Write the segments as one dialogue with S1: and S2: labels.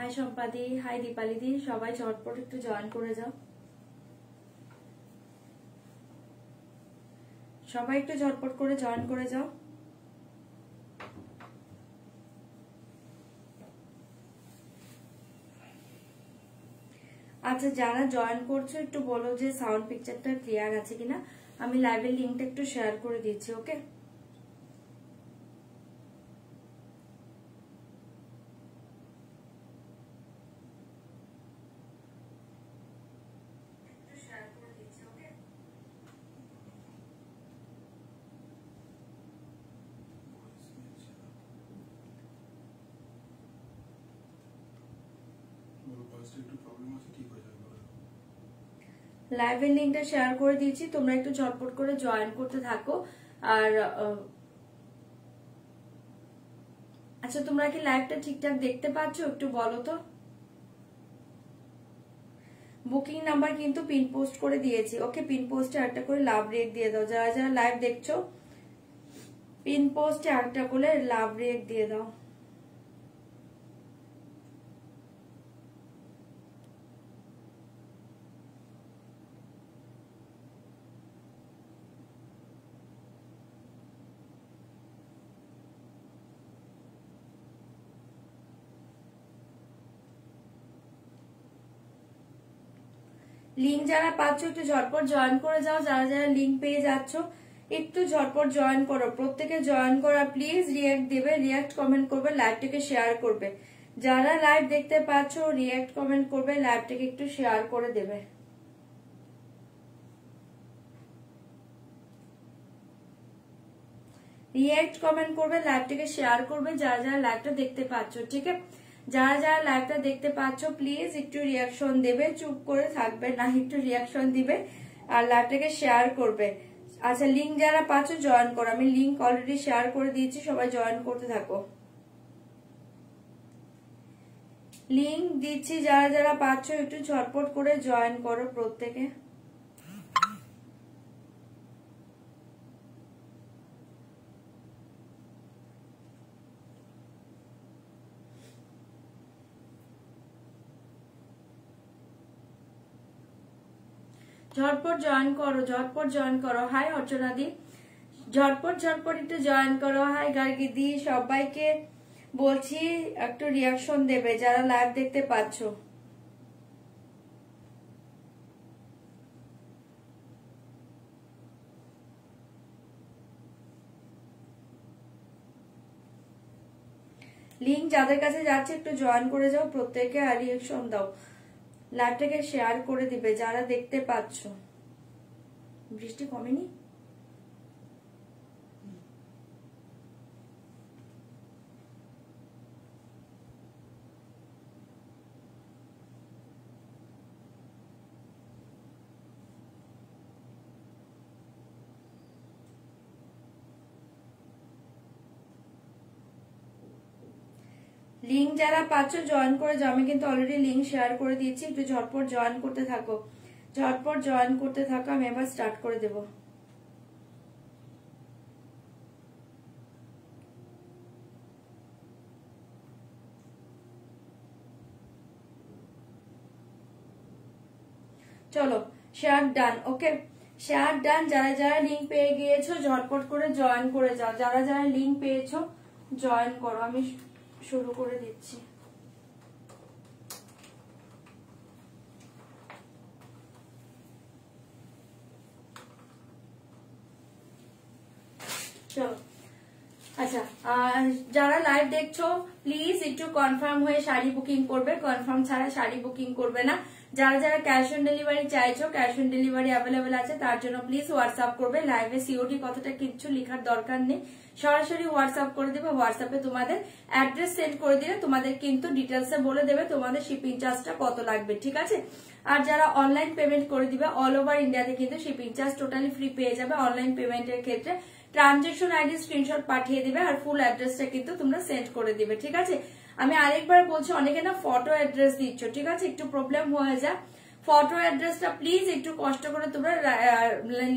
S1: High সম্পাদি, high Dipali দি, সবাই ঝটপট একটু জয়েন করে যাও। সবাই একটু ঝটপট করে জয়েন করে যাও। আচ্ছা, যারা জয়েন করছো একটু বলো যে সাউন্ড পিকচারটা ক্লিয়ার আছে কিনা। আমি লাইভের লিঙ্কটা একটু শেয়ার করে দিচ্ছি। ওকে, লাইভের লিঙ্কটা শেয়ার করে দিয়েছি, তোমরা একটু ঝটপট করে জয়েন করতে থাকো। আর আচ্ছা, তোমরা কি লাইভটা ঠিকঠাক দেখতে পাচ্ছ একটু বলো তো। বুকিং নাম্বার কিন্তু পিন পোস্ট করে দিয়েছি। ওকে, পিন পোস্টে একটা করে লাভ রিয়েক্ট দিয়ে দাও। যারা যারা লাইভ দেখছো পিন পোস্টে একটা করে লাভ রিয়েক্ট দিয়ে দাও। লিঙ্ক যারা পাচ্ছ একটু ঝটপট জয়েন করে যাও। যারা যারা লিঙ্ক পেয়ে যাচ্ছ একটু ঝটপট জয়েন করো। প্রত্যেকে জয়েন করা প্লিজ। রিয়াক্ট দেবে, রিয়াক্ট কমেন্ট করবে, লাইভটাকে শেয়ার করবে। যারা লাইভ দেখতে পাচ্ছ রিয়াক্ট কমেন্ট করবে, লাইভটাকে একটু শেয়ার করে দেবে। রিয়াক্ট কমেন্ট করবে, লাইভটাকে শেয়ার করবে যারা যারা লাইভটা দেখতে পাচ্ছ। ঠিক আছে, যারা যারা লাইভটা দেখতে পাচ্ছ প্লিজ একটু রিয়াকশন দেবে, চুপ করে থাকবে না, একটু রিয়াকশন দিবে আর লাইভটাকে শেয়ার করবে। আচ্ছা, লিঙ্ক যারা পাচ্ছ জয়েন করো। আমি লিঙ্ক অলরেডি শেয়ার করে দিয়েছি, সবাই জয়েন করতে থাকো। লিঙ্ক দিচ্ছি, যারা যারা পাচ্ছ একটু ঝটপট করে জয়েন করো প্রত্যেকে। ঝটপট জয়েন করো, ঝটপট জয়েন করো। হাই অর্চনা দি, ঝটপট ঝটপট একটু জয়েন করো। হাই গার্গি দি, সবাইকে বলছি একটু রিয়াকশন দেবে যারা লাইভ দেখতে পাচ্ছ। লিঙ্ক যাদের কাছে যাচ্ছে একটু জয়েন করে যাও প্রত্যেকে আর রিয়াকশন দাও। লাইভটাকে শেয়ার করে দিবে যারা দেখতে পাচ্ছ। বৃষ্টি কমেনি? লিঙ্ক যারা পাচ্ছ জয়েন করে যাও। আমি কিন্তু অলরেডি লিঙ্ক শেয়ার করে দিয়েছি, একটু ঝটপট জয়েন করতে থাকো, ঝটপট জয়েন করতে থাকো। আমি এবার স্টার্ট করে দেব। চলো, শেয়ার ডান। ওকে, শেয়ার ডান। যারা যারা লিঙ্ক পেয়ে গিয়েছো ঝটপট করে জয়েন করে যাও। যারা যারা লিঙ্ক পেয়েছো জয়েন করো। আমি শুরু করে দিচ্ছি। চলো, আচ্ছা, যারা লাইভ দেখছো প্লিজ একটু কনফার্ম হয়ে শাড়ি বুকিং করবে, কনফার্ম ছাড়া শাড়ি বুকিং করবে না। যারা যারা ক্যাশ অন ডেলিভারি চাইছো, ক্যাশ অন ডেলিভারি অ্যাভেলেবেল আছে, তার জন্য প্লিজ হোয়াটসঅ্যাপ করবে। লাইভে সিওডি কথাটা কিচ্ছু লেখার দরকার নেই, সরাসরি হোয়াটসঅ্যাপ করে দেবে। হোয়াটসঅ্যাপে তোমাদের অ্যাড্রেস সেন্ড করে দিলে তোমাদের কিন্তু ডিটেলসে বলে দেবে তোমাদের শিপিং চার্জটা কত লাগবে। ঠিক আছে, আর যারা অনলাইন পেমেন্ট করে দিবে অল ওভার ইন্ডিয়াতে কিন্তু শিপিং চার্জ টোটালি ফ্রি পেয়ে যাবে। অনলাইন পেমেন্টের ক্ষেত্রে ট্রানজেকশন আইডি স্ক্রিনশট পাঠিয়ে দিবে আর ফুল অ্যাড্রেসটা কিন্তু তোমরা সেন্ড করে দিবে। ঠিক আছে, আমি আরেকবার বলছি, অনেকে না ফটো অ্যাড্রেস দিচ্ছ, ঠিক আছে, একটু প্রবলেম হয়ে যায়। ফটো অ্যাড্রেসটা প্লিজ একটু কষ্ট করে তোমরা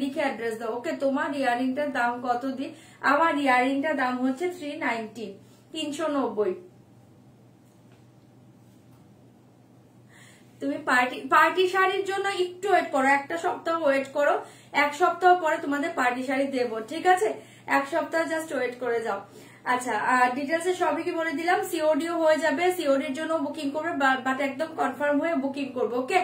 S1: লিখে অ্যাড্রেস দাও। ওকে, তোমার ইয়ারিংটার দাম কত দি? আমার ইয়ারিংটার দাম হচ্ছে 390, 390। তুমি পার্টি শাড়ির জন্য একটু ওয়েট করো, একটা সপ্তাহ ওয়েট করো, এক সপ্তাহ পরে তোমাদের পার্টি শাড়ি দেবো, ঠিক আছে? এক সপ্তাহ জাস্ট ওয়েট করে যাও। আচ্ছা, ডিটেলস এ সবই কি বলে দিলাম। সিওডিও হয়ে যাবে, সিওডির জন্য বুকিং করবে, বাট একদম কনফার্ম হয়ে বুকিং করবে, ওকে?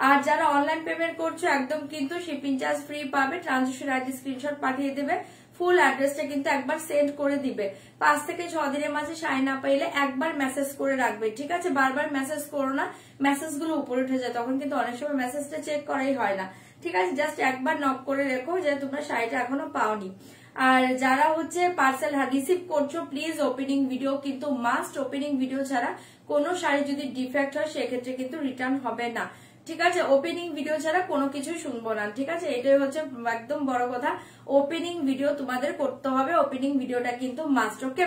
S1: আর যারা অনলাইন পেমেন্ট করছো একদম কিন্তু শিপিং চার্জ ফ্রি পাবে, ট্রানজেকশন আইডি স্ক্রিনশট পাঠিয়ে দেবে, ফুল অ্যাড্রেসটা কিন্তু একবার সেন্ড করে দিবে। 5 থেকে 6 দিনের মাঝে শাড়ি না পাইলে একবার মেসেজ করে রাখবে, ঠিক আছে? বারবার মেসেজ করো না, মেসেজ গুলো উপরে উঠে যায়, তখন কিন্তু অনেক সময় মেসেজটা চেক করাই হয় না, ঠিক আছে? জাস্ট একবার নক করে রেখো যে তোমরা শাড়িটা এখনো পাওনি। আর যারা হচ্ছে পার্সেল রিসিভ করছো, প্লিজ ওপেনিং ভিডিও কিন্তু মাস্ট, ওপেনিং ভিডিও ছাড়া কোনো শাড়ি যদি ডিফেক্ট হয় সেক্ষেত্রে কিন্তু রিটার্ন হবে না, ঠিক আছে? ওপেনিং ভিডিও ছাড়া কোনো কিছু শুনবো না, ঠিক আছে? এটাই হচ্ছে একদম বড় কথা, ওপেনিং ভিডিও তোমাদের করতে হবে, ওপেনিং ভিডিওটা কিন্তু মাস্ট, ওকে?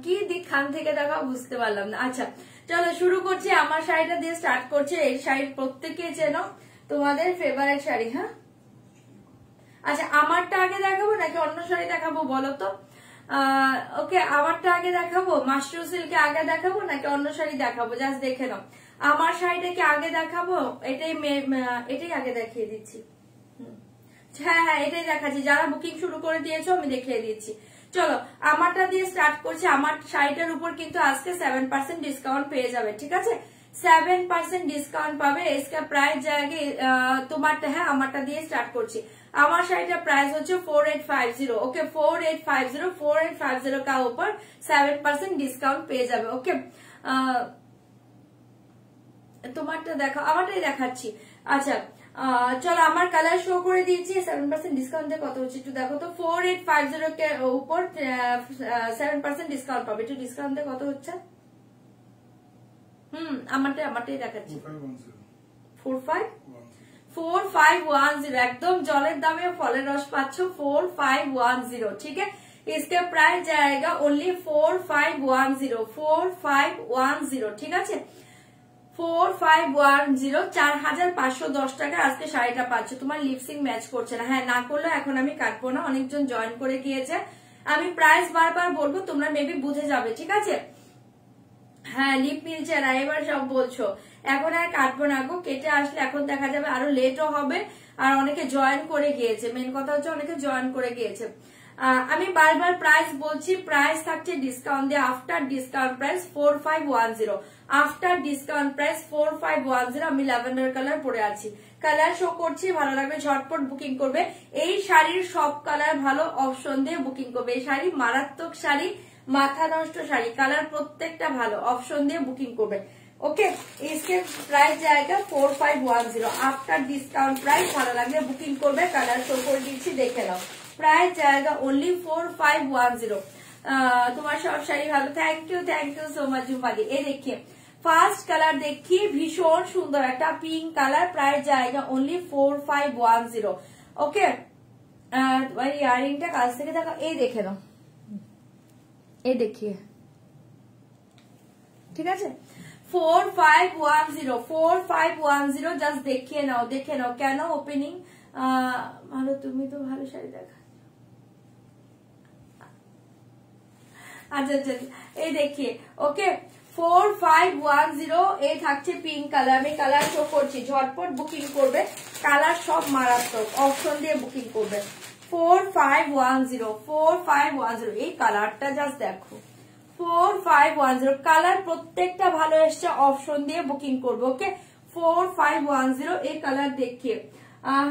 S1: কি দিক খান থেকে দেখা বুঝতে পারলাম না। আচ্ছা চলো শুরু করছি, আমার শাড়িটা দিয়ে স্টার্ট করছি। এই শাড়ির প্রত্যেকে চেনো, তোমাদের ফেভারিট শাড়ি। হ্যাঁ আচ্ছা, আমারটা আগে দেখাবো নাকি অন্য শাড়ি দেখাবো বলো তো? ওকে, আমারটা আগে দেখাবো, মাশরু সিল্কে আগে দেখাবো নাকি অন্য শাড়ি দেখাবো? জাস্ট দেখে নাও, আমার শাড়িটাকে আগে দেখাবো, এটাই আগে দেখিয়ে দিচ্ছি। হ্যাঁ হ্যাঁ এটাই দেখাচ্ছি, যারা বুকিং শুরু করে দিয়েছো আমি দেখিয়ে দিচ্ছি। চলো আমারটা দিয়ে স্টার্ট করছি। আমার শাড়িটার উপর কিন্তু আজকে 7% ডিসকাউন্ট পেয়ে যাবে, ঠিক আছে? 7% ডিসকাউন্ট পাবে। इसका प्राइस जाएगा তোমারটা, হ্যাঁ আমারটা দিয়ে স্টার্ট করছি। আমার শাড়িটার প্রাইস হচ্ছে 4850, ওকে? 4850 का ऊपर 7% ডিসকাউন্ট পেয়ে যাবে, ওকে? তোমারটা দেখো, আমারটাই দেখাচ্ছি। আচ্ছা চলো আমার কালার শো করে দিয়েছি, 7% ডিসকাউন্ট দিয়ে কত হচ্ছে একটু দেখো তো। 4850 के ऊपर 7% ডিসকাউন্ট পাবে, একটু ডিসকাউন্ট দিয়ে কত হচ্ছে? আমারটাই দেখাচ্ছি, 4510, একদম জলের দামে ফলের রস পাচ্ছ, 4510, ঠিক আছে? इसके प्राइस जाएगा ओनली 4510, ঠিক আছে? 4510, 4510 টাকা আজকে শাড়িটা পাচ্ছ। তোমার লিপসিং ম্যাচ করছে না, হ্যাঁ না করলে এখন আমি কাটবো না, অনেকজন জয়েন করে গিয়েছে। আমি প্রাইস বারবার বলবো, তোমরা মেবি বুঝে যাবে, ঠিক আছে? হ্যাঁ লিপ মিলছে না, এবার সব বলছো, এখন আর কাটবো না গো, কেটে আসলে এখন দেখা যাবে আরো লেটও হবে, আর অনেকে জয়েন করে গিয়েছে, মেন কথা হচ্ছে অনেকে জয়েন করে গিয়েছে। আমি বারবার প্রাইস বলছি, প্রাইস থাকছে ডিসকাউন্ট দিয়ে, after discount price 4510, after discount price 4510। আমি ল্যাভেন্ডার কালার পরে আছি, কালার শো করছি, ভালো লাগবে ঝটপট বুকিং করবে। এই শাড়ির সব কালার ভালো, অপশন দিয়ে বুকিং করবে। এই শাড়ি মারাত্মক শাড়ি, মাথা নষ্ট শাড়ি, কালার প্রত্যেকটা ভালো, অপশন দিয়ে বুকিং করবে, ওকে? इसके प्राइस जाएगा 4510, आफ्टर डिस्काउंट प्राइस, ভালো লাগলে বুকিং করবে। কালার শো করে দিচ্ছি, দেখে নাও। प्राइस जाएगा ओनली 4510। তোমার সব শাড়ি ভালো, থ্যাংক ইউ সো মাচ ঝুমাদি। এই দেখিয়ে ফার্স্ট কালার দেখি, ভীষণ সুন্দর একটা পিঙ্ক কালার, प्राइस जाएगा ओनली 4510, ওকে? তোমার ইয়ারিংটা কাছ থেকে দেখো, এই দেখে নাও, এই দেখিয়ে, ঠিক আছে? 4510, জাস্ট দেখিয়ে নাও, দেখে নাও। কেন ওপেনিং ভালো, তুমি তো ভালো শাড়ি দেখা। আচ্ছা আচ্ছা এই দেখিয়ে, ওকে? 4510, এই থাকছে পিঙ্ক কালার, আমি কালার শো করছি, ঝটপট বুকিং করবে, কালার সব মারাত্মক, অপশন দিয়ে বুকিং করবে। 4510, এই কালারটা জাস্ট দেখো, 4510, কালার প্রত্যেকটা ভালো এসছে, অপশন দিয়ে বুকিং করবে, ওকে? 4510, এই কালার দেখিয়ে।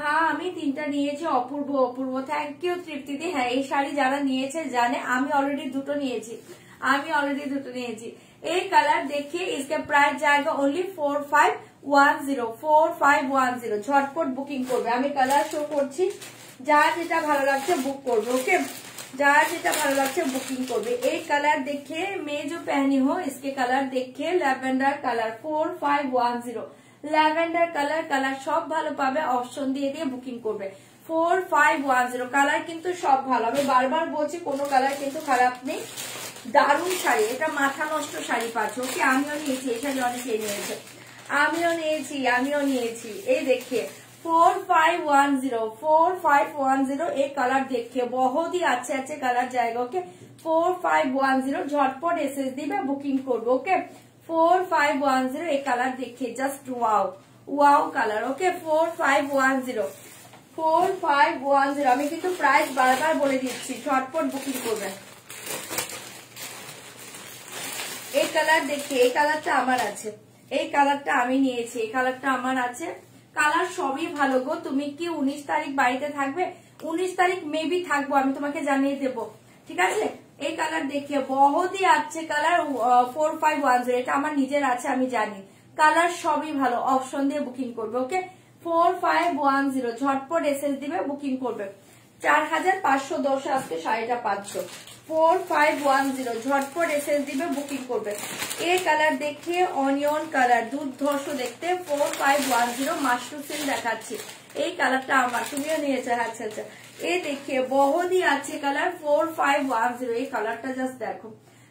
S1: হ্যাঁ আমি 3টা নিয়েছি, অপূর্ব থ্যাংক ইউ তৃপ্তিদি। হ্যাঁ এই শাড়ি যারা নিয়েছে জানে, আমি অলরেডি দুটো নিয়েছি, এই কালার দেখিয়ে। इसका प्राइस जाएगा ओनली 4510, ঝটপট বুকিং করবে। আমি কালার শো করছি, যার যেটা ভালো লাগছে বুক করবে, ওকে? যার যেটা ভালো লাগছে বুকিং করবে। এই কালার দেখে मैं जो पहनी हो, इसके कलर देखिए, ল্যাভেন্ডার কালার 4510, ল্যাভেন্ডার কালার সব ভালো পাবে, অপশন দিয়ে বুকিং করবে। 4510, কালার কিন্তু সব ভালো, আমি বারবার বলছি কোনো কালার কিন্তু খারাপ নেই, দারুণ শাড়ি, এটা মাথা নষ্ট শাড়ি পাচ্ছ, ওকে? আমিও নিয়েছি, এই শাড়ি অনেকেই নিয়েছে, আমিও নিয়েছি। এই দেখিয়ে 4510, এই কালার देखिए, बहुत ही अच्छे कलर जाएगा, ओके? 4510, झटपट एसएस दिबे, बुकिंग करबो, ओके? 4510 এই কালার দেখিয়ে জাস্ট ওয়াও ওয়াও কালার। ওকে 4510 4510 আমি কিন্তু প্রাইস বারবার বলে দিচ্ছি, ঝটপট বুকিং করবেন। এই কালার দেখিয়ে, এই কালারটা আমার আছে, এই কালারটা আমি নিয়েছি, এই কালারটা আমার আছে। কালার সবই ভালো গো। তুমি কি 19 তারিখ বাড়িতে থাকবে? 19 তারিখ মেবি থাকবো, আমি তোমাকে জানিয়ে দেবো, ঠিক আছে। এই কালার দেখিয়ে বহুতই আছে কালার 4510 এটা আমার নিজের আছে, আমি জানি। কালার সবই ভালো, অপশন দিয়ে বুকিং করবে। ওকে 4510 ঝটপট এসএস দিবে, বুকিং করবে। 4510 আজকে শাড়িটা পাচ্ছ। 4510 ঝটপট এসএস দিবে, বুকিং করবে। এই কালার দেখিয়ে অনিয়ন কালার দুর্ধর্ষ দেখতে 4510 মাশরুম সিল্ক দেখাচ্ছি। এই কালারটা আমার, তুমিও নিয়েছো? আচ্ছা আচ্ছা। এই দেখিয়ে বহুতই আছে কালার 4510 এই কালারটা জাস্ট দেখো,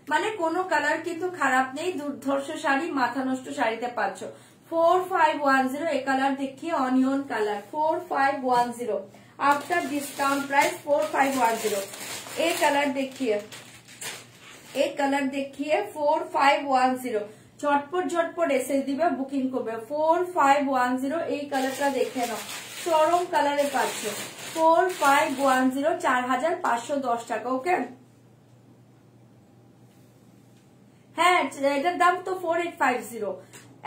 S1: মানে কোনো কালার কিন্তু খারাপ নেই। দুর্ধর্ষ শাড়ি, মাথা নষ্ট শাড়িতে পাচ্ছ। 4510 এই কালার দেখিয়ে onion colour 4510 after discount price 4510। এই কালার দেখিয়ে, এই কালার দেখিয়ে 4510 ঝটপট ঝটপট এসে দিবে, বুকিং করবে। 4510 এই কালারটা দেখে নাও, চরম কালারে পাচ্ছ। 4510 4510 টাকা। ওকে হ্যাঁ, এটার দাম তো 4850।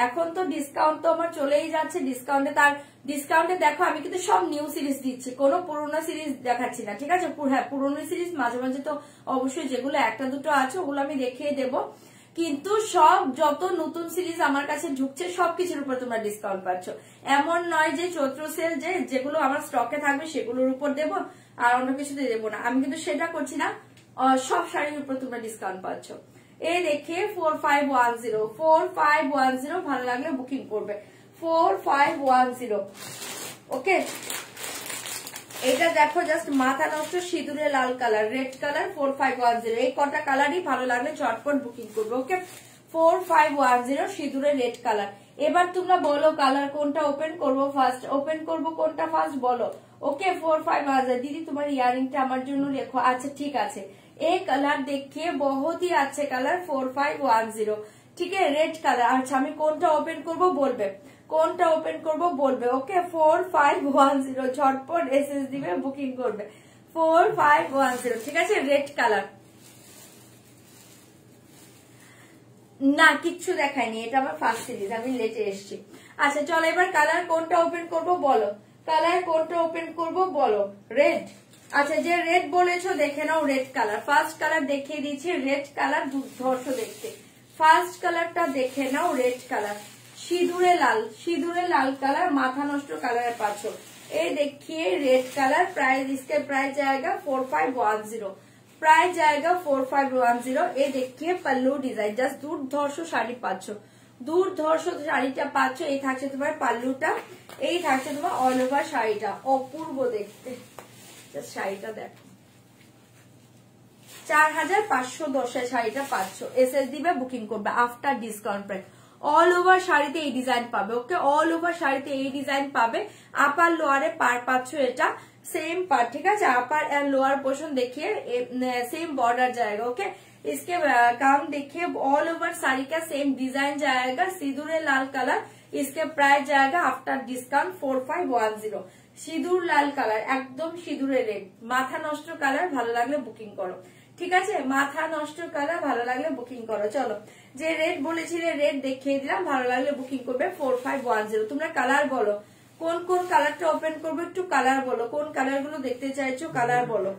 S1: এখন তো ডিসকাউন্ট তো আমার চলেই যাচ্ছে, ডিসকাউন্টে তার ডিসকাউন্টে দেখো আমি কিন্তু সব নিউ সিরিজ দিচ্ছি, কোনো পুরোনো সিরিজ দেখাচ্ছি না, ঠিক আছে। হ্যাঁ পুরোনো সিরিজ মাঝে মাঝে তো অবশ্যই যেগুলো একটা দুটো আছে ওগুলো আমি দেখিয়ে দেবো, কিন্তু সব যত নতুন সিরিজ আমার কাছে ঢুকছে সবকিছুর উপর তোমরা ডিসকাউন্ট পাচ্ছ। এমন নয় যে চৈত্র সেল যেগুলো আমার স্টকে থাকবে সেগুলোর উপর দেবো আর অন্য কিছুতে দেবো না, আমি কিন্তু সেটা করছি না। সব শাড়ির উপর তোমরা ডিসকাউন্ট পাচ্ছ। এই দেখে 4510 ভালো লাগলে বুকিং করবে। 4510 ওকে। এটা দেখো জাস্ট মাথা নষ্ট সিঁদুরে লাল কালার, রেড কালার 4510 এই কটা কালারই ভালো লাগলে ঝটপট বুকিং করবে। ওকে 4510 সিঁদুরে রেড কালার। এবার তোমরা বলো কালার কোনটা ওপেন করবো ফার্স্ট, ওপেন করবো কোনটা ফার্স্ট বলো। ওকে 4510 দিদি তোমার ইয়ারিংটা আমার জন্য রেখো। আচ্ছা ঠিক আছে। এই কালার দেখিয়ে বহুতই আছে কালার 4510, ঠিক আছে রেড কালার। আচ্ছা আমি কোনটা ওপেন করবো বলবে, কোনটা ওপেন করবো বলবে। ওকে 4510 ঝটপট এসএস দিবে, বুকিং করবে। 4510 ঠিক আছে রেড কালার। না কিচ্ছু দেখায়নি, এটা আমার ফার্স্ট সিরিজ, আমি লেটে এসছি। আচ্ছা চলো এবার কালার কোনটা ওপেন করবো বলো, কালার কোনটা ওপেন করবো বলো। রেড। আচ্ছা যে রেড বলেছো দেখে নাও রেড কালার। ফার্স্ট কালার দেখিয়ে দিচ্ছি, রেড কালার দুর্ধর্ষ দেখতে। ফার্স্ট কালারটা দেখে নাও, রেড কালার সিঁদুরে লাল, সিঁদুরে লাল কালার মাথা নষ্ট কালার পাচ্ছ। এই দেখিয়ে রেড কালার প্রাইস इसके प्राइस जाएगा 4510, প্রাইস जाएगा 4510। এই দেখিয়ে পাল্লু ডিজাইন জাস্ট দুর্ধর্ষ শাড়ি পাচ্ছ, দুর্ধর্ষ শাড়িটা পাচ্ছ। এই থাকছে তোমার পাল্লুটা, এই থাকছে তোমার অল ওভার শাড়িটা, অপূর্ব দেখতে। শাড়িটা দেখো 4510 শাড়িটা পাচ্ছ। এসএস দিবে, বুকিং করবে after discount price. All over শাড়িতে এই ডিজাইন পাবে। ওকে অল ওভার শাড়িতে এই ডিজাইন পাবে। আপার লোয়ারে পার পাচ্ছ, এটা सेम पार्ट, ठीक है। अपर एंड लोअर पोर्शन देखिए सेम बॉर्डर जाएगा। ओके इसके काम देखिए ऑल ओवर साड़ी का सेम डिजाइन जाएगा, सिंदूरे लाल कलर। इसके प्राइस जाएगा आफ्टर डिस्काउंट 4510। সিঁদুর লাল কালার একদম সিঁদুরে রেড, মাথা নষ্ট কালার, ভালো লাগলে বুকিং করো, ঠিক আছে। মাথা নষ্ট কালার ভালো লাগলে বুকিং করো। চলো যে রেড বলেছিলে রেড দেখিয়ে দিলাম, ভালো লাগলে বুকিং করবে 4510। তোমরা কালার বলো কোন কোন কালারটা ওপেন করবো, একটু কালার বলো, কোন কালার গুলো দেখতে চাইছো কালার বলো।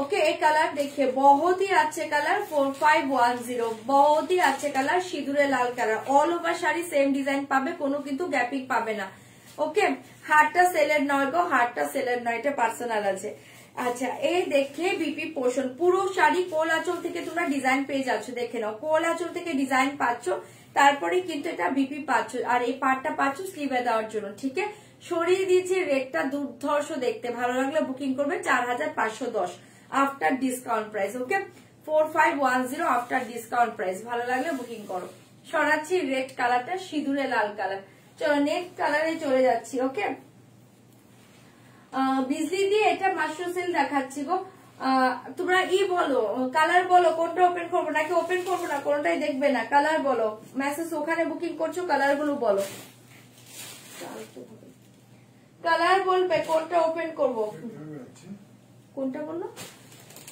S1: ओके ये कलर देखिए बहुत ही अच्छे कलर 4510 बहुत ही अच्छे कलर সিঁদুরে লাল colour. All over sari same design পাবে, কোনো কিন্তু গ্যাপিং পাবে না। ওকে হারটা সেলের নয় গো, হারটা সেলের নয়, এটা পার্সোনাল আছে। আচ্ছা এই দেখে বিপি পোর্শন পুরো শাড়ি কোল আঁচল থেকে তোমরা ডিজাইন পেয়ে যাচ্ছ, দেখে নাও কোল আঁচল থেকে ডিজাইন পাচ্ছ, তারপরে কিন্তু এটা বিপি পাচ্ছ, আর এই পার্টটা পাচ্ছ স্লিভে দেওয়ার জন্য, ঠিক আছে। সরিয়ে দিয়েছি রেটটা দুর্ধর্ষ দেখতে, ভালো লাগলে বুকিং করবে 4510 after discount price. Okay 4510 after discount price, ভালো লাগলে বুকিং করো। সরাচ্ছি রেড কালারটা, সিঁদুরে লাল কালার। চলো নেক্সট কালারে চলে যাচ্ছি। ওকে বিজলি দিয়ে এটা মাশরুম সিল্ক দেখাচ্ছি গো। তোমরা বলো, কালার বলো, কোনটা ওপেন করবো নাকি ওপেন করবো না, কোনটাই দেখবে না, কালার বলো। মেসেজ ওখানে বুকিং করছো, কালার গুলো বলো, কালার বলবে কোনটা ওপেন করবো। কোনটা বললো?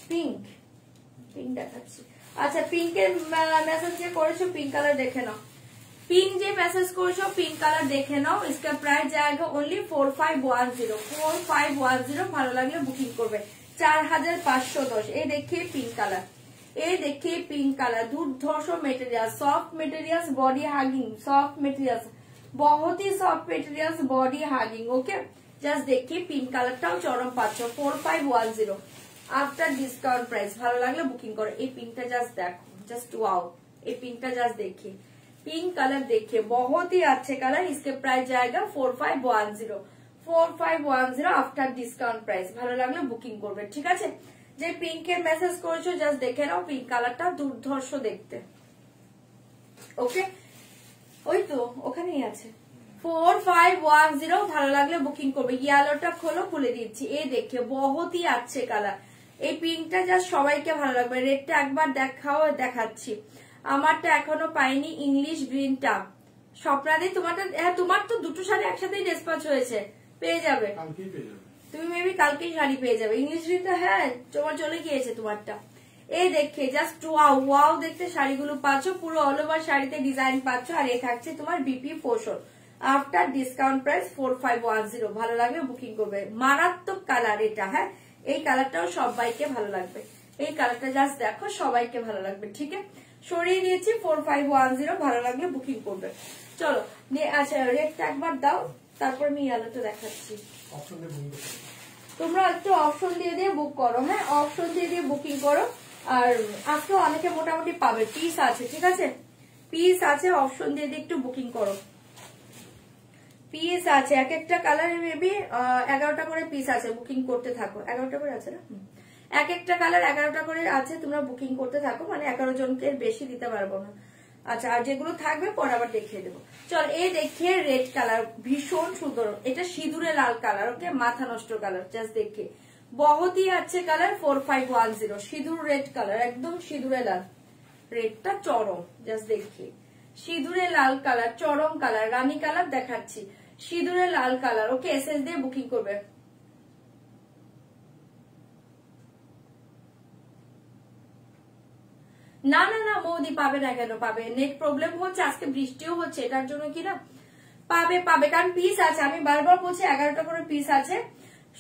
S1: পিঙ্ক, পিঙ্ক দেখাচ্ছি। আচ্ছা, পিঙ্কের মেসেজ যে করেছো পিঙ্ক কালার দেখে নাও। पिंक जे मैसेज करो पिंक कलर देखे नाओ। इसका प्राइस जाएगा ओनली 4510 4510। ভালো লাগলে বুকিং করবে 4510। এই देखिए पिंक कलर, ये देखिए पिंक कलर, दुर्धर्ष material, soft material, body hugging, soft material, बहुत ही soft material, body hugging. Okay, just देखिए पिंक कलरটাও চরম পাচ্ছ 4510 आफ्टर डिस्काउंट प्राइस। ভালো লাগলে বুকিং করো। এই পিঙ্কটা জাস্ট দেখো, জাস্ট ওয়াও। এই পিঙ্কটা জাস্ট देखिए, पिंक कलर देखिए, बहुत ही अच्छे कलर। इसके प्राइस जाएगा 4510 4510 आफ्टर डिस्काउंट प्राइस। ভালো লাগলে বুকিং করবে, ঠিক আছে। যে পিঙ্কের মেসেজ করেছো জাস্ট দেখে নাও, পিঙ্ক কালারটা দুর্ধর্ষ দেখতে। ওকে, ওই তো ওখানেই আছে 4510। ভালো লাগলে বুকিং করবে। ইয়েলোটা খোলো, খুলে দিচ্ছি। এই দেখে বহুত ही अच्छे কালার। এই পিঙ্কটা জাস্ট সবাইকে ভালো লাগবে। রেডটা একবার দেখাও, দেখাচ্ছি। আমারটা এখনো পাইনি ইংলিশ গ্রিনটা। স্বপ্নাদি তোমারটা, হ্যাঁ তোমার তো দুটো শাড়ি একসাথেই ডিসপ্যাচ হয়েছে, পেয়ে যাবে তুমি, মেবি কালকেই শাড়ি পেয়ে যাবে। ইংলিশ গ্রিনটা হ্যাঁ তোমার চলে গিয়েছে তোমারটা। এই দেখে জাস্ট ওয়াও ওয়াও দেখতে শাড়িগুলো পাচ্ছ, পুরো অল ওভার শাড়িতে ডিজাইন পাচ্ছ। আর এই থাকছে তোমার বিপি পোষণ আফটার ডিসকাউন্ট প্রাইস 4510। ভালো লাগবে বুকিং করবে। মারাত্মক কালার এটা, হ্যাঁ এই কালারটাও সবাইকে ভালো লাগবে। এই কালারটা জাস্ট দেখো, সবাইকে ভালো লাগবে, ঠিক আছে। সরিয়ে দিয়েছি 4510। ভালো লাগলে বুকিং করবে। চলো, আচ্ছা রেটটা একবার দাও, তারপর আমি ইয়েলোটা দেখাচ্ছি। তোমরা একটু অপশন দিয়ে দিয়ে বুক করো, হ্যাঁ অপশন দিয়ে দিয়ে বুকিং করো। আর আজকে অনেকে মোটামুটি পাবে, পিস আছে, ঠিক আছে পিস আছে, অপশন দিয়ে দিয়ে একটু বুকিং করো। পিস আছে এক একটা কালার মেবি 11টা করে পিস আছে, বুকিং করতে থাকো। 11টা করে আছে না, এক একটা কালার 11টা করে আছে, তোমরা বুকিং করতে থাকো। মানে 11 জনকে বেশি দিতে পারবো না। আচ্ছা, আর যেগুলো থাকবে পরে আবার দেখিয়ে দেবো। চল, এই দেখিয়ে রেড কালার, ভীষণ সুন্দর। এটা সিঁদুরে লাল কালার, ওকে মাথা নষ্ট কালার। জাস্ট দেখে बहुत ही अच्छे কালার 4510। সিঁদুর রেড কালার, একদম সিঁদুরে লাল, রেডটা চরম। জাস্ট দেখে সিঁদুরে লাল কালার, চরম কালার, রানী কালার দেখাচ্ছি। সিঁদুরে লাল কালার, ওকে এসএস দিয়ে বুকিং করবে। না না না মৌদি পাবে না কেন, পাবে। নেট প্রবলেম হচ্ছে, আজকে বৃষ্টিও হচ্ছে, এটার জন্য কি না পাবে, পাবে। কারণ পিস আছে, আমি বারবার বলছি 11টা করে পিস আছে।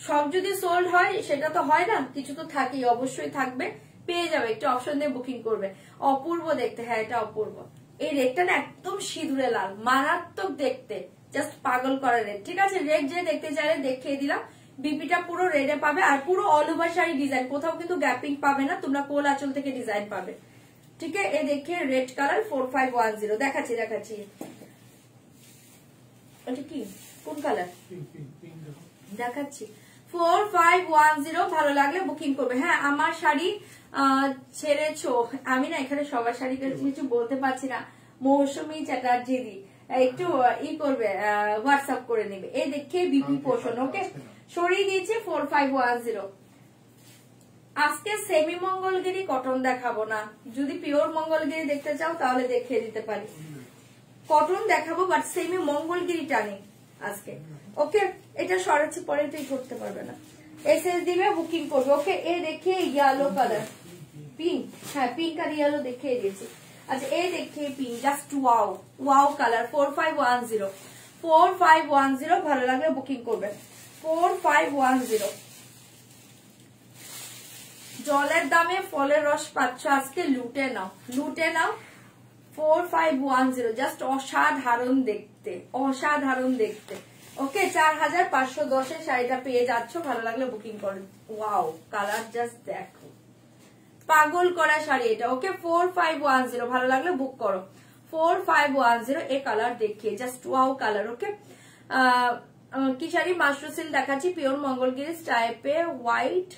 S1: সব যদি সোল্ড হয় সেটা তো হয় না, কিছু তো থাকেই, অবশ্যই থাকবে, পেয়ে যাবে। একটু অপশন দিয়ে বুকিং করবে। অপূর্ব দেখতে, হ্যাঁ এটা অপূর্ব। এই রেডটা না একদম সিঁদুরে লাল, মারাত্মক দেখতে, জাস্ট পাগল করা রেড, ঠিক আছে। রেড যে দেখতে চাইলে দেখিয়ে দিলাম। বিপিটা পুরো রেডে পাবে, আর পুরো অল ওভার শাড়ি ডিজাইন, কোথাও কিন্তু গ্যাপিং পাবে না, তোমরা কোল আঁচল থেকে ডিজাইন পাবে, ঠিক আছে। এই দেখিয়ে রেড কালার 4510 দেখাচ্ছি, দেখাচ্ছি। এটা কি, কোন কালার দেখাচ্ছি? 4510। ভালো লাগলে বুকিং করবে। হ্যাঁ আমার শাড়ি ছেড়েছো, আমি না এখানে সবার শাড়ি কিছু বলতে পারছি না। মৌসুমী চ্যাটার্জি দি একটু করবে, হোয়াটসঅ্যাপ করে নেবে। এই দেখে বিপি পোষণ, ওকে সরিয়ে দিয়েছে 4510। আজকে সেমি মঙ্গলগিরি কটন দেখাবো না, যদি পিওর মঙ্গলগিরি দেখতে চাও তাহলে দেখিয়ে দিতে পারি। কটন দেখাবো বাট সেমি মঙ্গলগিরিটা নেই আজকে, ওকে। এটা সরাচ্ছি, পরে তুই করতে পারবে না, এসএস দিবে বুকিং করবে, ওকে। এ দেখে ইয়েলো কালার, পিঙ্ক, হ্যাঁ পিঙ্ক আর ইয়েলো দেখিয়ে দিয়েছি। আচ্ছা এই দেখে pink, just wow wow colour 4510 4510। ভালো লাগলে বুকিং করবে 4510। জলের দামে ফলের রস পাচ্ছ আজকে, লুটে নাও, লুটে নাও। 4510 জাস্ট অসাধারণ দেখতে, অসাধারণ দেখতে, ওকে। 4510 এর শাড়িটা পেয়ে যাচ্ছ। ভালো লাগলে বুকিং করেন। ওয়াও কালার জাস্ট দেখো, পাগল করা শাড়ি এটা, ওকে। 4510 ভালো লাগলে বুক করো। 4510 এই কালার দেখিয়ে জাস্ট ওয়াও কালার, ওকে। কি শাড়ি? মাশরু সিল্ক দেখাচ্ছি, পিওর মঙ্গলগিরি স্টাইপে, হোয়াইট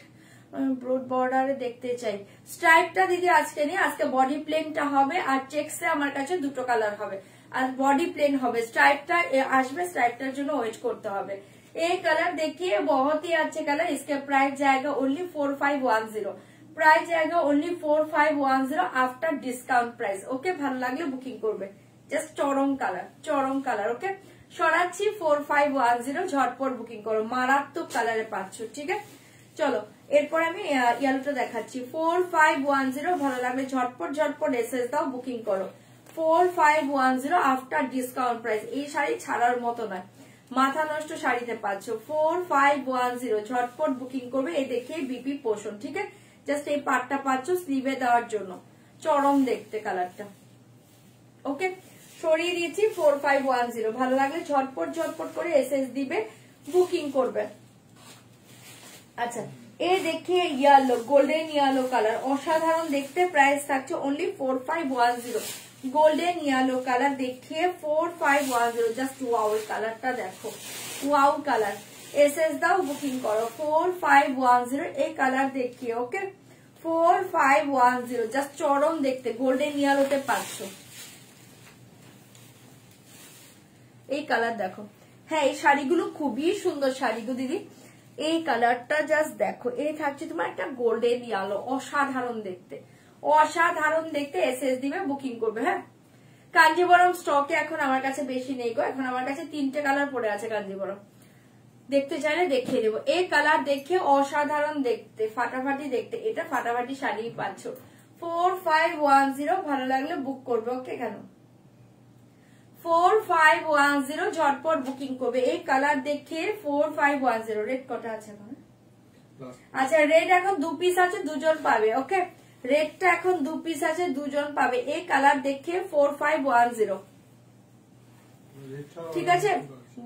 S1: ব্রড বর্ডারে দেখতে চাই। স্ট্রাইপটা দিদি আজকে নেই, আজকে বডি প্লেনটা হবে, আর চেক্সে আমার কাছে দুটো কালার হবে, আর বডি প্লেন হবে। স্ট্রাইপটা আসবে, স্ট্রাইপটার জন্য ওয়েট করতে হবে। ये कलर देखिए बहुत ही अच्छे कलर, इसके प्राइस जाएगा ओनली 4510, प्राइस जाएगा only 4510 after discount price. Okay, ভালো লাগলে বুকিং করবে, জাস্ট চরম কালার। ওকে, সরাচ্ছি 4510, ঝটপট বুকিং করো, মারাত্মক কালারে পাচ্ছ। ঠিক আছে, চলো এরপর আমি ইয়েলোটা দেখাচ্ছি 4510, ভালো লাগলে ঝটপট এসএস দাও, বুকিং করো 4510 আফটার ডিসকাউন্ট প্রাইস। এই শাড়ি ছাড়ার মতো নয়, মাথা নষ্ট শাড়িতে পাচ্ছ 4510, ঝটপট বুকিং করবে। এই দেখে বিপি পোষণ, ঠিক আছে, জাস্ট এই পাটটা পাচ্ছ স্লিভে দেওয়ার জন্য, চরম দেখতে কালারটা। ওকে, সরিয়ে দিয়েছি 4510, ভালো লাগলে ঝটপট করে এসএস দিবে, বুকিং করবে। আচ্ছা, এই দেখে ইয়েলো, গোল্ডেন ইয়েলো কালার, অসাধারণ দেখতে, প্রাইস থাকছে অনলি 4510, গোল্ডেন ইয়েলো কালার দেখিয়ে 4510, জাস্ট ওয়াও, এই কালারটা দেখো, ওয়াও কালার, এসএস দাও, বুকিং করো 4510, এই কালার দেখিয়ে। ওকে, 4510, জাস্ট চরম দেখতে, গোল্ডেন ইয়েলোতে পাচ্ছ। এই কালার দেখো, হ্যাঁ এই শাড়িগুলো খুবই সুন্দর শাড়ি গো দিদি। এই কালারটা জাস্ট দেখো, এই থাকছে তোমার একটা গোল্ডেন ইয়েলো, অসাধারণ দেখতে, এসএস দিবে, বুকিং করবে। হ্যাঁ, কাঞ্জিবরম স্টকে এখন আমার কাছে বেশি নেই গো, এখন আমার কাছে 3টে কালার পড়ে আছে কাঞ্জিবরম, দেখতে চাইলে দেখিয়ে দেবো। এই কালার দেখে অসাধারণ দেখতে, ফাটাফাটি দেখতে, এটা ফাটাফাটি শাড়ি পাচ্ছ 4510, ভালো লাগলে বুক করবে। ওকে, কেন 4510, ঝটপট বুকিং করবে। এই কালার দেখে 4510, রেড কটা আছে এখন? আচ্ছা, রেড এখন 2 পিস আছে, 2জন পাবে। ওকে, রেডটা এখন 2 পিস আছে, 2জন পাবে। এই কালার দেখে 4510, ঠিক আছে,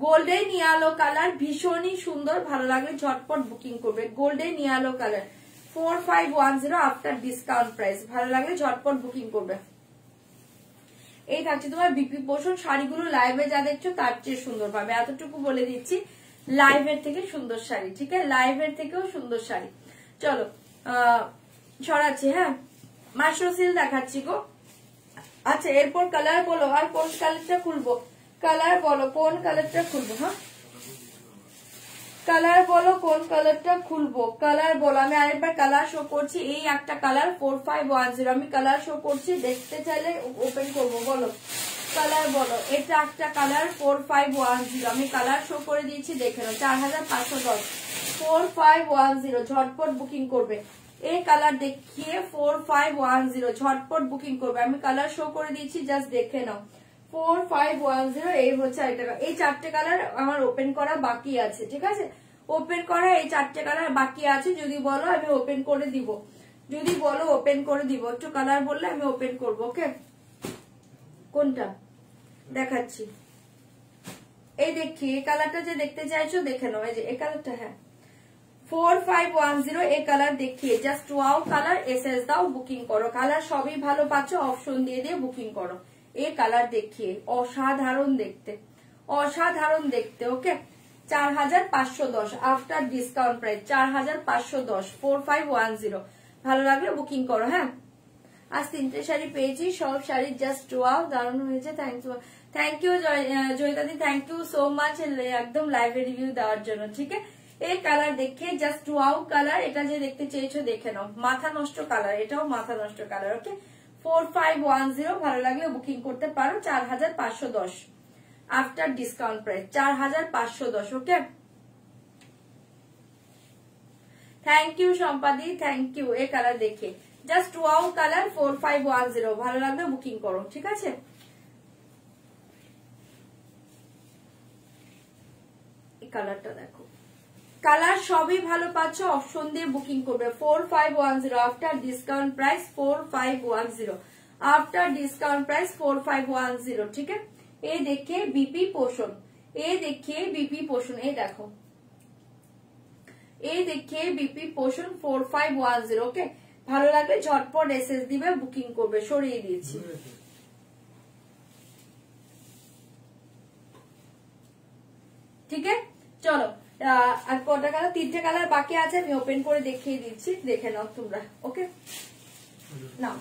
S1: গোল্ডেন ইয়েলো কালার, ভীষণই সুন্দর, ভালো লাগলে ঝটপট বুকিং করবে। Golden yellow colour 4510 after discount price, ভালো লাগলে ঝটপট বুকিং করবে। এই থাকছে তোমার বিপি পোষণ শাড়িগুলো, লাইভে যা দেখছো তার চেয়ে সুন্দর পাবে, এতটুকু বলে দিচ্ছি, লাইভের থেকে সুন্দর শাড়ি। ঠিক আছে, লাইভের থেকেও সুন্দর শাড়ি। চলো ছড়াচ্ছি, হ্যাঁ মাশরুসিল দেখাচ্ছি গো। আচ্ছা, এরপর কালার বলো, আর কোন কালারটা খুলবো, কালার বলো কোন কালারটা খুলবো। হ্যাঁ, কালার বলো কোন কালারটা খুলবো, কালার বলো। আমি আরেকবার কালার শো করছি, এই একটা কালার 4510, আমি কালার শো করছি, দেখতে চাইলে ওপেন করবো, বলো কালার বলো। এটা একটা কালার 4510, আমি কালার শো করে দিয়েছি, দেখে নাও 4510, 4510, ঝটপট বুকিং করবে। এই কালার দেখিয়ে 4510, ঝটপট বুকিং করবে, আমি কালার শো করে দিয়েছি, জাস্ট দেখে নাও 4510। এই হচ্ছে এই 4টে কালার আমার ওপেন করা বাকি আছে। ঠিক আছে, ওপেন করা এই 4টে কালার বাকি আছে, যদি বলো আমি ওপেন করে দিব, যদি বলো ওপেন করে দিব, একটু কালার বললে আমি ওপেন করবো। ওকে, কোনটা দেখাচ্ছি, এই দেখি, এই কালারটা যে দেখতে চাইছো দেখে নাও, এই যে এই কালারটা, হ্যাঁ 4510, এই কালার দেখিয়ে জাস্ট ওয়াও কালার, এসএস দাও, বুকিং করো। কালার সবই ভালো পাচ্ছ, অপশন দিয়ে বুকিং করো। এই কালার দেখিয়ে অসাধারণ দেখতে, ওকে 4510 আফটার ডিসকাউন্ট প্রাইস, 4510, 4510, ভালো লাগলে বুকিং করো। হ্যাঁ, আজ 3টে শাড়ি পেয়েছি, সব শাড়ি জাস্ট ওয়াও, দারুণ হয়েছে। থ্যাংক ইউ জয়িতাদি, থ্যাংক ইউ সো মাচ একদম লাইভে রিভিউ দেওয়ার জন্য। ঠিক আছে, এই কালার দেখে জাস্ট ওয়াও কালার, এটা যে দেখতে চেয়েছো দেখে নাও, মাথা নষ্ট কালার, এটাও মাথা নষ্ট কালার। ওকে, 4510, ভালো লাগলে বুকিং করতে পারো, 4510 after discount price, 4510। Okay, thank you সম্পাদি, থ্যাংক ইউ। এই কালার দেখে জাস্ট ওয়াও কালার 4510, ভালো লাগলে বুকিং করো। ঠিক আছে, এই কালারটা দেখো, কালার সবই ভালো পাচ্ছ, অপশন দিয়ে বুকিং করবে। 4510 after discount price, 4510 after discount price, 4510। ঠিক আছে, এই দেখে বিপি পোষণ, এই দেখে বিপি পোষণ, এই দেখো, এই দেখে বিপি পোষণ 4510। ওকে, ভালো লাগলে ঝটপট এসএস দিবে, বুকিং করবে। সরিয়ে দিয়েছি। ঠিক আছে, চলো আর কটা কালার, 3টে কালার বাকি আছে, আমি ওপেন করে দেখিয়ে দিচ্ছি, দেখে নাও তোমরা। ওকে, না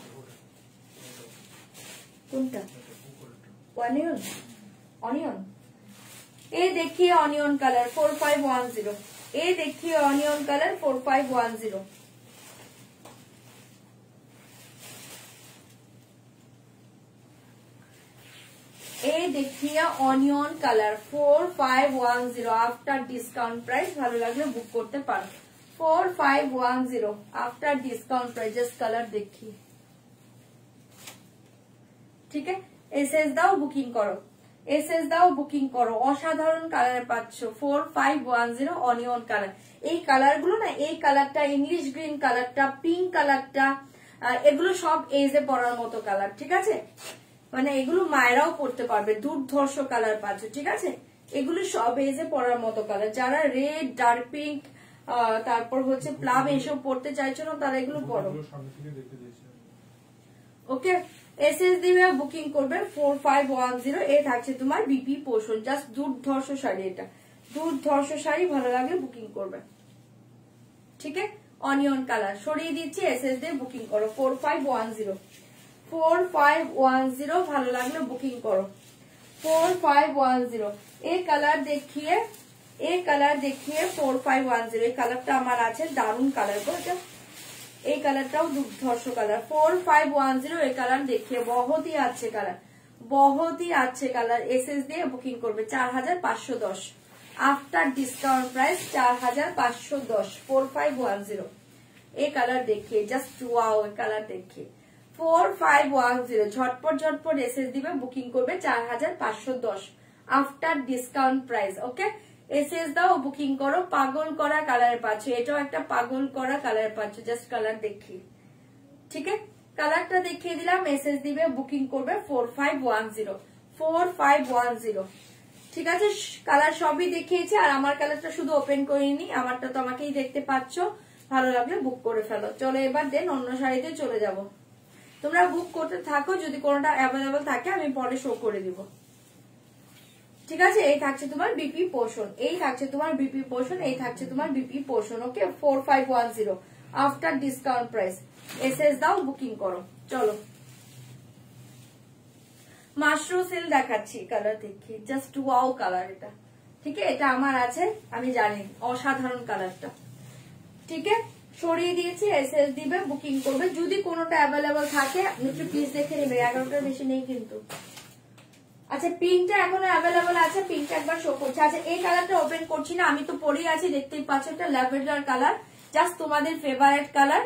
S1: কোনটা, অনিয়ন, ये देखिए ऑनियन कलर 4510, ये देखिए ऑनियन कलर 4510, ये देखिए onion colour 4510 after discount price. भालो लागले बुक करते पारो 4510 after discount price. Just colour देखिए, ठीक है। एसएस दाओ बुकिंग करो, एसএস দাও বুকিং করো। অসাধারণ কালারে পাচ্ছ 4510 অনিয়ন কালার। এই কালার গুলো না, এই কালারটা, ইংলিশ গ্রিন কালারটা, পিঙ্ক কালারটা, এগুলো সব এজে পরার মতো কালার, ঠিক আছে। মানে এগুলো মায়েরাও পরতে পারবে, দুর্ধর্ষ কালার পাচ্ছ, ঠিক আছে। এগুলো সব এজে পরার মতো কালার। যারা রেড, ডার্ক পিঙ্ক, তারপর হচ্ছে প্লাম এসব পরতে চাইছো না, তারা এগুলো পরো। ওকে, এসএস দিবে বুকিং করবে 4510। এ থাকছে তোমার বিপি পোষণ। জাস্ট দুর্ধর্ষ শাড়ি, এটা দুর্ধর্ষ শাড়ি। ভালো লাগলে বুকিং করবে, ঠিক আছে। অনিয়ন কালার সরিয়ে দিচ্ছি, এসএস দিয়ে বুকিং করো 4510 4510। ভালো লাগলে বুকিং করো 4510। এই কালার দেখিয়ে, এই কালার দেখিয়ে 4510। এই কালারটা আমার আছে, দারুণ কালার গো এটা। এই কালারটাও দুর্ধর্ষ কালার 4510। এই কালার দেখিয়ে বহুত ही अच्छे কালার, बहुत ही अच्छे কালার। এসএস দিয়ে বুকিং করবে 4510 आफ्टर डिस्काउंट प्राइस 4510 4510। এই কালার দেখিয়ে জাস্ট ওয়াও, এই কালার দেখিয়ে 4510। ঝটপট ঝটপট এসএস দিবে বুকিং করবে 4510 आफ्टर डिस्काउंट प्राइस। ওকে, এসএস দাও বুকিং করো। পাগল করা কালার পাচ্ছ, এটাও একটা পাগল করা কালার পাচ্ছ। জাস্ট কালার দেখি, ঠিক আছে। কালারটা দেখিয়ে দিলাম, এসএস দিবে বুকিং করবে 4510 4510, ঠিক আছে। কালার সবই দেখিয়েছি, আর আমার কালারটা শুধু ওপেন করিনি, আমারটা তো আমাকেই দেখতে পাচ্ছ। ভালো লাগলে বুক করে ফেলো। চলো এবার দেন অন্য শাড়িতে চলে যাব। তোমরা বুক করতে থাকো, যদি কোনোটা অ্যাভেলেবল থাকে আমি পরে শো করে দিব, ঠিক আছে। এই থাকছে তোমার বিপি পোষণ, এই থাকছে তোমার বিপি পোষণ, এই থাকছে তোমার বিপি পোষণ। ওকে, 4510 आफ्टर डिस्काउंट प्राइस। এসএস দাও বুকিং করো। চলো মাশরুম সিল্ক দেখাচ্ছি, কালার দেখি জাস্ট ওয়াও কালার এটা, ঠিক আছে। এটা আমার আছে, আমি জানি, অসাধারণ কালারটা, ঠিক আছে। সরিয়ে দিয়েছি, এসএস দিবে বুকিং করবে। যদি কোনোটা অ্যাভেলেবল থাকে একটু প্লিজ দেখে নেবে, 11টার বেশি নেই কিন্তু। আচ্ছা, পিঙ্কটা এখনো অ্যাভেলেবল আছে, পিঙ্কটা একবার শো করছে। আচ্ছা, এই কালারটা ওপেন করছি না, আমি তো পরেই আছি, দেখতেই পাচ্ছ। এটা ল্যাভেন্ডার কালার, জাস্ট তোমাদের ফেভারিট কালার।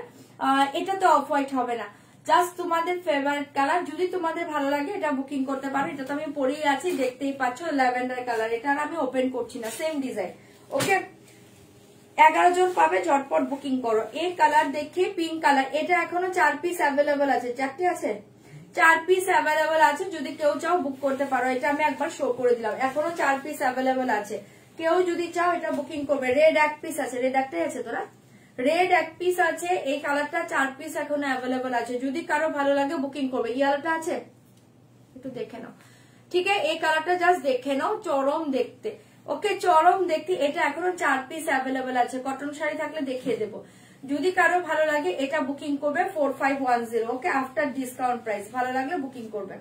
S1: এটা তো অফ হোয়াইট হবে না, জাস্ট তোমাদের ফেভারিট কালার। যদি তোমাদের ভালো লাগে এটা বুকিং করতে পারো। এটা তো আমি পরেই আছি, দেখতেই পাচ্ছ, ল্যাভেন্ডার কালার। এটা আর আমি ওপেন করছি না, সেম ডিজাইন। ওকে, 11 জন পাবে, ঝটপট বুকিং করো। এই কালার দেখি পিঙ্ক কালার, এটা এখনো 4 পিস অ্যাভেলেবল আছে। 4টি আছে, 4 পিস অ্যাভেলেবল আছে। যদি কেউ চাও বুক করতে পারো। এটা আমি একবার শো করে দিলাম, এখনো 4 পিস অ্যাভেলেবল আছে। কেউ যদি চাও এটা বুকিং করবে। রেড 1 পিস আছে, রেড একটাই আছে, তোরা রেড 1 পিস আছে। এই কালারটা 4 পিস এখনো অ্যাভেলেবল আছে। যদি কারো ভালো লাগে বুকিং করবে। ইয়েলোটা আছে, একটু দেখে নাও, ঠিক আছে। এই কালারটা জাস্ট দেখে নাও, চরম দেখতে। ওকে, চরম দেখতে। এটা এখনো 4 পিস অ্যাভেলেবল আছে। কটন শাড়ি থাকলে দেখিয়ে দেবো। যদি কারো ভালো লাগে এটা বুকিং করবে 4510। ওকে, আফটার ডিসকাউন্ট প্রাইস। ভালো লাগলে বুকিং করবে,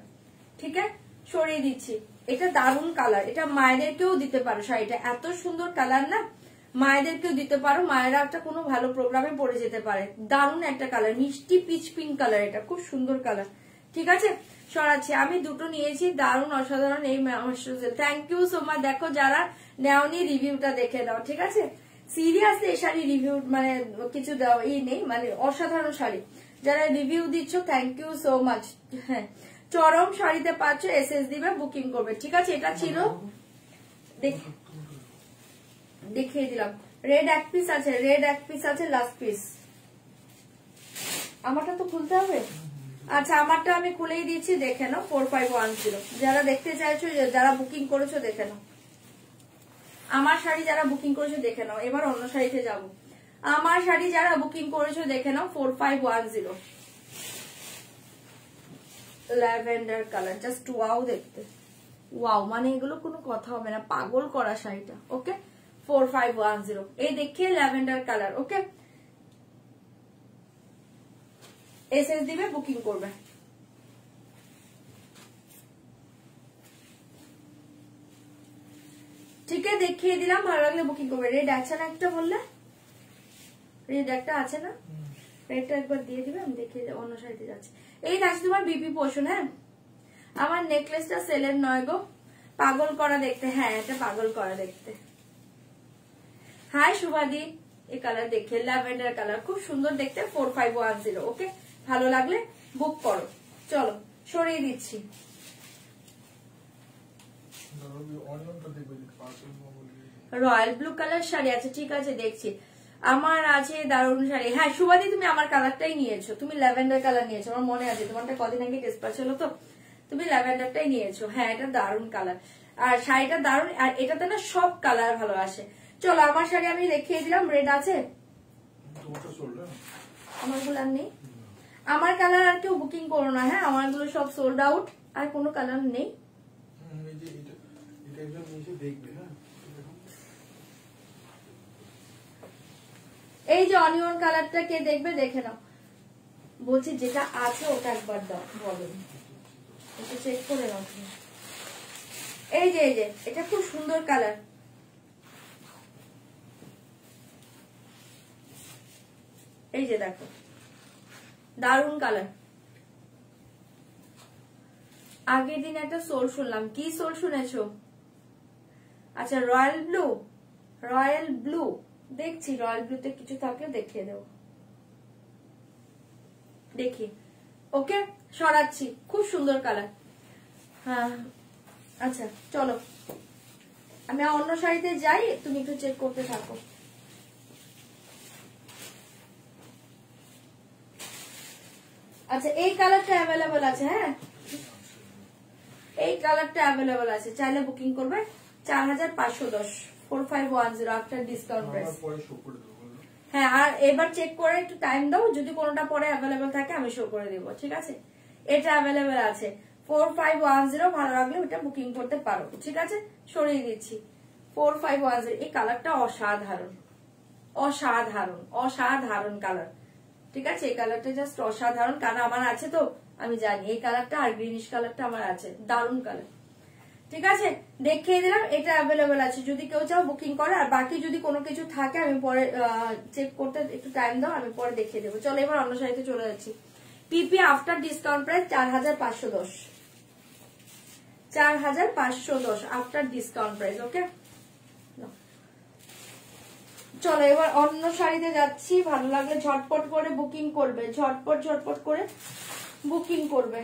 S1: ঠিক আছে। সরিয়ে দিচ্ছি, এটা দারুণ কালার। এটা মায়েদেরকেও দিতে পারো শাড়িটা, এত সুন্দর কালার না, মায়েদেরকেও দিতে পারো। মায়েরা একটা কোনো ভালো প্রোগ্রামে পরে যেতে পারে। দারুণ একটা কালার, মিষ্টি পিচ পিঙ্ক কালার, এটা খুব সুন্দর কালার, ঠিক আছে। সরাচ্ছি, আমি দুটো নিয়েছি, দারুণ অসাধারণ। এই থ্যাংক ইউ সো মাচ। দেখো যারা নেওনি রিভিউটা দেখে নাও, ঠিক আছে। সিরিয়াসলি এই শাড়ি রিভিউ মানে কিছু দেওয়া নেই, মানে অসাধারণ শাড়ি। যারা রিভিউ দিচ্ছ থ্যাংক ইউ সো মাচ। হ্যাঁ, চরম শাড়িতে পাচ্ছ, এসএস দিবে বুকিং করবে, ঠিক আছে। এটা ছিল, দেখিয়ে দিলাম। রেড 1 পিস আছে, রেড 1 পিস আছে, লাস্ট পিস। আমারটা তো খুলতে হবে। আচ্ছা, আমারটা আমি খুলেই দিচ্ছি, দেখে নাও 4510। যারা দেখতে চাইছো, যারা বুকিং করেছো দেখে নাও। আমার শাড়ি যারা বুকিং করেছো দেখে নাও। এবার অন্য শাড়িতে যাব। আমার শাড়ি যারা বুকিং করেছো দেখে নাও 4510। ল্যাভেন্ডার কালার, জাস্ট ওয়াও দেখতে, ওয়াও, মানে এগুলো কোনো কথা হবে না, পাগল করা শাড়িটা। ওকে, 4510। এই দেখিয়ে ল্যাভেন্ডার কালার। ওকে, এসএস দিবে বুকিং করবে। আজকে দেখিয়ে দিলাম, ভালো লাগলে বুকিং করবে। রেড আছে না একটা বললে? রেড একটা আছে না? রেডটা একবার দিয়ে দিবে, আমি দেখিয়ে অন্য শাড়িতে যাচ্ছি। এই থাকছে তোমার বিপি পোষণ। হ্যাঁ, আমার নেকলেসটা সেলের নয় গো, পাগল করা দেখতে। হ্যাঁ, এটা পাগল করা দেখতে। হাই শুভাদি, এই কালার দেখে ল্যাভেন্ডার কালার, খুব সুন্দর দেখতে। 4510। ওকে, ভালো লাগলে বুক করো। চলো সরিয়ে দিচ্ছি। রয়্যাল ব্লু কালার শাড়ি আছে, ঠিক আছে দেখছি। আমার আছে দারুণ শাড়ি। হ্যাঁ শুভাদি, তুমি আমার কালারটাই নিয়েছো, তুমি ল্যাভেন্ডার কালার নিয়েছো, আমার মনে আছে। তোমারটা কদিন আগে টেস্ট ছিল তো, তুমি ল্যাভেন্ডারটাই নিয়েছো। হ্যাঁ, এটা দারুণ কালার, আর শাড়িটা দারুণ, আর এটাতে না সব কালার ভালো আসে। চলো আমার শাড়ি আমি দেখিয়ে দিলাম। রেড আছে আমারগুলো, আর নেই। আমার কালার আর কেউ বুকিং করো না। হ্যাঁ, আমারগুলো সব সোল্ড আউট, আর কোনো কালার নেই। এই যে অনিয়ন কালারটা কে দেখবে, দেখে নাও। বলছি যেটা আছে ওটা একবার দাও, বলো, ওটা চেক করে নাও। এই যে এটা খুব সুন্দর কালার। এই যে দেখো, দারুণ কালার। আগের দিন একটা সোল শুনলাম, কি সোল শুনেছো? আচ্ছা, রয়্যাল ব্লু। রয়্যাল ব্লু দেখছি, রয়্যাল ব্লুতে কিছু থাকলে দেখিয়ে দেবো, দেখি। ওকে, সরাচ্ছি, খুব সুন্দর কালার। হ্যাঁ, আচ্ছা চলো আমি অন্য শাড়িতে যাই, তুমি একটু চেক করতে থাকো। আচ্ছা, এই কালারটা অ্যাভেলেবল আছে। হ্যাঁ, এই কালারটা অ্যাভেলেবল আছে, চাইলে বুকিং করবে। 4510, 4510 আফটার ডিসকাউন্ট প্রাইস। হ্যাঁ, আর এবার চেক করে একটু টাইম দাও, যদি কোনোটা পরে অ্যাভেলেবল থাকে আমি শো করে দিব, ঠিক আছে? এটা অ্যাভেলেবল আছে 4510, ভালো লাগলে ওটা বুকিং করতে পারো, ঠিক আছে? সরিয়ে দিচ্ছি 4510। এই কালারটা অসাধারণ, অসাধারণ, অসাধারণ কালার, ঠিক আছে? এই কালারটা জাস্ট অসাধারণ, কারণ আমার আছে তো, আমি জানি এই কালারটা আর গ্রিনিশ কালারটা আমার আছে, দারুণ কালার, ঠিক আছে? দেখিয়ে দিলাম, এটা অ্যাভেলেবল আছে, যদি কেউ চাও বুকিং করে। আর বাকি যদি কোনো কিছু থাকে আমি পরে চেক করতে একটু টাইম দাও, আমি পরে দেখিয়ে দেবো। চলো এবার অন্য শাড়িতে চলে যাচ্ছি। পিপি after discount price 4510, 4510 after discount price. Okay, চলো এবার অন্য শাড়িতে যাচ্ছি। ভালো লাগলে ঝটপট করে বুকিং করবে, ঝটপট ঝটপট করে বুকিং করবে।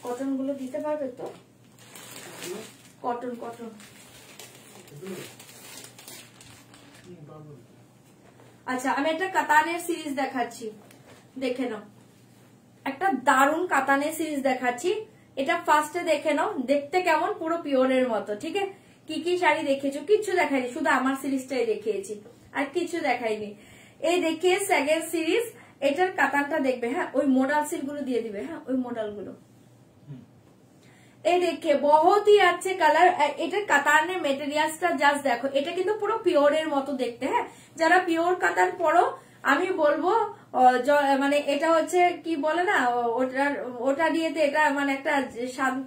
S1: কটন গুলো দিতে পারবে তো? Cotton cotton. আচ্ছা, আমি একটা কাতানের সিরিজ দেখাচ্ছি, দেখে নাও। একটা দারুণ কাতানের সিরিজ দেখাচ্ছি, এটা ফার্স্টে দেখে নাও। দেখতে কেমন, পুরো পিওরের মতো, ঠিক আছে? কি কি শাড়ি দেখেছো? কিচ্ছু দেখাইনি, শুধু আমার সিরিজটাই দেখিয়েছি, আর কিছু দেখাইনি। এই দেখিয়ে সেকেন্ড সিরিজ, এটার কাতানটা দেখবে। হ্যাঁ, ওই মোডাল সিল্ক গুলো দিয়ে দিবে। হ্যাঁ, ওই মোডাল গুলো। এই দেখে বহুত হি আচ্ছে কালার। এটার কাতানের মেটেরিয়ালসটা জাস্ট দেখো, এটা কিন্তু পুরো পিওরের মতো দেখতে। হ্যাঁ, যারা পিওর কাতান পরো আমি বলবো, মানে এটা হচ্ছে কি বলে না, ওটা দিয়েতে এটা মানে একটা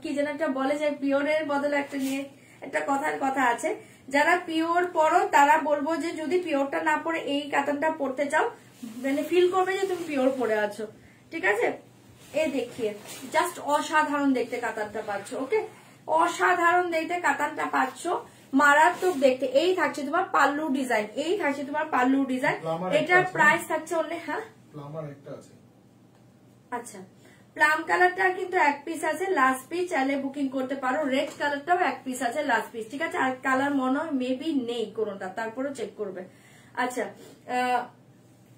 S1: কি যেন একটা বলে যে পিওরের বদলে একটা নিয়ে একটা কথা আছে। যারা পিওর পরো তারা বলবো যে যদি পিওরটা না পরে এই কাতানটা পরতে চাও, মানে ফিল করবে যে তুমি পিওর পরে আছো, ঠিক আছে? এই দেখিয়ে জাস্ট অসাধারণ দেখতে কাতানটা পাচ্ছ। ওকে, অসাধারণ দেখতে কাতানটা পাচ্ছ, মারাত্মক দেখতে। এই থাকছে তোমার পাল্লু ডিজাইন, এই থাকছে তোমার পাল্লু ডিজাইন। এটার প্রাইস থাকছে অনলি, হ্যাঁ আচ্ছা, প্লাম কালারটা কিন্তু এক পিস আছে, লাস্ট পিস, চাইলে বুকিং করতে পারো। রেড কালারটাও এক পিস আছে, লাস্ট পিস, ঠিক আছে? আর কালার মনে হয় মেবি নেই কোনোটা, তারপরে চেক করবে। আচ্ছা,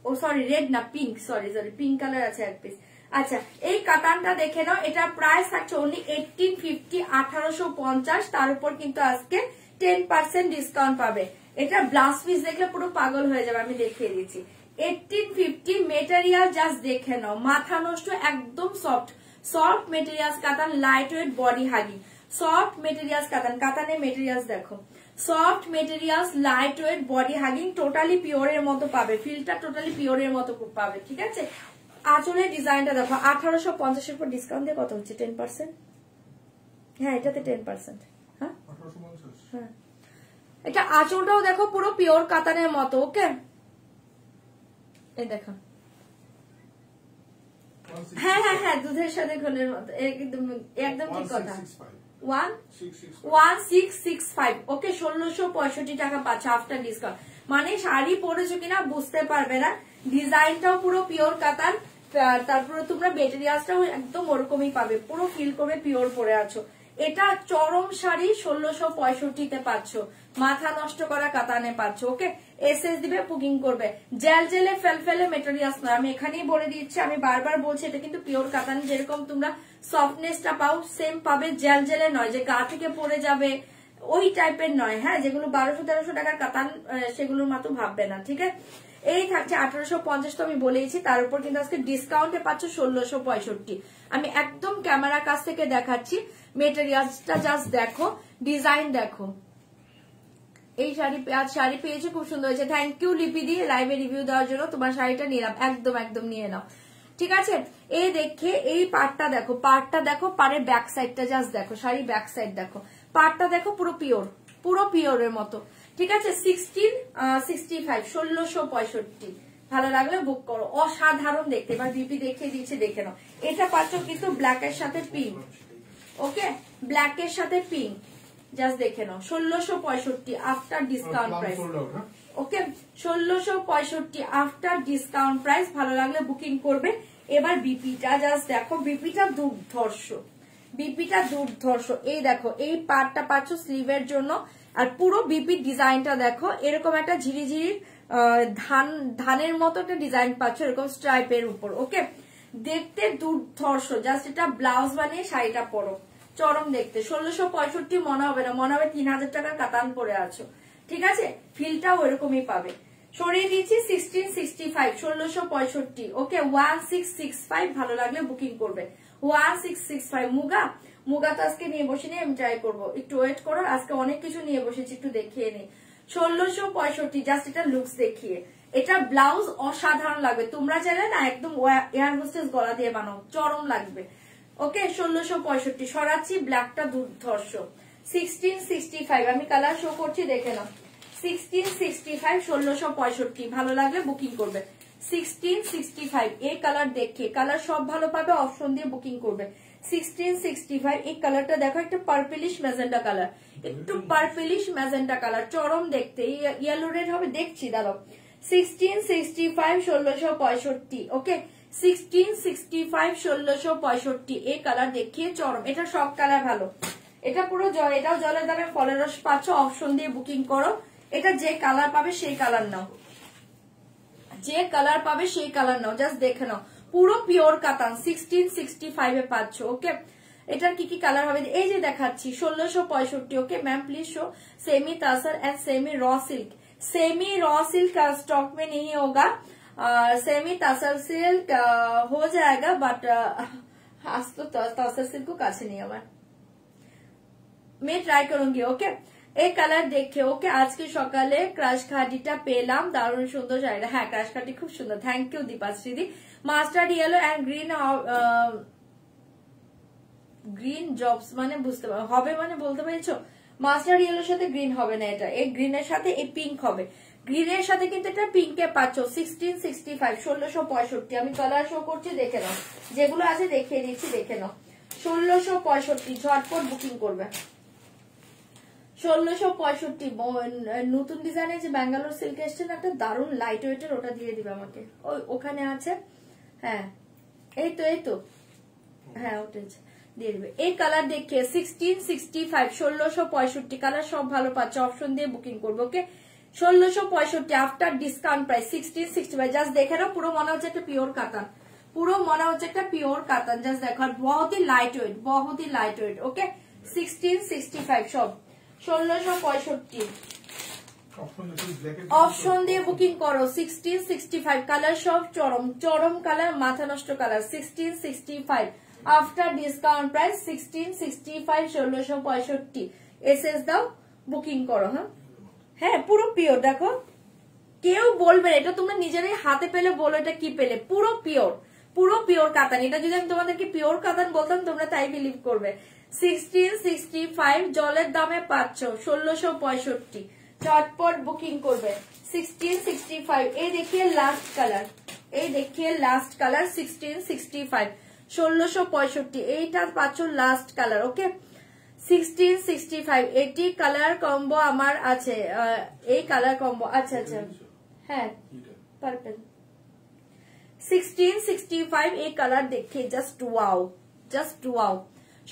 S1: ও সরি রেড না, পিঙ্ক, সরি পিঙ্ক কালার আছে এক পিস। আচ্ছা, এই কাতানটা দেখে নাও, এটা প্রাইস থাকছে অনলি 1850, 1850। তার উপর কিন্তু আজকে 10% ডিসকাউন্ট পাবে। এটা ব্লাউজ পিস দেখলে পুরো পাগল হয়ে যাবে, আমি দেখিয়ে দিচ্ছি। 1850 মেটেরিয়াল জাস্ট দেখে নাও, মাথা নষ্ট, একদম soft soft materials katan, light weight, body hugging, soft materials katan. কাতানের মেটেরিয়ালস দেখো, soft materials, light weight, body hugging, totally পিওরের মতো পাবে, ফিলটা টোটালি পিওরের মতো পাবে, ঠিক আছে? আঁচলের ডিজাইনটা দেখো 1850 পর ডিসকাউন্ট দিয়ে কত হচ্ছে 10%। হ্যাঁ এটাতে 10%। হ্যাঁ হ্যাঁ এটা আঁচলটাও দেখো পুরো পিওর কাতানের মতো। ওকে এই দেখো হ্যাঁ হ্যাঁ হ্যাঁ দুধের সাথে ঘোলের মতো একদম একদম ঠিক কথা। 1665 ওকে 1665 টাকা পাচ্ছ আফটার ডিসকাউন্ট। মানে শাড়ি পরেছো কিনা বুঝতে পারবে না, ডিজাইনটাও পুরো পিওর কাতান, তারপরে তোমরা মেটেরিয়ালসটাও একদম ওরকমই পাবে, পুরো ফিল করবে পিওর পরে আছো। এটা চরম শাড়ি 1665 পাচ্ছ, মাথা নষ্ট করা কাতানে পাচ্ছ। ওকে এসএস দিবে বুকিং করবে, জেল জেলে ফেলফেলে মেটেরিয়ালস নয়, আমি এখানেই বলে দিচ্ছি, আমি বারবার বলছি এটা কিন্তু পিওর কাতান। যেরকম তোমরা সফটনেসটা পাও সেম পাবে, জেল জেলে নয় যে গা থেকে পড়ে যাবে ওই টাইপের নয়। হ্যাঁ যেগুলো 1200-1300 টাকার কাতান সেগুলোর মতো ভাববে না, ঠিক আছে। এই থাকছে 1850 তো আমি বলেইছি, তার উপর কিন্তু আজকে ডিসকাউন্টে পাচ্ছ 1665। আমি একদম ক্যামেরা কাছ থেকে দেখাচ্ছি, মেটেরিয়ালসটা জাস্ট দেখো, ডিজাইন দেখো। এই শাড়ি পেয়েছি, খুব সুন্দর হয়েছে। থ্যাংক ইউ লিপি দি লাইভে রিভিউ দেওয়ার জন্য, তোমার শাড়িটা নিলাম, একদম একদম নিয়ে নাও, ঠিক আছে। এই দেখে এই পার্টটা দেখো, পার্টটা দেখো, পাড়ের ব্যাক সাইডটা জাস্ট দেখো, শাড়ি ব্যাক সাইড দেখো, পার্টটা দেখো পুরো পিওর, পুরো পিওরের মতো, ঠিক আছে। 1665 1665 ভালো লাগলে বুক করো, অসাধারণ দেখতে। এবার বিপি দেখিয়ে দিচ্ছে, দেখে নাও। এটা পাচ্ছ কিন্তু ব্ল্যাকের সাথে পিঙ্ক, ওকে ব্ল্যাকের সাথে পিঙ্ক, জাস্ট দেখে নাও 1665 আফটার ডিসকাউন্ট প্রাইস। ওকে 1665 আফটার ডিসকাউন্ট প্রাইস, ভালো লাগলে বুকিং করবে। এবার বিপিটা জাস্ট দেখো, বিপিটা দুর্ধর্ষ, বিপিটা দুর্ধর্ষ। এই দেখো এই পার্টটা পাচ্ছ স্লিভের জন্য, আর পুরো বিপির ডিজাইনটা দেখো, এরকম একটা ঝিরিঝিরি ধানের মতো একটা ডিজাইন পাচ্ছ এরকম স্ট্রাইপের উপর। ওকে দেখতে দুর্ধর্ষ, জাস্ট এটা ব্লাউজ বানিয়ে শাড়িটা পরো, চরম দেখতে। 1665 মনে হবে না, মনে হবে 3000 টাকার কাতান পরে আছো, ঠিক আছে। ফিলটাও এরকমই পাবে। সরিয়ে দিচ্ছি 1665 1665। ওকে 1665 ভালো লাগলে বুকিং করবে। 1665 মুগা তো আজকে নিয়ে বসে নিয়ে আমি ট্রাই করবো, একটু ওয়েট করো, আজকে অনেক কিছু নিয়ে বসেছি, একটু দেখিয়ে নিই। 1665 জাস্ট এটা লুকস দেখিয়ে, এটা ব্লাউজ অসাধারণ লাগবে, তোমরা চাইলে না একদম এয়ার হোস্টেস গলা দিয়ে বানাও, চরম লাগবে। ওকে 1665 সরাচ্ছি, ব্ল্যাকটা দুর্ধর্ষ। 1665 আমি কালার শো করছি, দেখে নাও। 1665 1665 ভালো লাগলে বুকিং করবে। 1665 এই কালার দেখে, কালার সব ভালো পাবে, অপশন দিয়ে বুকিং করবে। 1665 এই কালারটা দেখো, একটা পার্পলিশ ম্যাজেন্টা কালার, একটু পার্পলিশ ম্যাজেন্টা কালার, চরম দেখতে। ইয়েলো রেড হবে, দেখছি দাঁড়াও। 1665 1665 ওকে 1665 1665 এই কালার দেখিয়ে চরম, এটা সব কালার ভালো, এটা পুরো এটাও জলের দামে ফলের রস পাচ্ছ, অপশন দিয়ে বুকিং করো। এটা যে কালার পাবে সেই কালার নাও, যে কালার পাবে সেই কালার নাও, জাস্ট দেখে নাও, পুরো পিওর কাতান 1665 এ পাচ্ছ। ওকে এটার কি কি কালার হবে এই যে দেখাচ্ছি, 1665। Okay ma'am please show semi tussar and semi raw silk. Semi raw silk stock में नहीं होगा, सेमी तासर सिल्क हो जाएगा, बट आज तो तासर सिल्क को काছে नहीं আমার, मैं ट्राई करूंगी। ओके এই কালার দেখে, ওকে আজকে সকালে ক্রাশ খাটিটা পেলাম, দারুণ সুন্দর শাড়িটা। হ্যাঁ ক্রাশ খাটি খুব সুন্দর, thank you Dipashree di. Mustard yellow and green, green জবস মানে বুঝতে হবে মানে বলতে পেরেছো, মাস্টার্ড ইয়েলোর সাথে গ্রিন হবে না, এটা এই গ্রিনের সাথে এই পিঙ্ক হবে, গ্রিনের সাথে কিন্তু এটা পিঙ্কে পাচ্ছ। 1665 1665 আমি কালার শো করছি, দেখে নাও, যেগুলো আছে দেখিয়ে দিচ্ছি, দেখে নাও। 1665 ঝটপট বুকিং করবে। 1665 নতুন ডিজাইনের যে ব্যাঙ্গালোর সিল্ক এসছে না, একটা দারুণ লাইট ওয়েটের, ওটা দিয়ে দিবে আমাকে, ওখানে আছে। হ্যাঁ এই তো হ্যাঁ ওটা দিয়ে দিবে। এই কালার দেখিয়ে 1665 1665 কালার সব ভালো পাচ্ছে, অপশন দিয়ে বুকিং করবো। ওকে 1665 আফটার ডিসকাউন্ট প্রাইস 1665 জাস্ট দেখে নাও, পুরো মনে হচ্ছে একটা পিওর কাতান, পুরো মনে হচ্ছে একটা পিওর কাতান, জাস্ট দেখো, বহুত হি লাইট ওয়েট, বহুত হি লাইট ওয়েট। ওকে 1665 সব 1665 অপশন দিয়ে বুকিং করো। 1665 কালার সব চরম চরম কালার, মাথা নষ্ট colour. 1665 after discount price 1665 1665 SS দাও, বুকিং করো। হ্যাঁ পুরো পিওর, দেখো কেউ বলবে এটা তোমরা নিজেরাই হাতে পেলে বলো এটা কি পেলে, পুরো পিওর, পুরো পিওর কাতান। এটা যদি আমি তোমাদেরকে পিওর কাতান বলতাম তোমরা তাই বিলিভ করবে। 1665 জলের দামে পাচ্ছ 1665, চটপট বুকিং করবে। 1665 এই দেখিয়ে লাস্ট কালার, এই দেখিয়ে লাস্ট কালার 1665 1665 এইটা পাচ্ছ লাস্ট কালার। ওকে 1665 এটি কালার কম্বো আমার আছে, এই কালার কম্বো। আচ্ছা আচ্ছা হ্যাঁ পার্পল 1665 এই কালার দেখে জাস্ট ওয়াও, জাস্ট ওয়াও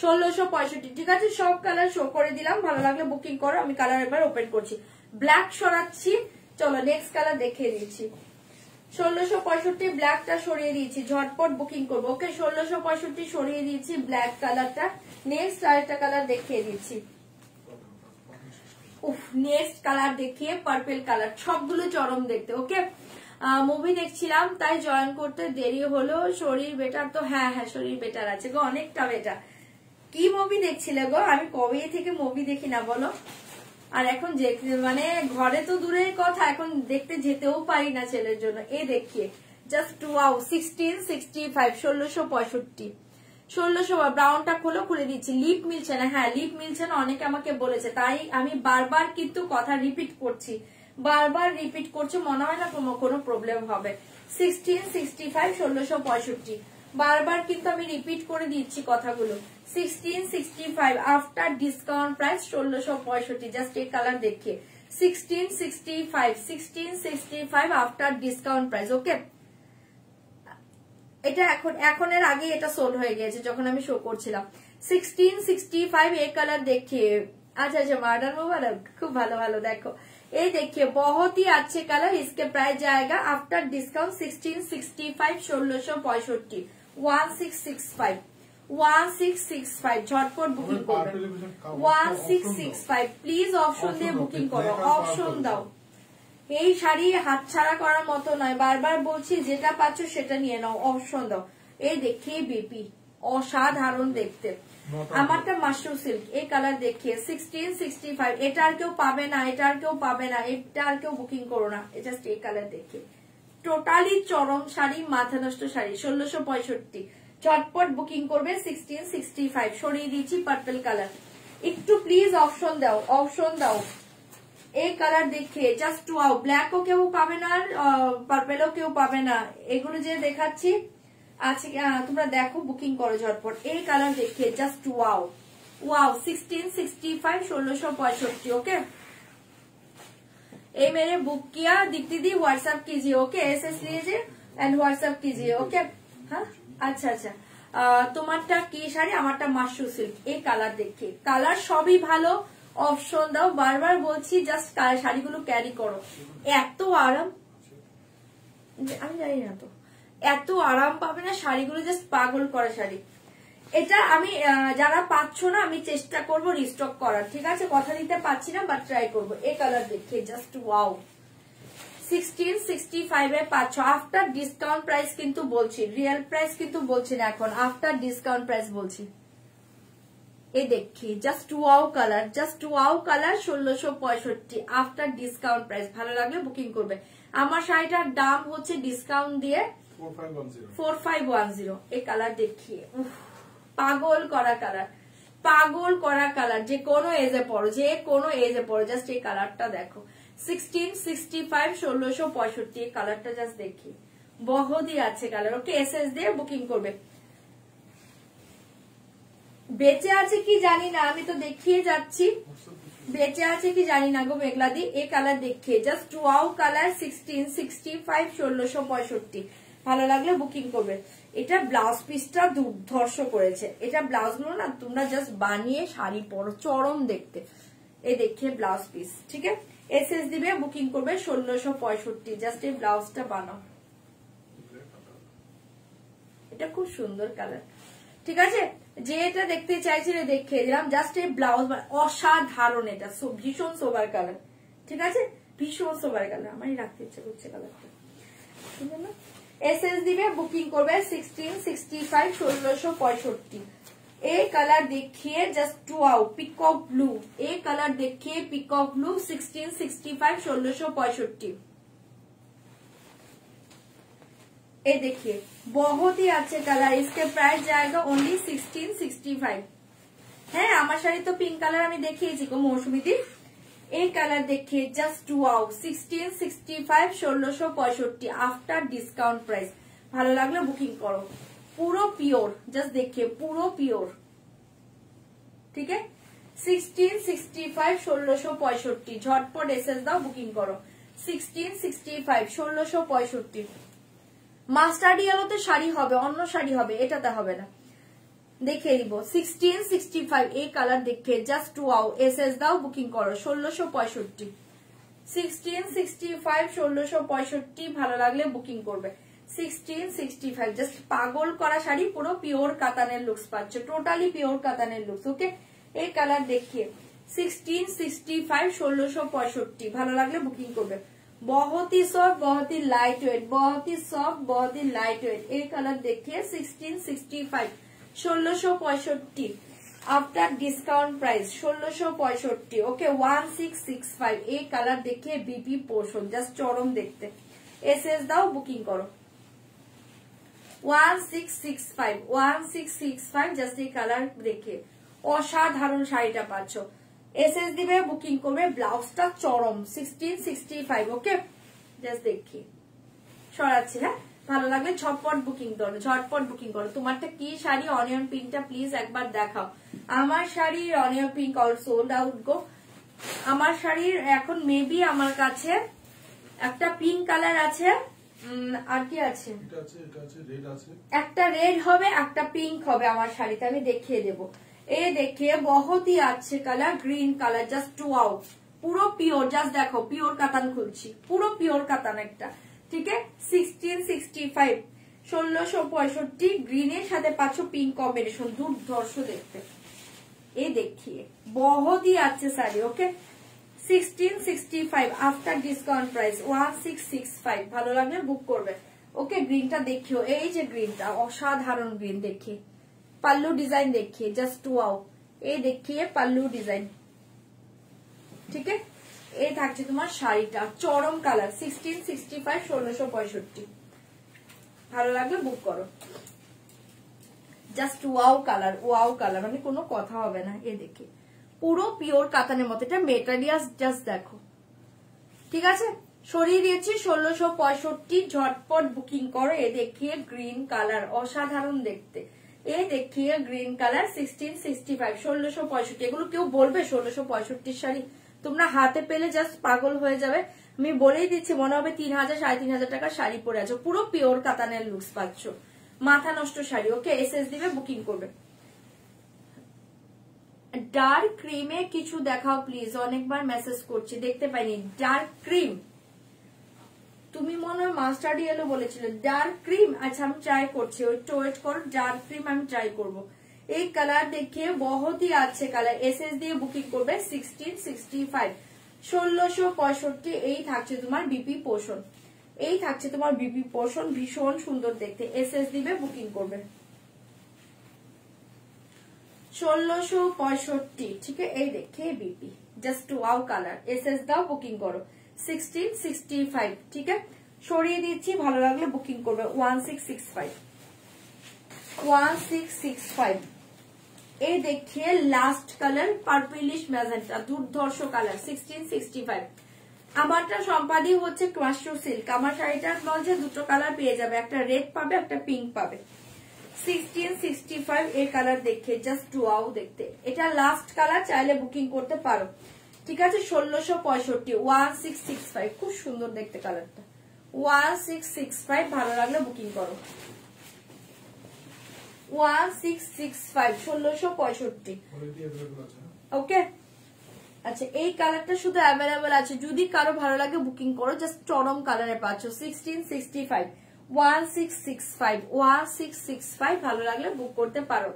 S1: 1665। ঠিক আছে সব কালার শো করে দিলাম, ভালো লাগলে বুকিং করো। আমি কালার এবার ওপেন করছি, ব্ল্যাক সরাচ্ছি। চলো নেক্সট কালার দেখিয়ে দিচ্ছি। 1665 ব্ল্যাকটা সরিয়ে দিয়েছি, ঝটপট বুকিং করবো। ওকে 1665 সরিয়ে দিয়েছি ব্ল্যাক কালারটা। নেক্সট আরেকটা কালার দেখিয়ে দিচ্ছি। উফ নেক্সট কালার দেখিয়ে পার্পল কালার, সবগুলো চরম দেখতে। ওকে মুভি দেখছিলাম তাই জয়েন করতে দেরি হলো। শরীর বেটার তো? হ্যাঁ হ্যাঁ শরীর বেটার আছে গো, অনেকটা বেটার। কি মুভি দেখছিলে গো? আমি কবে থেকে মুভি দেখি না বলো। আর এখন মানে ঘরে তো দূরের কথা, এখন দেখতে যেতেও পারি না ছেলের জন্য। এ দেখিয়ে জাস্ট ওয়াও 1665 1665 1600। ব্রাউনটা খোলো, খুলে দিচ্ছি। লিপ মিলছে না, হ্যাঁ লিপ মিলছে না, অনেকে আমাকে বলেছে, তাই আমি বারবার কিন্তু কথা রিপিট করছি, বারবার রিপিট করছি, মনে হয় না কোনো প্রবলেম হবে। 1665 1665 বারবার কিন্তু আমি রিপিট করে দিচ্ছি কথাগুলো। 1665 আফটার ডিসকাউন্ট প্রাইস 1665, জাস্ট এই কালার দেখে 1665 1665 আফটার ডিসকাউন্ট প্রাইস। ওকে এটা এখন এর আগে এটা সোল্ড হয়ে গিয়েছে যখন আমি শো করছিলাম। 1665 এই কালার দেখিয়ে। আচ্ছা আচ্ছা मॉडर्न मुबारक, खूब ভালো ভালো। দেখো এই देखिए बहुत ही अच्छे कलर, इसके प्राइस जाएगा आफ्टर डिस्काउंट 1665 1665 1665 1665 झटपट बुकिंग করবে। 1665 প্লিজ অপশন দিয়ে বুকিং করো, অপশন দাও। এই শাড়ি হাতছাড়া করার মতো নয়, বারবার বলছি যেটা পাচ্ছ সেটা নিয়ে নাও, অপশন দাও। এই দেখিয়ে বেপি অসাধারণ দেখতে। আমারটা মাশরুম সিল্ক এই কালার দেখিয়ে 1665 এটা আর কেউ পাবে না, এটা আর কেউ পাবে না, এটা আর কেউ বুকিং করো না, জাস্ট এই কালার দেখিয়ে। টোটালি চরম শাড়ি, মাথা নষ্ট শাড়ি 1665, চটপট বুকিং করবে। 1665 সরিয়ে দিচ্ছি পার্পল কালার। একটু প্লিজ অপশন দাও, অপশন দাও। এই কালার দেখিয়ে জাস্ট ওয়াও, ব্ল্যাকও কেউ পাবে না আর পার্পেলও কেউ পাবে না। এগুলো যে দেখাচ্ছি আজকে তোমরা দেখো, বুকিং করো ঝটপট। এই কালার দেখিয়ে জাস্ট ওয়াও ওয়াও 1665 1665। ओके ये मेरे बुक किया, दीप्ति दी व्हाट्सएप कीजिए। ओके एसएस लीजिए एंड व्हाट्सएप कीजिए। ओके हाँ আচ্ছা আচ্ছা তোমারটা কি শাড়ি? আমারটা মাশরুম সিল্ক। এই কালার দেখিয়ে, কালার সবই ভালো, অপশন দাও। বারবার বলছি জাস্ট শাড়িগুলো ক্যারি করো, এত আরাম। আমি জানি না তো এত আরাম পাবে না শাড়িগুলো, জাস্ট পাগল করা শাড়ি। এটা আমি যারা পাচ্ছ না আমি চেষ্টা করব রিস্টক করার, ঠিক আছে? কথা দিতে পারছি না বাট ট্রাই করবো। এই কালার দেখে জাস্ট ওয়াও 1665 এ পাচ্ছ আফটার ডিসকাউন্ট প্রাইস, কিন্তু বলছি রিয়েল প্রাইস কিন্তু বলছি না, এখন আফটার ডিসকাউন্ট প্রাইস বলছি। এই দেখি just wow colour, just wow colour 1665 after discount price. ভালো লাগলে বুকিং করবে। আমার শাড়িটার দাম হচ্ছে ডিসকাউন্ট দিয়ে 4510। এই কালার দেখিয়ে পাগল করা কালার, পাগল করা কালার। যে কোনো এজে পড়ো, যে কোনো এজে পড়ো, জাস্ট এই কালারটা দেখো 1665 1665 এই কালারটা জাস্ট দেখি, বহুতই আছে কালার। ওকে এসএস দিয়ে বুকিং করবে। বেঁচে আছে কি জানি না, আমি তো দেখিয়ে যাচ্ছি, বেঁচে আছে কি জানি না গো মেঘলাদি। এই কালার দেখিয়ে জাস্ট ওয়াও কালার 1665 1665। ভালো লাগলে বুকিং করবে। এটা ব্লাউজ পিসটা দুর্ধর্ষ করেছে। এটা ব্লাউজ গুলো না তোমরা জাস্ট বানিয়ে শাড়ি পরো, চরম দেখতে। এই দেখিয়ে ব্লাউজ পিস, ঠিক আছে? এসএস দিবে, বুকিং করবে 1665। জাস্ট এই ব্লাউজটা বানাও, এটা খুব সুন্দর কালার, ঠিক আছে? যে এটা দেখতে চাইছিলে দেখিয়ে দিলাম। জাস্ট এই ব্লাউজ অসাধারণ, এটা ভীষণ সোবার কালার, ঠিক আছে? ভীষণ সোবার কালার, আমারই রাখতে ইচ্ছে করছে কালারটা। এসএস দিবে, বুকিং করবে 1665 1665। এই কালার দেখিয়ে জাস্ট ওয়াও পিকক ব্লু। এই কালার দেখিয়ে পিকক ব্লু 1665 1665। ये देखिए बहुत ही अच्छे कलर, इसके प्राइस जाएगा ओनली 1665। है আমার শাড়ি তো পিঙ্ক কালার আমি দেখিয়েছি গো মৌসুমীদি, এই কালার দেখিয়ে just wow 1665 1665 after discount price. ভালো লাগলে বুকিং করো, পুরো পিওর, জাস্ট দেখিয়ে পুরো পিওর, ঠিক আছে 1665 1665 ঝটপট এসএস দাও বুকিং করো 1665 1665। মাস্টার্ড ইয়েলোতে শাড়ি হবে, অন্য শাড়ি হবে, এটাতে হবে না, দেখিয়ে দিব 1665 এই কালার দেখে জাস্ট ওয়াও এসএস দাও বুকিং করো 1665 1665 1665 ভালো লাগলে বুকিং করবে 1665 জাস্ট পাগল করা শাড়ি, পুরো পিওর কাতানের লুকস পাচ্ছ, টোটালি পিওর কাতানের লুকস। ওকে এই কালার দেখিয়ে 1665 1665 ভালো লাগলে বুকিং করবে। बहुत ही सॉफ्ट, बहुत ही लाइट वेट, बहुत ही सॉफ्ट, बहुत ही लाइट वेट। এই কালার দেখিয়ে 1665 1665 आफ्टर डिस्काउंट प्राइस 1665। ओके 1665 এই কালার দেখিয়ে বিপি পোর্শন জাস্ট চরম দেখতে, এসএস দাও বুকিং করো 1665 1665 জাস্ট এই কালার দেখিয়ে অসাধারণ শাড়িটা পাচ্ছ, এসএস দিবে বুকিং করবে, ব্লাউজটা চরম 1665। ওকে জাস্ট দেখি সরাচ্ছি, হ্যাঁ ভালো লাগলে ঝটপট বুকিং করো, ঝটপট বুকিং করো। তোমারটা কি শাড়ি, অনিয়ন পিঙ্কটা প্লিজ একবার দেখাও। আমার শাড়ির onion pink all sold out গো। আমার শাড়ির এখন মেবি আমার কাছে একটা পিঙ্ক কালার আছে, আর কি আছে, একটা রেড হবে একটা পিঙ্ক হবে আমার শাড়িতে, আমি দেখিয়ে দেবো। এ देखिए बहुत ही अच्छे colour, green colour just wow, পুরো পিওর, জাস্ট দেখো পিওর কাতান খুলছি, পুরো পিওর কাতান একটা, ঠিক আছে 1665 1665 গ্রিনের সাথে পাচ্ছ পিঙ্ক কম্বিনেশন, দুর্ধর্ষ দেখতে। এই দেখিয়ে बहुत ही अच्छे শাড়ি। ওকে 1665 আফটার ডিসকাউন্ট প্রাইস 1665 ভালো লাগলে বুক করবে। ওকে গ্রিনটা দেখিও, এই যে গ্রিনটা অসাধারণ গ্রিন, দেখিয়ে पल्लू डिजाइन देखिए जस्ट वाओ, ये देखिए पल्लू डिजाइन, ठीक है ये থাকছে তোমার শাড়িটা চরম কালার 1665 1665 ভালো লাগলে বুক করো, জাস্ট ওয়াও কালার মানে কোনো কথা হবে না। এ দেখে পুরো পিওর কাতানের মতো, এটা মেটেরিয়াল জাস্ট দেখো, ঠিক আছে সরিয়ে দিয়েছি 1665 ঝটপট বুকিং করো। এ দেখিয়ে গ্রিন কালার অসাধারণ দেখতে, এ দেখিয়ে গ্রিন কালার 1665 1665 এগুলো কেউ বলবে 1665 শাড়ি, তোমরা হাতে পেলে জাস্ট পাগল হয়ে যাবে। আমি বলেই দিচ্ছি মনে হবে 3000 3500 টাকার শাড়ি পরে আছো, পুরো পিওর কাতানের লুকস পাচ্ছ, মাথা নষ্ট শাড়ি। ওকে এসএস দিবে বুকিং করবে। ডার্ক ক্রিমে কিছু দেখাও প্লিজ, অনেকবার মেসেজ করছি দেখতে পাইনি। ডার্ক ক্রিম তুমি মনে হয় মাস্টার্ড ইয়েলো বলেছিলে, ডার্ক ক্রিম আচ্ছা আমি ট্রাই করছি, ওয়েট করো, ডার্ক ক্রিম আমি ট্রাই করবো। এই কালার দেখিয়ে বহুত হি আছে কালার, এসএস দিয়ে বুকিং করবে 1665 1665 এই থাকছে তোমার বিপি পোর্শন, এই থাকছে তোমার বিপি পোর্শন, ভীষণ সুন্দর দেখতে, এসএস দিবে বুকিং করবে 1665, ঠিক আছে এই দেখে BP just wow colour, SS দাও বুকিং করো 1665, ঠিক আছে সরিয়ে দিচ্ছি, ভালো লাগলে বুকিং করবে 1665 1665। এই দেখিয়ে লাস্ট কালার পার্পলিশ ম্যাজেন্টা, দুর্ধর্ষ কালার 1665। আমারটা সম্পাদি হচ্ছে ক্রাশো সিল্ক, আমার শাড়িটার মধ্যে দুটো কালার পেয়ে যাবে, একটা রেড পাবে একটা পিঙ্ক পাবে 1665 এই কালার দেখে জাস্ট ওয়াও দেখতে, এটা লাস্ট কালার, চাইলে বুকিং করতে পারো, ঠিক আছে 1665 1665 খুব সুন্দর দেখতে কালারটা 1665 ভালো লাগলে বুকিং করো 1665 1665। ওকে আচ্ছা এই কালারটা শুধু অ্যাভেলেবল আছে, যদি কারো ভালো লাগে বুকিং করো, জাস্ট চরম কালারে পাচ্ছ 1665 1665 1665 ভালো লাগলে বুক করতে পারো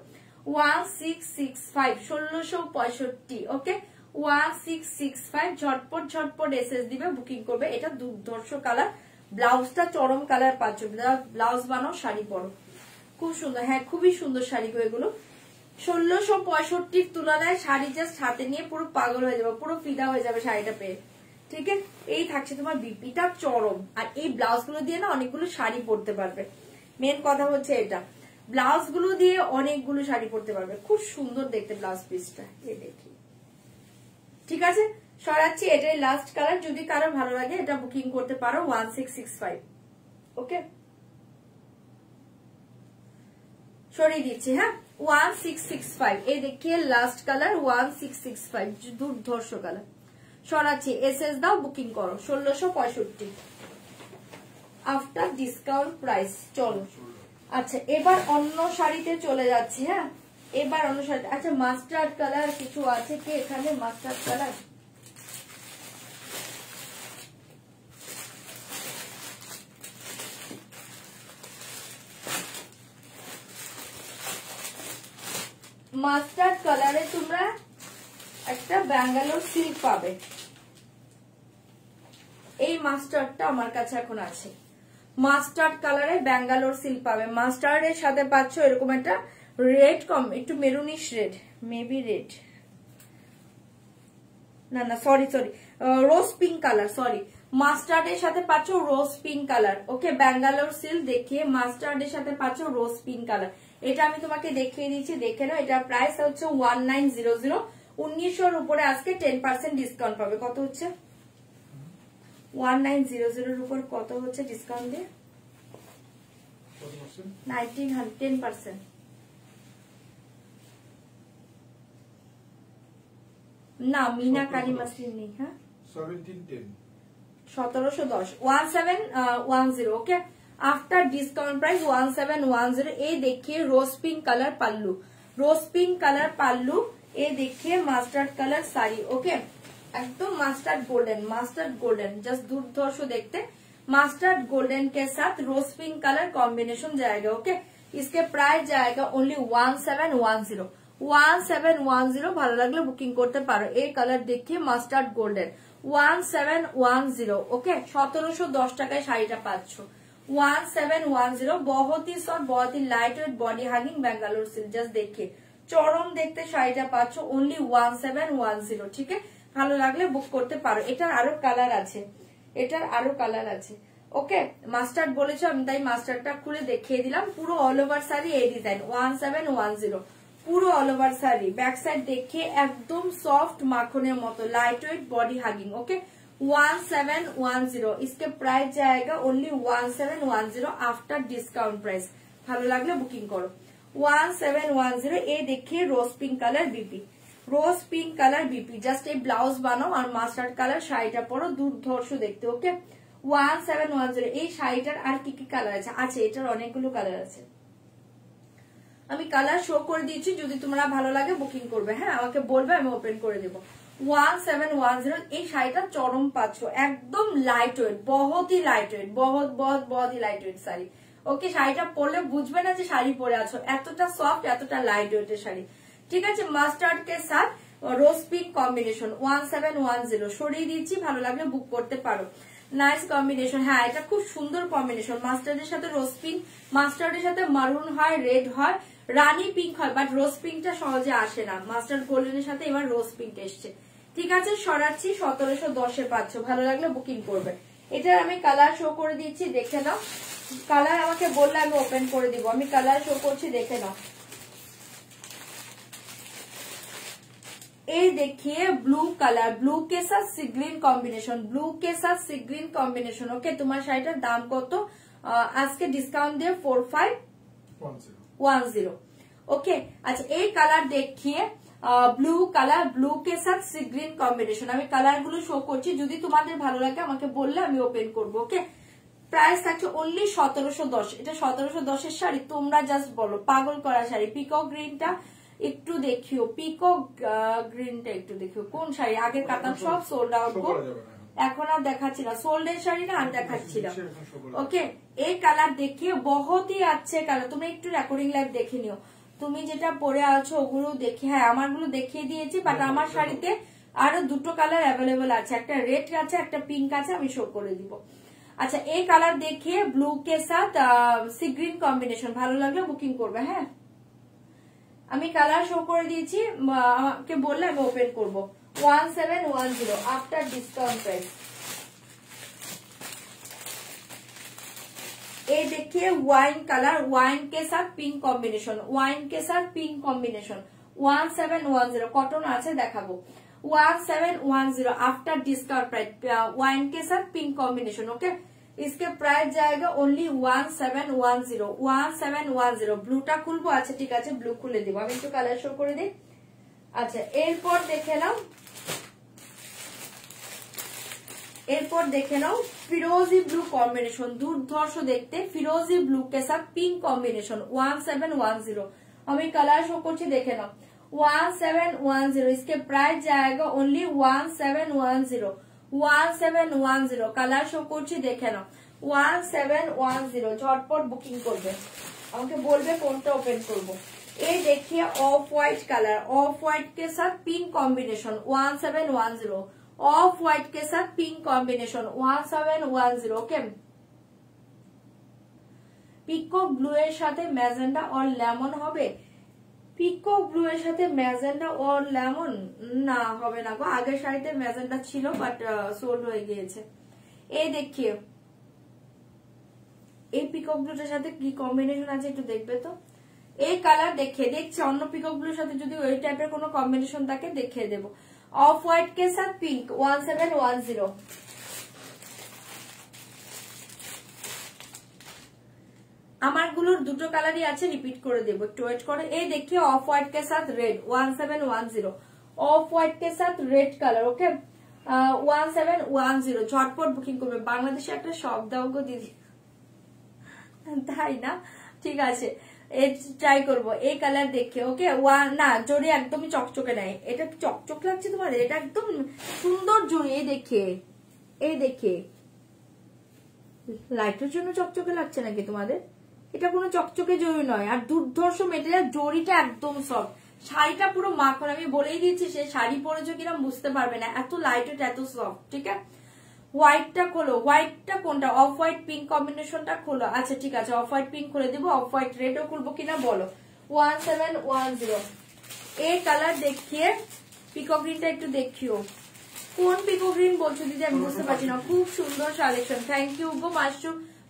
S1: 1665 1665। ওকে 1665 ঝটপট এসএস দিবে বুকিং করবে, এটা দুর্ধর্ষ কালার, ব্লাউজটা চরম কালার পাচ্ছ, ব্লাউজ বানাও শাড়ি পরো, খুব সুন্দর, হ্যাঁ খুবই সুন্দর শাড়ি এগুলো 1665 তুলনায় শাড়ি জাস্ট হাতে নিয়ে পুরো পাগল হয়ে যাবে, পুরো ফিদা হয়ে যাবে শাড়িটা পেয়ে ঠিক আছে, এই থাকছে তোমার বিপিটা চরম। আর এই ব্লাউজ গুলো দিয়ে না অনেকগুলো শাড়ি পরতে পারবে, মেন কথা হচ্ছে এটা, ব্লাউজ গুলো দিয়ে অনেকগুলো শাড়ি পরতে পারবে, খুব সুন্দর দেখতে ব্লাউজ পিসটা, এই দেখি। ঠিক আছে, সরাচ্ছি, এটাই লাস্ট কালার। যদি কারো ভালো লাগে এটা বুকিং করতে পারো 1665। ওকে, সরিয়ে দিচ্ছি, হ্যাঁ 1665। এই দেখিয়ে লাস্ট কালার 1665, দুর্ধর্ষ কালার। সরাচ্ছি, এসএস দাও, বুকিং করো 1665 আফটার ডিসকাউন্ট প্রাইস। চলো, আচ্ছা এবার অন্য শাড়িতে চলে যাচ্ছি। হ্যাঁ, এবার অন্য শাড়ি। আচ্ছা, মাস্টার্ড কালার কিছু আছে কি এখানে? মাস্টার্ড কালার, মাস্টার্ড কালারে তোমরা একটা ব্যাঙ্গালোর সিল্ক পাবে। এই মাস্টার্ডটা আমার কাছে এখন আছে, মাস্টার্ড কালারে ব্যাঙ্গালোর সিল্ক পাবে। মাস্টার্ডের সাথে পাচ্ছ এরকম একটা রেড, কম একটু মেরুনিশ রেড, মেবি রেড, না না sorry rose pink colour, sorry মাস্টার্ডের সাথে পাচ্ছ rose pink colour. Okay, Bangalore silk দেখিয়ে মাস্টার্ডের সাথে পাচ্ছ রোজ পিঙ্ক কালার। এটা আমি তোমাকে দেখিয়ে দিচ্ছি, দেখে নাও। এটা প্রাইস হচ্ছে 1900, 1900 উপরে আজকে 10% ডিসকাউন্ট পাবে। কত হচ্ছে? 1900 এর উপর কত হচ্ছে ডিসকাউন্ট দিয়ে? 1900, 10%। না, মিনাকারি মাসলিন নেই। হ্যাঁ,
S2: 1710,
S1: 1710, 1710। ওকে, আফটার ডিসকাউন্ট প্রাইস 1710। এই দেখিয়ে রোজ পিঙ্ক কালার পাল্লু, রোজ পিঙ্ক কালার পাল্লু। এই দেখিয়ে মাস্টার্ড কালার শাড়ি। ওকে, एकदम मास्टर्ड गोल्डन जस्ट दुर्धर्ष देखते। मास्टर्ड गोल्डन के साथ रोज पिंक कलर कॉम्बिनेशन जाएगा। ओके, इसके प्राइस जाएगा ओनली 1710, 1710। ভালো লাগলে বুকিং করতে পারো। এই কালার দেখিয়ে মাস্টার্ড গোল্ডেন 1710। ওকে, 1710 টাকায় শাড়িটা পাচ্ছ। 1710, बहुत ही सॉफ्ट, बहुत ही light weight, body hugging Bengaluru silk. Just देखिए চরম দেখতে শাড়িটা পাচ্ছ ওনলি 1710। ঠিক আছে, ভালো লাগলে বুক করতে পারো। এটার আরো কালার আছে, এটার আরো কালার আছে। ওকে, মাস্টার্ড বলেছো আমি তাই মাস্টার্ডটা খুলে দেখিয়ে দিলাম। পুরো অল ওভার শাড়ি এই ডিজাইন 1710, পুরো all over sari. Back side দেখিয়ে একদম সফট মাখনের মতো, লাইট ওয়েট, বডি হাগিং। ওকে, 1710। इसके प्राइस जाएगा ओनली 1710 आफ्टर डिस्काउंट प्राइस। ভালো লাগলে বুকিং করো 1710। এ দেখিয়ে রোজ পিঙ্ক কালার বিপি, রোজ পিঙ্ক কালার বিপি। জাস্ট এই ব্লাউজ বানাও আর মাস্টার্ড কালার শাড়িটা পরো, দুর্ধর্ষ দেখতে। ওকে, 1710। এই শাড়িটার আর কি কি কালার আছে? আছে, এটার অনেকগুলো কালার আছে, আমি কালার শো করে দিয়েছি। যদি তোমরা ভালো লাগে বুকিং করবে। হ্যাঁ, আমাকে বলবে, আমি ওপেন করে দেবো। 1710। এই শাড়িটা চরম পাচ্ছ, একদম লাইট ওয়েট, বহুত হি লাইট ওয়েট, বহুত হি লাইট ওয়েট শাড়ি। ওকে, শাড়িটা পরলে বুঝবে না যে শাড়ি পরে আছো, এতটা সফট, এতটা লাইট ওয়েটের শাড়ি। ঠিক আছে, মাস্টার্ড কে সাথ রোজ পিঙ্ক কম্বিনেশন 1710। সরিয়ে দিচ্ছি, ভালো লাগলে বুক করতে পারো। Nice combination. হ্যাঁ, এটা খুব সুন্দর কম্বিনেশন। মাস্টার্ডের সাথে রোজ পিঙ্ক, মাস্টার্ডের সাথে মারুন হয়, রেড হয়, রানী পিঙ্ক হয়, বাট রোজ পিঙ্কটা সহজে আসে না। মাস্টার্ড গোল্ডেনের সাথে এবার রোজ পিঙ্ক এসছে। ঠিক আছে, সরাচ্ছি, 1710 পাচ্ছ। ভালো লাগলে বুকিং করবে। এটার আমি কালার শো করে দিচ্ছি, দেখে নাও। কালার আমাকে বললে আমি ওপেন করে দিব। আমি কালার শো করছি, দেখে নাও। এই দেখিয়ে ব্লু কালার, ব্লু के साथ सी ग्रीन कॉम्बिनेशन, ब्लू के साथ सी ग्रीन कॉम्बिनेशन। ओके, তোমার শাড়িটার দাম কত? আজকে ডিসকাউন্ট দিয়ে 4510। ওকে, আচ্ছা এই কালার দেখিয়ে ব্লু কালার, ব্লু के साथ सी ग्रीन कॉम्बिनेशन। আমি কালার গুলো শো করছি, যদি তোমাদের ভালো লাগে আমাকে বললে আমি ওপেন করবো। ওকে, প্রাইস থাকছে অনলি 1710। এটা 1710 এর শাড়ি, তোমরা জাস্ট বলো পাগল করা শাড়ি। পিকক গ্রিনটা একটু দেখিও, পিকক গ্রিনটা একটু দেখিও। কোন শাড়ি? আগের কাতার সব সোল্ড আউট, এখন আর দেখাচ্ছি না। সোল্ড এর শাড়ি না, আর দেখাচ্ছি না। ওকে, এই কালার দেখিয়ে বহুতই আছে কালার। তুমি একটু রেকর্ডিং লাইভ দেখে নিও, তুমি যেটা পরে আছো ওগুলো দেখে। হ্যাঁ, আমারগুলো দেখিয়ে দিয়েছি, বাট আমার শাড়িতে আরো দুটো কালার অ্যাভেলেবেল আছে, একটা রেড আছে, একটা পিঙ্ক আছে, আমি শো করে দিব। আচ্ছা, এই কালার দেখিয়ে ব্লু কে সাথ সি গ্রিন কম্বিনেশন। ভালো লাগলে বুকিং করবে। হ্যাঁ, আমি কালার শো করে দিয়েছি, আমাকে বললে আমি ওপেন করব। 1710 आफ्टर डिस्काउंट प्राइस। ये देखिए वाइन कलर, वाइन के साथ पिंक कॉम्बिनेशन, वाइन के साथ पिंक कॉम्बिनेशन 1710 कॉटन আছে দেখাবো 1710 आफ्टर डिस्काउंट प्राइस वाइन के साथ पिंक कॉम्बिनेशन। ओके इसके प्राइस जाएगा ओनली 1710 ব্লুটা খুলবো। আচ্ছা ঠিক আছে ব্লু খুলে দিব, আমি একটু কালার শো করে দিই। আচ্ছা এরপর দেখে নাও ফিরোজি ব্লু কম্বিনেশন, দুর্ধর্ষ দেখতে ফিরোজি ব্লু के साथ पिंक कॉम्बिनेशन 1710। আমি কালার শো করছি দেখে নাও 1710। इसके प्राइस जाएगा ओनली 1710 কালার শো করছি দেখে নাও 1710। ঝটপট বুকিং করবে, আমাকে বলবে কোনটা ওপেন করবো। ये देखिए of white colour, of white के साथ पिंक कॉम्बिनेशन 1710, ऑफ व्हाइट के साथ pink combination 1710। Okay peacock blue এর সাথে ম্যাজেন্ডা और লেমন হবে। পিকক ব্লু এর সাথে ম্যাজেন্ডা और লেমন না হবে না গো, আগের শাড়িতে ম্যাজেন্ডা ছিল বাট সোল্ড হয়ে গিয়েছে। এই দেখিয়ে এই পিকক ব্লুটার সাথে কি কম্বিনেশন আছে একটু দেখবে তো। এই কালার দেখছি অন্য পিকক ব্লুর সাথে যদি ওই টাইপের কোনো কম্বিনেশন থাকে দেখিয়ে দেবো। ऑफ व्हाइट के साथ पिंक 1710। আমার গুলোর দুটো কালারই আছে, রিপিট করে দেবো একটু ওয়েট করে। এই देखिए ऑफ व्हाइट के साथ रेड 1710, ऑफ व्हाइट के साथ रेड कलर। ओके 1710 ঝটপট বুকিং করবে। বাংলাদেশে একটা শপ দাও গো দিদি, তাই না? ঠিক আছে ট্রাই করবো। এই কালার দেখে ওকে না জড়ি একদমই চকচকে নাই, এটা চকচক লাগছে তোমাদের, এটা একদম সুন্দর জড়ি। এই দেখে লাইটের জন্য চকচকে লাগছে নাকি তোমাদের? এটা কোনো চকচকে জড়ি নয়, আর দুর্ধর্ষ মেটেরিয়াল, জড়িটা একদম সফট, শাড়িটা পুরো মাখন। আমি বলেই দিচ্ছি সে শাড়ি পরেছো কিনা বুঝতে পারবে না, এত লাইট এত সফট। ঠিক আছে হোয়াইটটা খোলো, হোয়াইটটা কোনটা? অফ হোয়াইট পিঙ্ক কম্বিনেশনটা খোলো। আচ্ছা ঠিক আছে অফ হোয়াইট পিঙ্ক খুলে দিব, অফ হোয়াইট রেডও খুলবো কিনা বলো। 1710 এই কালার দেখিয়ে পিকক গ্রিনটা একটু দেখিও। কোন পিকক গ্রিন বলছো দিদি আমি বুঝতে পারছি না। খুব সুন্দর কালেকশন, থ্যাংক ইউ গো।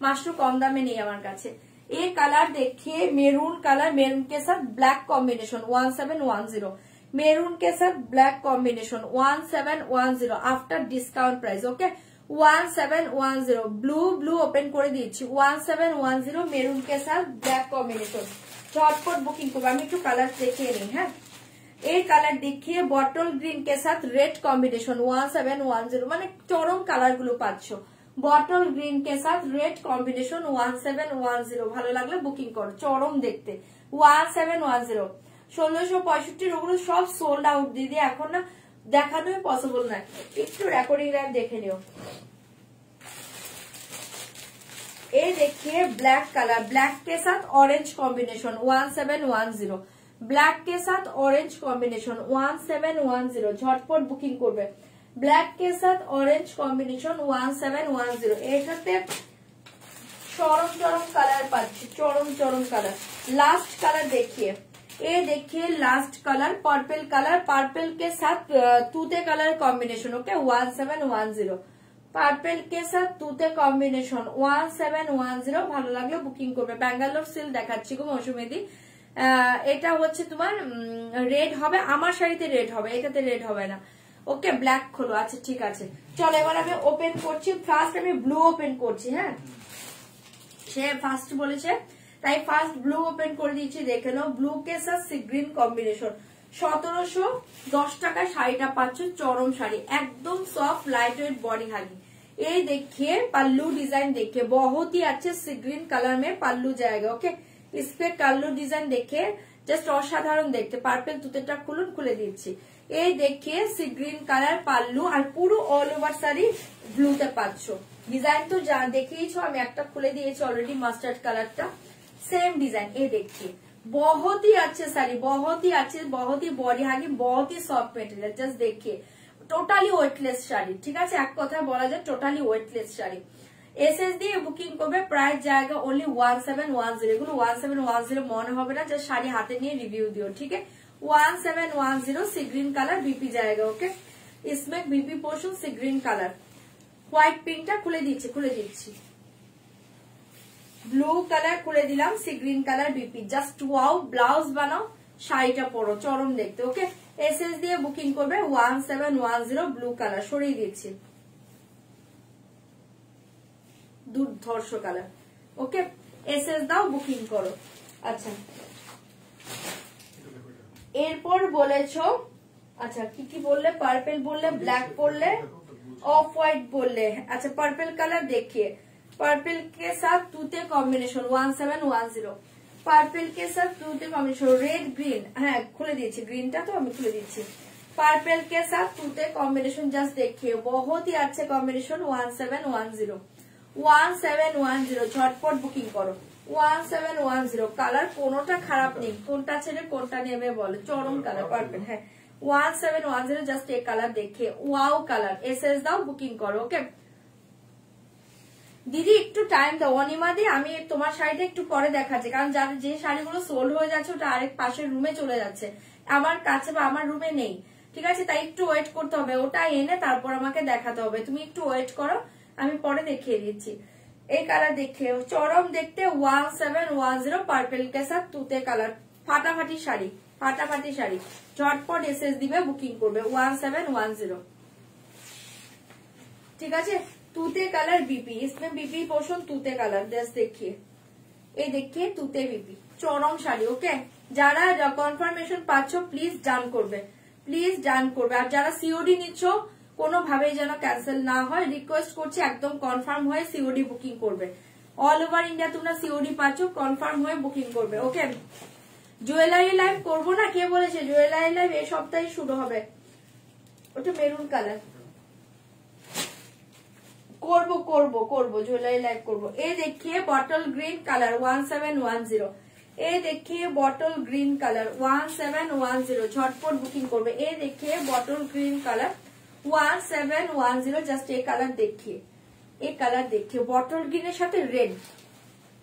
S1: মাশরু কম দামে নেই আমার কাছে। এই কালার দেখিয়ে মেরুন কালার, মেরুন के साथ ब्लैक कॉम्बिनेशन 1710, मेरून के साथ black combination 1710 after discount price. Okay 1710 blue open করে দিয়েছি 1710 মেরুন के साथ ब्लैक कॉम्बिनेशन। ঝটপট বুকিং করবো। আমি একটু কালার দেখিয়ে নিই। হ্যাঁ এই কালার দেখিয়ে বটল গ্রিন के साथ रेड कॉम्बिनेशन 1710, মানে চরম কালার গুলো পাচ্ছ। বটল গ্রিন के साथ रेड कॉम्बिनेशन 1710 ভালো লাগলে বুকিং করো, চরম দেখতে 1710। 1665 ওগুলো সব সোল্ড আউট দিদি, এখন না দেখানোই পসিবল না। একটু রেকর্ডিং লাইভ দেখে নিও। এই देखिए ब्लैक कलर, ब्लैक के साथ ऑरेंज कॉम्बिनेशन 1710, ब्लैक के साथ ऑरेंज कॉम्बिनेशन 1710 ঝটপট বুকিং করবে। ব্ল্যাক के साथ ऑरेंज कॉम्बिनेशन 1710। এটাতে চরম কালার পাচ্ছি, চরম কালার। লাস্ট কালার देखिए, ये देखिए लास्ट कलर पर्पल के साथ तूते कलर कॉम्बिनेशन। ओके 1710 पर्पल के साथ तूते कॉम्बिनेशन 1710 ভালো লাগলে বুকিং করবে। ব্যাঙ্গালোর সিল দেখাচ্ছি গো মৌসুমেদি। এটা হচ্ছে তোমার রেড হবে, আমার শাড়িতে রেড হবে, এটাতে রেড হবে না। ওকে ব্ল্যাক খোলো। আচ্ছা ঠিক আছে চলো এবার আমি ওপেন করছি। ফার্স্ট আমি ব্লু ওপেন করছি। হ্যাঁ সে ফার্স্ট বলেছে তাই ফার্স্ট ব্লু ওপেন করে দিয়েছি, দেখে নাও। ব্লু के साथ सी ग्रीन कॉम्बिनेशन 1710 টাকায় শাড়িটা পাচ্ছ, চরম শাড়ি একদম সফট লাইট ওয়েট বডি হাগি। ये देखिए पल्लू डिजाइन देखिए बहुत ही अच्छे सी ग्रीन कलर में पल्लू जाएगा। ओके इस पे पल्लू डिजाइन देखिए জাস্ট অসাধারণ দেখতে। পার্পল তুতেটা খুলে দিচ্ছি। এই देखिए सी ग्रीन कलर पल्लू আর পুরো অল ওভার শাড়ি ব্লুতে পাচ্ছ। ডিজাইন তো যা দেখিয়েছো, আমি একটা খুলে দিয়েছি অলরেডি মাস্টার্ড কালারটা, सेम डिजाइन। ये देखिए बहुत ही अच्छे साड़ी, बहुत ही अच्छे, बहुत ही बॉडी हागी, बहुत ही सॉफ्ट मेटेरियल। जस्ट देखिए টোটালি ওয়েটলেস শাড়ি। ঠিক আছে এক কথা বলা যায় টোটালি ওয়েটলেস শাড়ি। এসএস দিয়ে বুকিং করবে, প্রাইস জায়গা ওনলি 1710। এগুলো 1710 মনে হবে না, জাস্ট শাড়ি হাতে নিয়ে রিভিউ দিও। ঠিক আছে 1710 সি গ্রিন কালার বিপি জায়গা। ওকে इसमें बीपी पोर्शन सी ग्रीन कलर হোয়াইট পিঙ্কটা খুলে দিচ্ছি ব্লু কালার খুলে দিলাম sea green colour BP just wow blouse বানাও শাড়িটা পরো চরম দেখতে ওকে এসএস দিয়ে বুকিং করবে 1710 ব্লু কালার সরিয়ে দিচ্ছি দুর্ধর্ষ কালার ওকে এসএস দাও বুকিং করো আচ্ছা এরপর বলেছো আচ্ছা কি বললে পার্পল বললে ব্ল্যাক বললে ऑफ व्हाइट बोले अच्छा पर्पल कलर देखिए पर्पल के साथ तूते कॉम्बिनेशन 1710 पर्पल के साथ तूते कॉम्बिनेशन रेड ग्रीन हाँ खुले दीजिए ग्रीन टा तो हमें खुले दीजिए पर्पल के साथ तूते कॉम्बिनेशन जस्ट देखिए बहुत ही अच्छे कॉम्बिनेशन 1710 झटपट बुकिंग करो 1710 কালার কোনোটা খারাপ নেই কোনটা ছেড়ে কোনটা নেবে বলো চরম কালার পার্পল হ্যাঁ 1710 জাস্ট এই কালার দেখে ওয়াও কালার এসএস দাও বুকিং করো ওকে দিদি একটু টাইম দাও অনিমা দি আমি তোমার শাড়িটা একটু পরে দেখাচ্ছি কারণ যার যে শাড়িগুলো সোল্ড হয়ে যাচ্ছে ওটা আরেক পাশের রুমে চলে যাচ্ছে আমার কাছে বা আমার রুমে নেই ঠিক আছে তাই একটু ওয়েট করতে হবে ওটা এনে তারপর আমাকে দেখাতে হবে তুমি একটু ওয়েট করো আমি পরে দেখিয়ে দিচ্ছি এই কালার দেখে চরম দেখতে 1710 পার্পল के साथ তুতে কালার ফাটাফাটি শাড়ি ঝটপট এসএস দিবে বুকিং করবে 1710 ঠিক আছে তুতে কালার बीपी इसमें बीपी पोर्शन তুতে কালার जस्ट देखिए এই देखिए তুতে बीपी চরম শাড়ি ওকে যারা কনফার্মেশন পাচ্ছ প্লিজ ডান করবে আর যারা সিওডি নিচ্ছ কোনোভাবেই যেন ক্যান্সেল না হয় রিকোয়েস্ট করছি একদম কনফার্ম হয়ে সিওডি বুকিং করবে অল ওভার ইন্ডিয়া তোমরা সিওডি পাচ্ছ কনফার্ম হয়ে বুকিং করবে ওকে জুয়েলারি লাইভ করবো না কে বলেছে জুয়েলারি লাইভ এই সপ্তাহে শুরু হবে ওটা মেরুন কালার করবো জুয়েলারি লাইভ করবো এই দেখিয়ে বটল গ্রিন কালার 1710 এই দেখিয়ে বটল গ্রিন কালার 1710 ঝটপট বুকিং করবে এই দেখিয়ে বটল গ্রিন কালার 1710 জাস্ট এই কালার দেখিয়ে বটল গ্রিনের সাথে রেড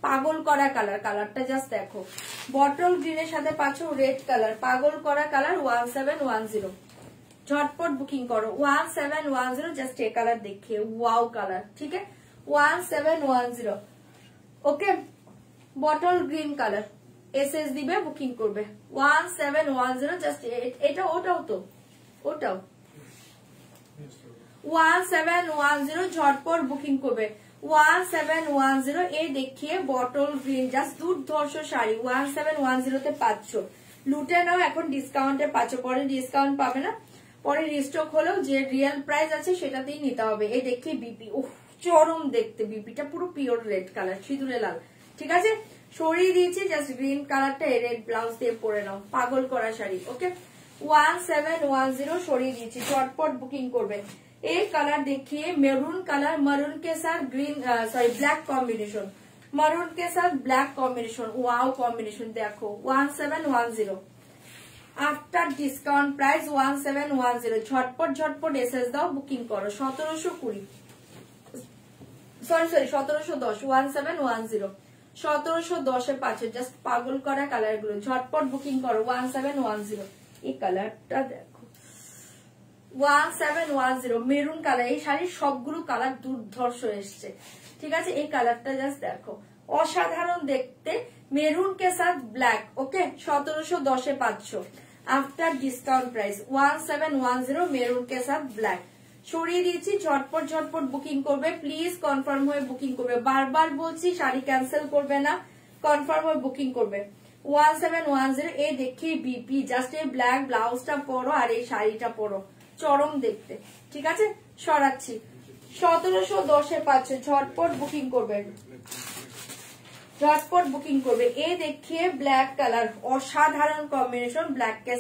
S1: পাগল করা কালারটা জাস্ট দেখো বটল গ্রিনের সাথে পাচ্ছ রেড কালার পাগল করা কালার 1710 ঝটপট বুকিং করো 1710 জাস্ট এই কালার দেখিয়ে ওয়াও কালার ঠিক আছে 1710 ওকে বটল গ্রিন কালার এসএস দিবে বুকিং করবে 1710 জাস্ট এটা ওটাও 1710 ঝটপট বুকিং করবে 1710 এই দেখিয়ে বটল গ্রিন জাস্ট দুর্ধর্ষ শাড়ি 1710 তে পাচ্ছ লুটে নাও এখন ডিসকাউন্টে পাচ্ছ পরে ডিসকাউন্ট পাবে না পরে রিস্টক হলেও যে রিয়েল প্রাইস আছে সেটাতেই নিতে হবে এই দেখিয়ে বিপি চরম দেখতে বিপিটা পুরো পিওর রেড কালার সিঁদুরে লাল ঠিক আছে সরিয়ে দিয়েছি জাস্ট গ্রিন কালারটা রেড ব্লাউজ দিয়ে পরে নাও পাগল করা শাড়ি ওকে 1710 সরিয়ে দিয়েছি ঝটপট বুকিং করবে एक कलर देखिए मरून के साथ ग्रीन ब्लैक कॉम्बिनेशन मरून के साथ ब्लैक कॉम्बिनेशन वाओ कॉम्बिनेशन देखो 1710 आफ्टर डिस्काउंट प्राइस 1710 झटपट एसएस दाओ बुकिंग करो 1720 सॉरी 1710 1710 1710 पाचे जस्ट पागल करा कलर गुलो झटपट बुकिंग करो 1710 ये कलरটা देखो 1710 মেরুন কালার এই শাড়ির সবগুলো কালার দুর্ধর্ষ এসছে ঠিক আছে এই কালারটা জাস্ট দেখো অসাধারণ দেখতে মেরুন কে সাথ ব্ল্যাক ওকে 1710 পাচ্ছ আফটার ডিসকাউন্ট প্রাইস 1710 মেরুন কে সাথ ব্ল্যাক সরিয়ে দিয়েছি ঝটপট বুকিং করবে প্লিজ কনফার্ম হয়ে বুকিং করবে বারবার বলছি শাড়ি ক্যান্সেল করবে না কনফার্ম হয়ে বুকিং করবে 1710 এই দেখি বিপি জাস্ট এই ব্ল্যাক ব্লাউজটা পরো আর এই শাড়িটা পরো চরম দেখতে ঠিক আছে সরাচ্ছি 1710 পাচ্ছ ঝটপট বুকিং করবে এই देखिए ब्लैक कलर असाधारण कॉम्बिनेशन ब्लैक के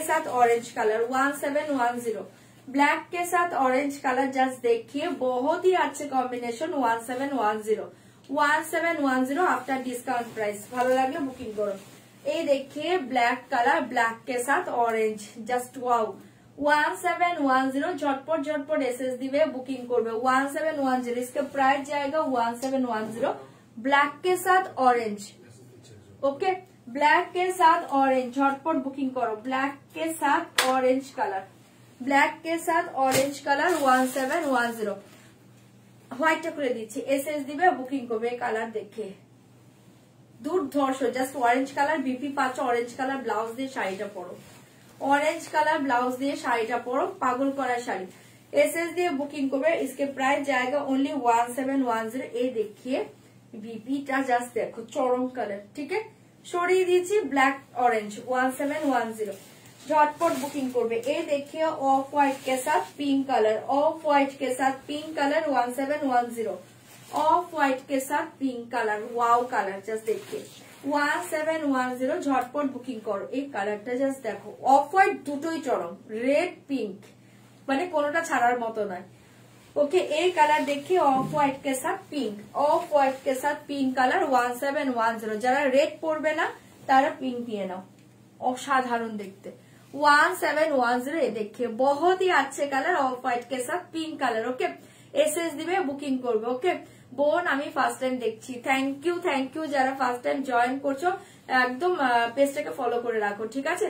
S1: साथ ऑरेंज कलर 1710 ब्लैक के साथ ऑरेंज कलर जस्ट देखिए बहुत ही अच्छे कॉम्बिनेशन 1710 आफ्टर डिस्काउंट प्राइस ভালো লাগলে বুকিং করো ये देखिए ब्लैक कलर ब्लैक के साथ ऑरेंज जस्ट वाओ 1710 झटपट एसएस दिवे बुकिंग करबे 1710 इसका प्राइस जाएगा 1710 ब्लैक के साथ ऑरेंज ओके ब्लैक के साथ ऑरेंज झटपट बुकिंग करो ब्लैक के साथ ऑरेंज कलर ब्लैक के साथ ऑरेंज कलर 1710 হোয়াইটটা করে দিচ্ছি এসএস দিবে বুকিং করবে কালার দেখে দুর্ধর্ষ জাস্ট অরেঞ্জ কালার বিপি পাচ্ছ অরেঞ্জ কালার ব্লাউজ দিয়ে শাড়িটা পরো ऑरेंज कलर ब्लाउज दिए শাড়িটা পরো পাগল করা শাড়ি एसएस दिए बुकिंग করবে इसके प्राइस जाएगा ओनली 1710 ये देखिए बीपीটা জাস্ট দেখো চরম কালার ঠিক है সরিয়ে দিয়েছি ব্ল্যাক অরেঞ্জ 1710 झटपट बुकिंग করবে ये देखिए ऑफ व्हाइट के साथ पिंक कलर ऑफ व्हाइट के साथ पिंक कलर 1710 ऑफ व्हाइट के साथ pink colour wow colour just देखिए 1710 झटपट बुकिंग करो এই কালারটা জাস্ট দেখো অফ হোয়াইট দুটোই চরম রেড পিঙ্ক মানে কোনোটা ছাড়ার মতো নয় ओके এই কালার দেখি অফ হোয়াইট के साथ पिंक ऑफ व्हाइट के साथ पिंक कलर 1710 যারা রেড পরবে না তারা পিঙ্ক নিয়ে নাও অসাধারণ দেখতে 1710 ये देखिए बहुत ही अच्छे कलर ऑफ व्हाइट के साथ पिंक कलर ओके एसएस দিবে বুকিং করবে ওকে বোন আমি ফার্স্ট টাইম দেখছি থ্যাংক ইউ যারা ফার্স্ট টাইম জয়েন করছো একদম পেজটাকে ফলো করে রাখো ঠিক আছে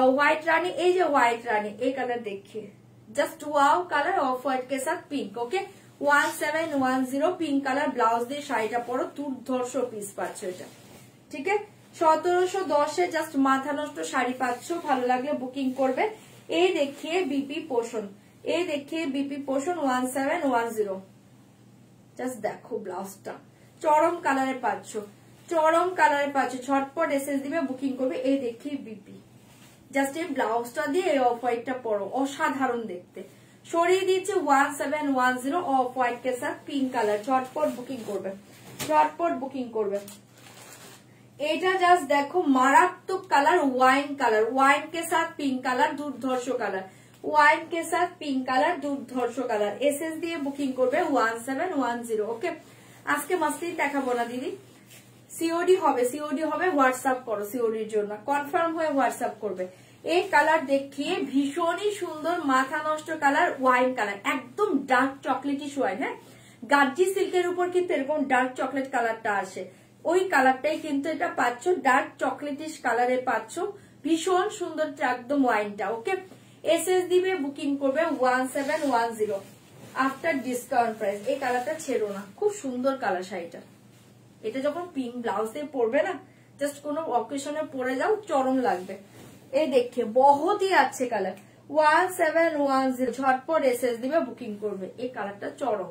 S1: হোয়াইট রানী এই যে হোয়াইট রানী এই কালার দেখিয়ে just wow colour off white के साथ pink okay 1710 pink colour blouse দিয়ে শাড়িটা পরো দুর্ধর্ষ পিস পাচ্ছ এটা ঠিক আছে 1710 এ জাস্ট মাথা নষ্ট শাড়ি পাচ্ছ ভালো লাগলে বুকিং করবে এই দেখিয়ে বিপি পোষণ এই দেখিয়ে বিপি পোষণ 1710 জাস্ট দেখো ব্লাউজটা চরম কালারে পাচ্ছ ঝটপট এসএস দিবে বুকিং করবে এই দেখিয়ে বিপি জাস্ট এই ব্লাউজটা দিয়ে এই অফ হোয়াইটটা পরো অসাধারণ দেখতে সরিয়ে দিয়েছে 1710 অফ হোয়াইট के साथ পিঙ্ক কালার ঝটপট বুকিং করবে এটা জাস্ট দেখো মারাত্মক কালার ওয়াইন के साथ পিঙ্ক কালার দুর্ধর্ষ কালার ওয়াইন के साथ পিঙ্ক কালার দুর্ধর্ষ কালার এসএস দিয়ে বুকিং করবে 1710 ওকে আজকে মাস্তি দেখাবো না দিদি সিওডি হবে হোয়াটসঅ্যাপ করো সিওডির জন্য কনফার্ম হয়ে হোয়াটসঅ্যাপ করবে এই কালার দেখিয়ে ভীষণই সুন্দর মাথা নষ্ট কালার ওয়াইন কালার একদম ডার্ক চকলেটিশ ওয়াইন হ্যাঁ গার্জি সিল্কের উপর কিন্তু এরকম ডার্ক চকলেট কালারটা আসে ওই কালারটাই কিন্তু এটা পাচ্ছ ডার্ক চকলেটিশ কালারে পাচ্ছ ভীষণ সুন্দর একদম ওয়াইনটা ওকে এসএস দিবে বুকিং করবে 1710 আফটার ডিসকাউন্ট প্রাইস এই কালারটা ছেড়ো না খুব সুন্দর কালার শাড়িটা এটা যখন পিঙ্ক ব্লাউজ দিয়ে পরবে না জাস্ট কোনো অকেশনে পরে যাও চরম লাগবে এই দেখে বহুত ही अच्छे কালার 1710 ঝটপট এসএস দিবে বুকিং করবে এই কালারটা চরম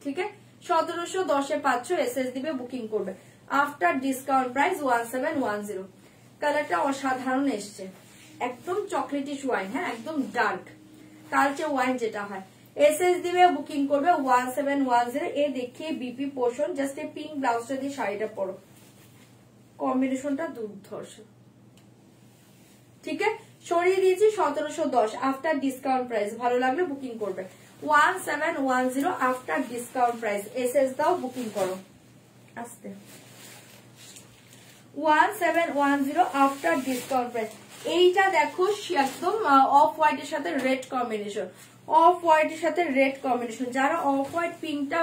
S1: ঠিক আছে 1710 এ পাচ্ছ এসএস দিবে বুকিং করবে আফটার ডিসকাউন্ট প্রাইস 1710 কালারটা অসাধারণ এসছে একদম চকলেটিশ ওয়াইন হ্যাঁ একদম ডার্ক কালচে ওয়াইন যেটা হয় এসএস দিবে বুকিং করবে 1710 এ দেখিয়ে বিপি পোষণ জাস্ট এই পিঙ্ক ব্লাউজটা দিয়ে শাড়িটা পরো কম্বিনেশনটা দুর্ধর্ষ ঠিক আছে সরিয়ে দিয়েছি 1710 আফটার ডিসকাউন্ট প্রাইস ভালো লাগলে বুকিং করবে 1710 আফটার ডিসকাউন্ট প্রাইস এসএস দাও বুকিং করো আস্তে 1710 আফটার ডিসকাউন্ট প্রাইস এইটা দেখো একদম অফ হোয়াইট এর সাথে রেড কম্বিনেশন অফ হোয়াইট এর সাথে রেড কম্বিনেশন যারা অফ হোয়াইট পিঙ্কটা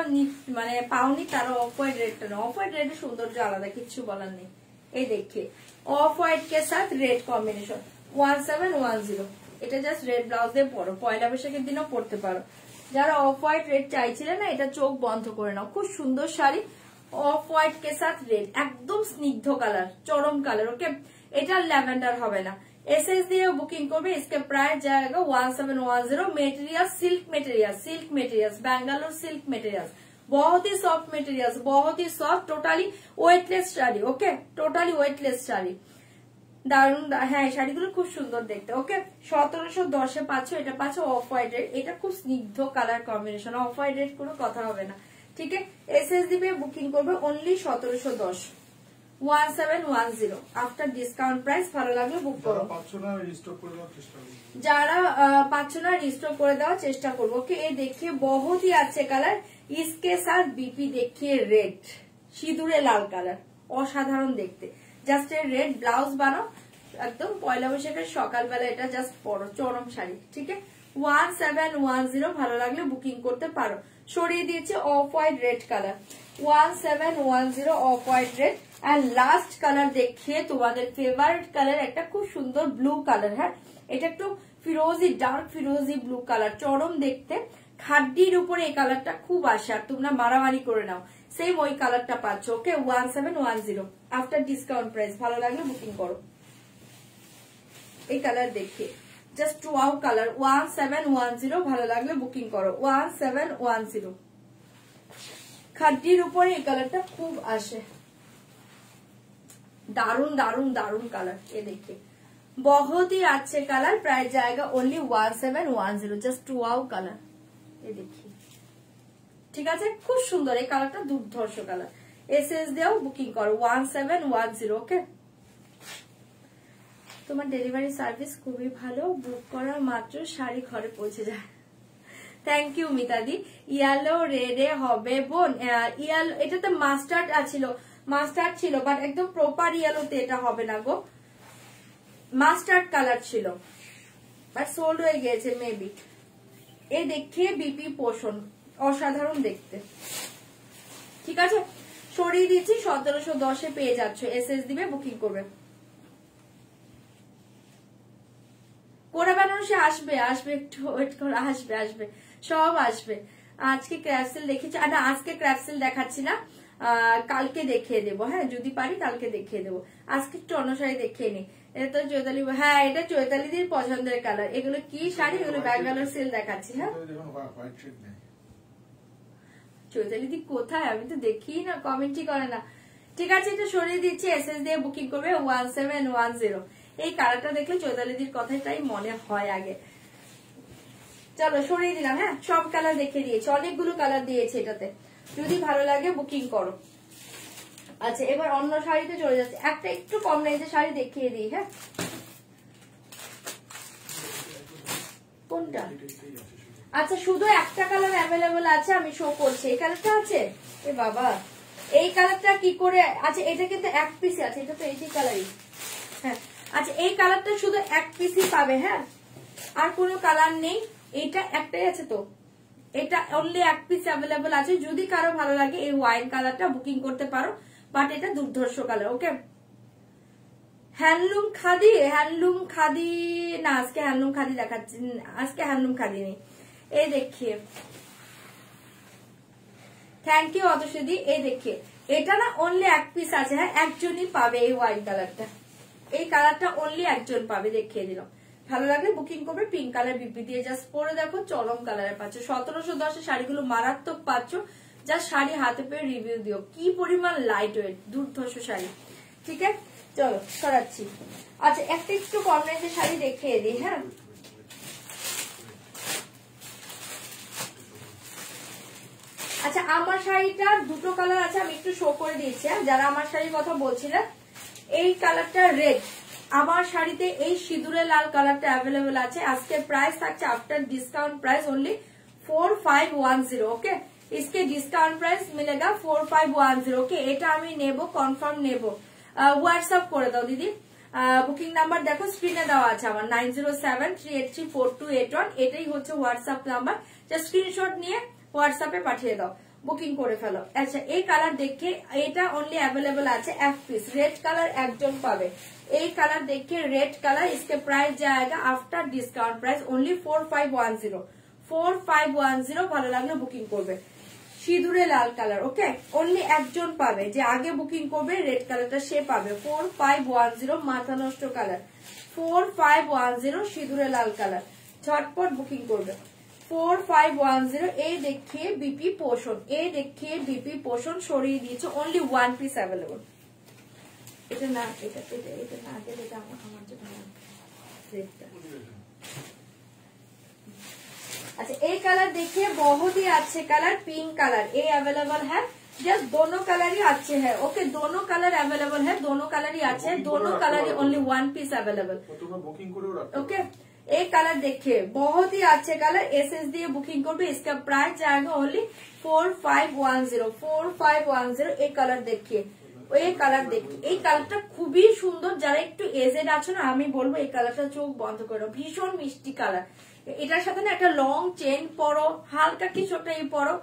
S1: মানে পাওনি তারা অফ হোয়াইট রেডটা না অফ হোয়াইট রেড এর সৌন্দর্য আলাদা কিছু বলার নেই এই দেখে অফ হোয়াইট के साथ রেড কম্বিনেশন 1710 এটা জাস্ট রেড ব্লাউজ দিয়ে পরো পয়লা বৈশাখের দিনও পরতে পারো যারা অফ হোয়াইট রেড চাইছিলেন না এটা চোখ বন্ধ করে নাও খুব সুন্দর শাড়ি অফ হোয়াইট के साथ রেড একদম স্নিগ্ধ কালার চরম কালার ওকে এটা ল্যাভেন্ডার হবে না एसएस দিয়ে বুকিং করবে इसके प्राइस जाएगा 1710 material silk materials Bangalore silk materials बहुत ही soft totally weightless sari okay totally weightless sari দারুন হ্যাঁ শাড়িগুলো খুব সুন্দর দেখতে ওকে 1710 এ পাচ্ছ এটা পাচ্ছ অফ হোয়াইট রেড এটা খুব স্নিগ্ধ colour combination of white red কোনো কথা হবে না ঠিক আছে এসএস দিবে বুকিং করবে অনলি 1710 1710 আফটার ডিসকাউন্ট প্রাইস ভালো লাগলে বুক করো যারা পাচ্ছ না রিস্টক করে দেওয়ার চেষ্টা করবো ওকে ये देखिए बहुत ही अच्छे कलर इसके साथ बीपी देखिए रेड সিঁদুরে লাল কালার অসাধারণ দেখতে জাস্ট এর রেড ব্লাউজ বানাও একদম পয়লা বৈশাখের সকালবেলা এটা জাস্ট পরো চরম শাড়ি ঠিক আছে 1710 ভালো লাগলে বুকিং করতে পারো সরিয়ে দিয়েছে off white red colour 1710 off white red আর লাস্ট কালার দেখিয়ে তোমাদের ফেভারিট কালার একটা খুব সুন্দর ব্লু কালার হ্যাঁ এটা একটু ফিরোজি, ডার্ক ফিরোজি ব্লু কালার, চরম দেখতে। খাড্ডির উপরে এই কালারটা খুব আসে, আর তোমরা মারামারি করে নাও, সেম ওই কালারটা পাচ্ছ। ওকে 1710 আফটার ডিসকাউন্ট প্রাইস। ভালো লাগলে বুকিং করো। এই কালার দেখে জাস্ট ওয়াও কালার 1710, ভালো লাগলে বুকিং করো 1710। খাড্ডির উপরে এই কালারটা খুব আসে, দারুন দারুন দারুন কালার। এ দেখে बहुत ही अच्छे कलर, प्राइस जाएगा ओनली 1710, জাস্ট ওয়াও কালার। এই দেখি ঠিক আছে, খুব সুন্দর এই কালারটা, দুর্ধর্ষ কালার। এসএস দিয়েও বুকিং করো 1710। ওকে, তোমার ডেলিভারি সার্ভিস খুবই ভালো, বুক করা মাত্র শাড়ি ঘরে পৌঁছে যায়। থ্যাংক ইউ মিতাদি। ইয়েলো রেডে হবে বোন, ইয়েলো এটাতে মাস্টার্ড ছিল, মাস্টার্ড ছিল, বাট একদম প্রপার ইয়েলোতে এটা হবে না গো, মাস্টার্ড কালার ছিল, বাট সোল্ড হয়ে গিয়েছে মেবি। এই দেখিয়ে বিপি পোষণ, অসাধারণ দেখতে। ঠিক আছে, সরিয়ে দিচ্ছি, 1710 পেয়ে যাচ্ছ। এসএস দিবে, বুকিং করবে। কোরা বেনারসি আসবে, আসবে, একটু ওয়েট করো, আসবে আসবে, সব আসবে। আজকে ক্র্যাপসেল দেখেছি, না আজকে ক্র্যাপসেল দেখাচ্ছি না, কালকে দেখিয়ে দেবো। হ্যাঁ যদি পারি কালকে দেখিয়ে দেবো, আজকে একটু অন্য শাড়ি দেখিয়ে নি। এটা তো চৈতালি, হ্যাঁ এটা চৈতালিদির পছন্দের কালার। এগুলো কি শাড়ি, এগুলো ব্যাঙ্গালোর সেল দেখাচ্ছি। হ্যাঁ চৈতালিদি কোথায়, আমি তো দেখি না, কমেন্টই করে না। ঠিক আছে, এটা সরিয়ে দিচ্ছি, এসএস দিয়ে বুকিং করবে 1710। এই কালারটা দেখলে চৈতালিদির কথাটাই মনে হয় আগে। চলো সরিয়ে দিলাম। হ্যাঁ সব কালার দেখিয়ে দিয়েছি, অনেকগুলো কালার দিয়েছে এটাতে, যদি ভালো লাগে বুকিং করো। আচ্ছা এবার অন্য শাড়িতে চলে যাচ্ছে, একটা একটু কম রেঞ্জের শাড়ি দেখিয়ে দিই। হ্যাঁ কোনটা? আচ্ছা শুধু একটা কালার অ্যাভেলেবল আছে, আমি শো করছি। এই কালারটা আছে, এ বাবা এই কালারটা কি করে, আচ্ছা এটা কিন্তু এক পিসি আছে, এটা তো এই কালারই। হ্যাঁ আচ্ছা এই কালারটা শুধু এক পিসই পাবে। হ্যাঁ আর কোনো কালার নেই, এটা একটাই আছে, তো এটা অনলি এক পিস অ্যাভেলেবল আছে। যদি কারো ভালো লাগে এই ওয়াইন কালারটা বুকিং করতে পারো, বাট এটা দুর্ধর্ষ কালার। ওকে হ্যান্ডলুম খাদি, হ্যান্ডলুম খাদি না, আজকে হ্যান্ডলুম খাদি দেখাচ্ছি, আজকে হ্যান্ডলুম খাদি নেই। এই দেখিয়ে থ্যাংক ইউ অতসদি। এই দেখিয়ে এটা না অনলি এক পিস আছে। হ্যাঁ একজনই পাবে এই ওয়াইন কালারটা, এই কালারটা অনলি একজন পাবে, দেখিয়ে দিলাম। ভালো লাগলে বুকিং করবে। পিঙ্ক কালার বিপি দিয়ে জাস্ট পরে দেখো, চরম কালারে পাচ্ছ। 1710 শাড়িগুলো মারাত্মক পাচ্ছ, যা শাড়ি হাতে পেয়ে রিভিউ দিও, কি পরিমাণ লাইট ওয়েট, দুর্ধর্ষ শাড়ি। ঠিক আছে চলো সরাচ্ছি। আচ্ছা একটা একটু কম রেঞ্জের শাড়ি দেখিয়ে দিই। হ্যাঁ আচ্ছা আমার শাড়িটা দুটো কালার আছে, আমি একটু শো করে দিচ্ছি। যারা আমার শাড়ির কথা বলছিলেন, এই কালারটা রেড, আমার শাড়িতে এই সিঁদুরে লাল কালারটা অ্যাভেলেবল আছে। আজকে প্রাইস থাকছে আফটার ডিসকাউন্ট প্রাইস ओनली 4510। ওকে इसके डिस्काउंट प्राइस मिलेगा 4510। ওকে এটা আমি নেব, কনফার্ম নেব। হোয়াটসঅ্যাপ করে দাও দিদি, বুকিং নাম্বার দেখো স্ক্রিনে দেওয়া আছে আমার 9073834281। এটাই হচ্ছে হোয়াটসঅ্যাপ নাম্বার, জাস্ট স্ক্রিনশট নিয়ে হোয়াটসঅ্যাপে পাঠিয়ে দাও, বুকিং করে ফেলো। আচ্ছা এই কালার দেখে, এটা অনলি অ্যাভেলেবল আছে এক পিস, রেড কালার একজন পাবে। এই কালার দেখে রেড কালার, इसके प्राइस जाएगा आफ्टर डिस्काउंट प्राइस ओनली 4510। 4510 ভালো লাগলে বুকিং করবে। সিঁদুরে লাল কালার, ওকে অনলি একজন পাবে, যে আগে বুকিং করবে রেড কালারটা সে পাবে। 4510 মাথা নষ্ট কালার, 4510 সিঁদুরে লাল কালার, ঝটপট বুকিং করবে। 4510। এই দেখিয়ে বিপি পোষণ, এই দেখিয়ে বিপি পোষণ সরিয়ে দিয়েছে, অনলি ওয়ান পিস অ্যাভেলেবল। এটা না, এটা এটা এটা না, এটা আমার জন্য রেডটা। अच्छा एक कलर देखिए, बहुत ही अच्छे कलर, पिंक कलर, ये अवेलेबल है। जस्ट दोनों कलर ही अच्छे हैं। ओके दोनों कलर अवेलेबल है, दोनों कलर ही अच्छे हैं, दोनों कलर ही only one piece available. Okay एक कलर देखिए, बहुत ही अच्छे कलर, एसएस दिए बुकिंग करबे। इसका प्राइस जाएगा ओनली 4510। 4510। एक कलर देखिए, এই কালার দেখি, এই কালারটা খুবই সুন্দর। যারা একটু এজেড আছো না, আমি বলবো এই কালারটা চোখ বন্ধ করো, ভীষণ মিষ্টি কালার। এটার সাথে না একটা লং চেন পরো, হালকা কিছু একটা এই পরো,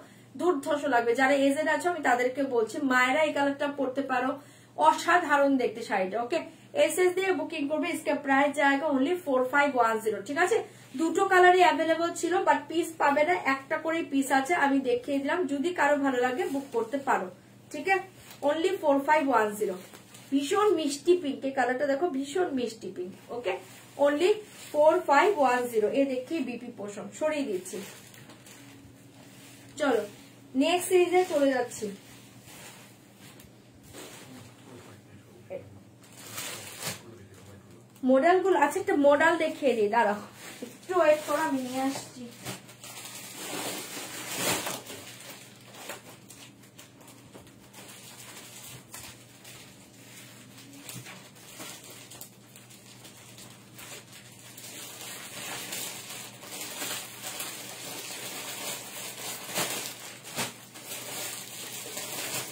S1: দুর্ধর্ষ লাগবে। যারা এজেড আছো আমি তাদেরকে বলছি, মায়েরা এই কালারটা পরতে পারো, অসাধারণ দেখতে শাড়িটা। ওকে এসএস দিয়ে বুকিং করবে। इसका প্রাইস জায়গা অনলি 4510। ঠিক আছে, দুটো কালারই অ্যাভেলেবল ছিল, বাট পিস পাবে না, একটা করে পিস আছে, আমি দেখিয়ে দিলাম, যদি কারো ভালো লাগে বুক করতে পারো। ঠিক আছে, অনলি 4510। ভীষণ মিষ্টি পিঙ্ক, এই কালারটা দেখো, ভীষণ মিষ্টি পিঙ্ক। ওকে, অনলি 4510। এ দেখি বিপি পোষণ সরিয়ে দিচ্ছি। চলো নেক্সট সিরিজে চলে যাচ্ছি। মডেল গুলো, আচ্ছা একটা মডেল দেখিয়ে দিই, দাঁড়াও একটু ওয়েট করো, আমি নিয়ে আসছি।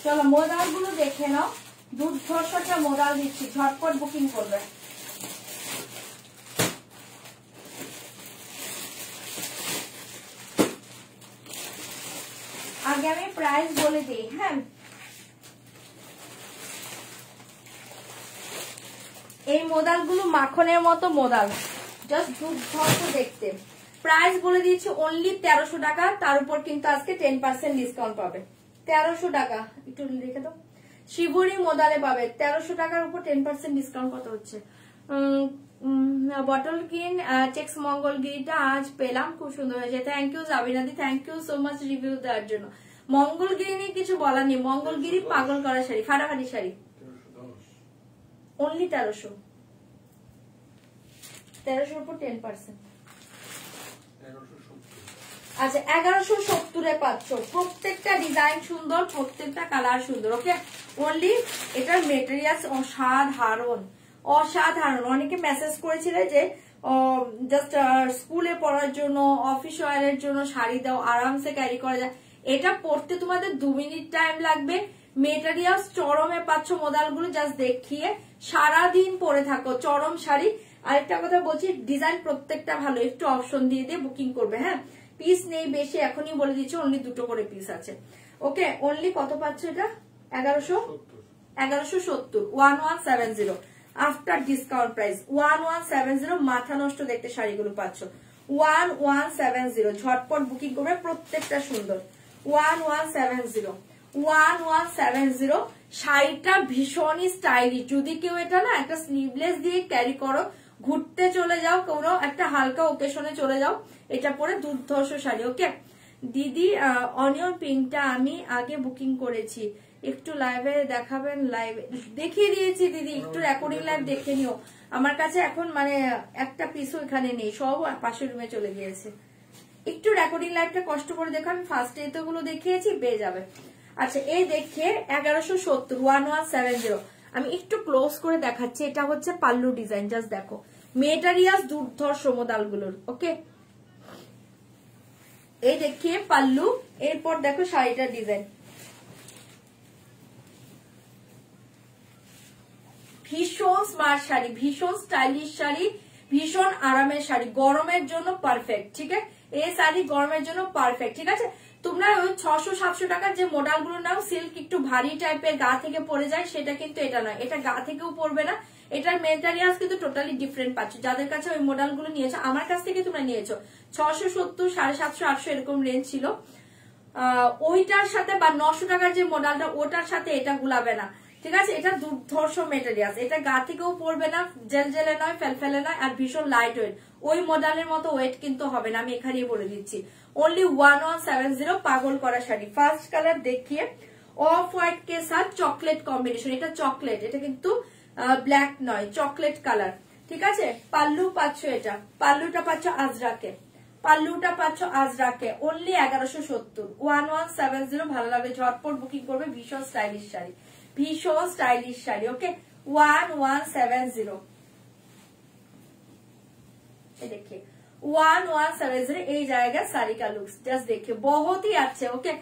S1: চলো মোদাল গুলো দেখে নাও, দুর্ধর্ষটা মোদাল দিচ্ছি, ঝটপট বুকিং করবে। আগে আমি প্রাইস বলে দিই। হ্যাঁ, এই মোদাল গুলো মাখনের মতো মোদাল, জাস্ট দুর্ধর্ষ দেখতে। প্রাইস বলে দিয়েছি অনলি 1300 টাকা, তার উপর কিন্তু আজকে 10% ডিসকাউন্ট পাবে। 1300 টাকা, একটু লিখে দাও। শিবুরি মোদালে পাবে 1300 টাকার উপর 10% ডিসকাউন্ট। কত হচ্ছে? বটল গ্রিন চেক্স মঙ্গলগিরিটা আজ পেলাম, খুব সুন্দর হয়েছে। থ্যাংক ইউ জাবিনাদি, thank you so much review দেওয়ার জন্য। মঙ্গলগিরি নিয়ে কিছু বলার নেই, মঙ্গলগিরি পাগল করা শাড়ি, ফাটাফাটি শাড়ি। অনলি 1300, 1300 উপর 10%। আচ্ছা 1170 পাচ্ছ। প্রত্যেকটা ডিজাইন সুন্দর, প্রত্যেকটা কালার সুন্দর। ওকে, অনলি এটার মেটেরিয়ালস অসাধারণ, অসাধারণ। অনেকে মেসেজ করেছিল যে জাস্ট স্কুলে পড়ার জন্য, অফিস ওয়ারের জন্য শাড়ি দাও, আরামসে ক্যারি করা যায়। এটা পড়তে তোমাদের 2 মিনিট টাইম লাগবে। মেটেরিয়ালস চরমে পাচ্ছ, মোদালগুলো জাস্ট দেখিয়ে সারাদিন পরে থাকো, চরম শাড়ি। আরেকটা কথা বলছি, ডিজাইন প্রত্যেকটা ভালো, একটু অপশন দিয়ে দিয়ে বুকিং করবে। হ্যাঁ, পিস নেই বেশি, এখনই বলে দিচ্ছি, অনলি 2টো করে পিস আছে। ওকে, অনলি কত পাচ্ছ এটা? 1170, 1170 আফটার ডিসকাউন্ট প্রাইস 1170। মাথা নষ্ট দেখতে শাড়িগুলো পাচ্ছ 1170। ঝটপট বুকিং করবে, প্রত্যেকটা সুন্দর। 1170 শাড়িটা ভীষণই স্টাইলিশ। যদি কেউ এটা না একটা স্লিভলেস দিয়ে ক্যারি করো, ঘুরতে চলে যাও, কোনো একটা হালকা ওকেশনে চলে যাও, এটা পরে দুর্ধর্ষ শাড়ি। ওকে দিদি, অনিয়ন পিঙ্কটা আমি আগে বুকিং করেছি, একটু লাইভে দেখাবেন? লাইভে দেখিয়ে দিয়েছি দিদি, একটু রেকর্ডিং লাইভ দেখে নিও। আমার কাছে এখন মানে একটা পিসও এখানে নেই, সব পাশের রুমে চলে গিয়েছে। একটু রেকর্ডিং লাইভটা কষ্ট করে দেখো, আমি ফার্স্ট এ তো গুলো দেখিয়েছি, পেয়ে যাবে। আচ্ছা এই দেখে 1170, 1170। আমি একটু ক্লোজ করে দেখাচ্ছি, এটা হচ্ছে পাল্লু ডিজাইন, জাস্ট দেখো মেটেরিয়ালস দুর্ধর্ষ মোদালগুলোর। ওকে, এই দেখিয়ে পাল্লু, এরপর দেখো শাড়িটার ডিজাইন, ভীষণ স্মার্ট শাড়ি, ভীষণ স্টাইলিশ শাড়ি, ভীষণ আরামের শাড়ি, গরমের জন্য পারফেক্ট। ঠিক আছে, এই শাড়ি গরমের জন্য পারফেক্ট। ঠিক আছে, তোমরা ওই 600-700 টাকার যে মডেল গুলো নাও, সিল্ক একটু ভারী টাইপের, গা থেকে পড়ে যায়, সেটা কিন্তু এটা নয়, এটা গা থেকেও পড়বে না। এটার মেটেরিয়ালস কিন্তু টোটালি ডিফারেন্ট পাচ্ছ। যাদের কাছে ওই মডেল গুলো নিয়েছো, আমার কাছ থেকে তোমরা নিয়েছো, 670, 750, 800 এরকম রেঞ্জ ছিল। ওইটার সাথে বা 900 টাকার যে মডেলটা, ওটার সাথে এটা গুলাবে না। ঠিক আছে, এটা দুর্ধর্ষ মেটেরিয়াল, এটা গা থেকেও পড়বে না, জেল জেলে নয়, ফেলফেলে নয়, আর ভীষণ লাইট ওয়েট। ওই মডেলের মতো ওয়েট কিন্তু হবে না, আমি এখানেই বলে দিচ্ছি। অনলি 1170, পাগল করা শাড়ি। ফার্স্ট কালার দেখিয়ে অফ হোয়াইট কে সাথ চকলেট কম্বিনেশন, এটা চকলেট, এটা কিন্তু ব্ল্যাক নয়, চকলেট কালার। ঠিক আছে, পাল্লু পাচ্ছ, এটা পাল্লুটা পাচ্ছ আজরাকে, পাল্লুটা পাচ্ছ আজরাকে, অনলি 1170, 1170। ভালো লাগবে ঝটপট বুকিং করবে, ভীষণ স্টাইলিশ শাড়ি, ভীষণ স্টাইলিশ শাড়ি। ওকে, 1170। देखिए 1170 এই জায়গা শাড়ি কা লুকস জাস্ট देखिए बहुत ही अच्छे। ओके,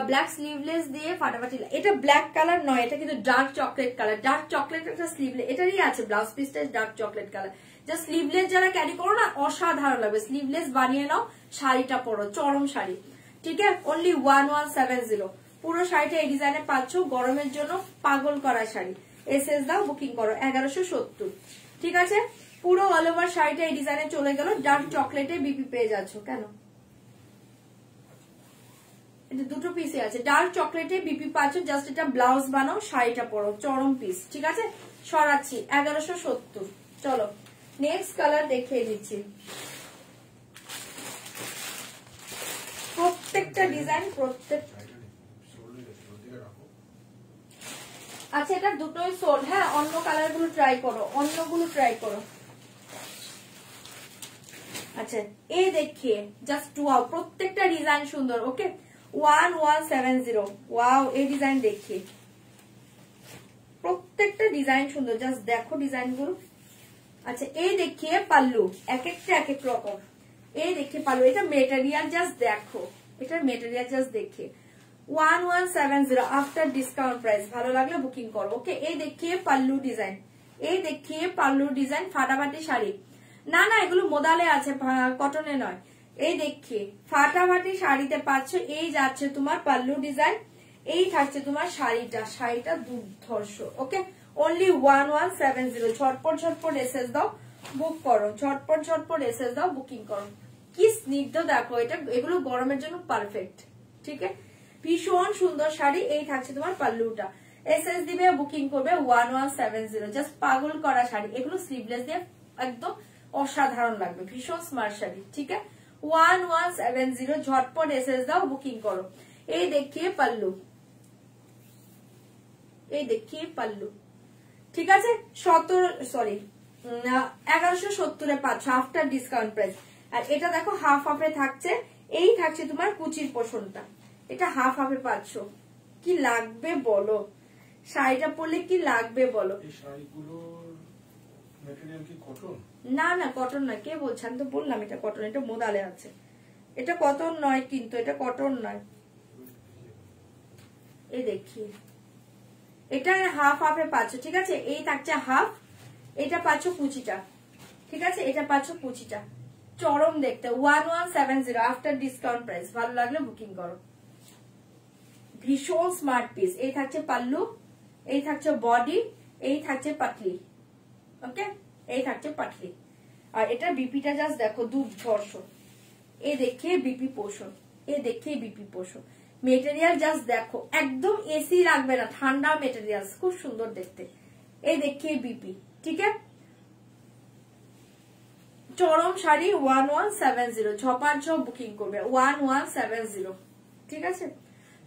S1: ব্ল্যাক স্লিভলেস দিয়ে ফাটাফাটি। এটা ব্ল্যাক কালার নয়, এটা কিন্তু dark chocolate colour, dark chocolate একটা স্লিভলেস, এটারই আছে ব্লাউজ পিসটা dark chocolate colour. Just sleeveless যারা ক্যারি করো না, অসাধারণ লাগবে। স্লিভলেস বানিয়ে নাও, শাড়িটা পরো, চরম শাড়ি। ঠিক আছে, অনলি 1170। পুরো শাড়িটা এই ডিজাইনে পাচ্ছ, গরমের জন্য পাগল করা শাড়ি। এসএস দাও, বুকিং করো 1170। ঠিক আছে, পুরো অল ওভার শাড়িটা এই ডিজাইনে চলে গেল। ডার্ক চকলেটে বিপি পেয়ে যাচ্ছ কেন? এটা দুটো পিসে আছে, ডার্ক চকলেটে বিপি পাচ্ছ। জাস্ট এটা ব্লাউজ বানাও, শাড়িটা পরো, চরম পিস। ঠিক আছে, সরাচ্ছি 1170। চলো নেক্সট কালার দেখিয়ে দিচ্ছি। প্রত্যেকটা ডিজাইন প্রত্যেক আচ্ছা, এটা দুটোই সোল্ড। হ্যাঁ, অন্য কালার গুলো ট্রাই করো, অন্যগুলো ট্রাই করো। আচ্ছা, এই দেখিয়ে জাস্ট ওয়াও, প্রত্যেকটা ডিজাইন সুন্দর। ওকে, 1170। ওয়াও, এই ডিজাইন দেখিয়ে প্রত্যেকটা ডিজাইন সুন্দর, জাস্ট দেখো ডিজাইন গুলো। আচ্ছা, এই দেখিয়ে পাল্লু, এক একটা এক এক রকম। এই দেখিয়ে পাল্লু, এটা মেটেরিয়াল জাস্ট দেখো, এটা মেটেরিয়াল জাস্ট দেখে 1170 আফটার ডিসকাউন্ট প্রাইস। ভালো লাগলে বুকিং করো। ওকে, এই দেখিয়ে পাল্লু ডিজাইন, এই দেখিয়ে পাল্লু ডিজাইন, ফাটাফাটি শাড়ি। না না, এগুলো মোদালে আছে, কটনে নয়। এই দেখিয়ে ফাটাফাটি শাড়িতে পাচ্ছ। এই যাচ্ছে তোমার পাল্লু ডিজাইন, এই থাকছে তোমার শাড়িটা, শাড়িটা দুর্ধর্ষ। ওকে, অনলি 1170। ঝটপট ঝটপট এসএস দাও, বুক করো, ঝটপট ঝটপট এসএস দাও, বুকিং করো। কি স্নিগ্ধ দেখো, এটা এগুলো গরমের জন্য পারফেক্ট। ঠিক আছে, ভীষণ সুন্দর শাড়ি। এই থাকছে তোমার পাল্লুটা, এসএস দিবে, বুকিং করবে 1170। জাস্ট পাগল করা শাড়ি, এগুলো স্লিভলেস দিয়ে একদম অসাধারণ লাগবে, ভীষণ স্মার্ট শাড়ি। ঠিক আছে, 1170। ঝটপট এসএস দাও, বুকিং করো। এই দেখিয়ে পাল্লু, এই দেখিয়ে পাল্লু। ঠিক আছে, 1170 পাচ্ছ আফটার ডিসকাউন্ট প্রাইস। আর এটা দেখো হাফ হাফে থাকছে, এই থাকছে তোমার কুচির পোষণটা, এটা হাফ হাফে পাচ্ছ। কি লাগবে বলো, শাড়িটা পরলে কি লাগবে বলো। না না, কটন নয়। কে বলছে? আমি তো বললাম এটা কটন, এটা মোদালে আছে। এটা কটন নয়, কিন্তু এটা কটন নয়। এই দেখি, এটা হাফ হাফে পাচ্ছ। ঠিক আছে, এই থাকছে হাফ, এটা পাচ্ছ কুচিটা। ঠিক আছে, এটা পাচ্ছ কুচিটা, চরম দেখতে। 1170 আফটার ডিসকাউন্ট প্রাইস। ভালো লাগলে বুকিং করো, ভীষণ স্মার্ট পিস। এই থাকছে পাল্লু, এই থাকছে বডি, এই থাকছে পাটলি। ওকে, এই থাকছে পাটলি। আর এটা বিপিটা জাস্ট দেখো, দুর্ধর্ষ। এ দেখে বিপি পোষণ, এ দেখে বিপি পোষণ। মেটেরিয়াল জাস্ট দেখো, একদম এসি লাগবে না, ঠান্ডা মেটেরিয়াল, খুব সুন্দর দেখতে। এই দেখে বিপি। ঠিক আছে, চরম শাড়ি 1170। ঝপার ঝপ বুকিং করবে 1170। ঠিক আছে,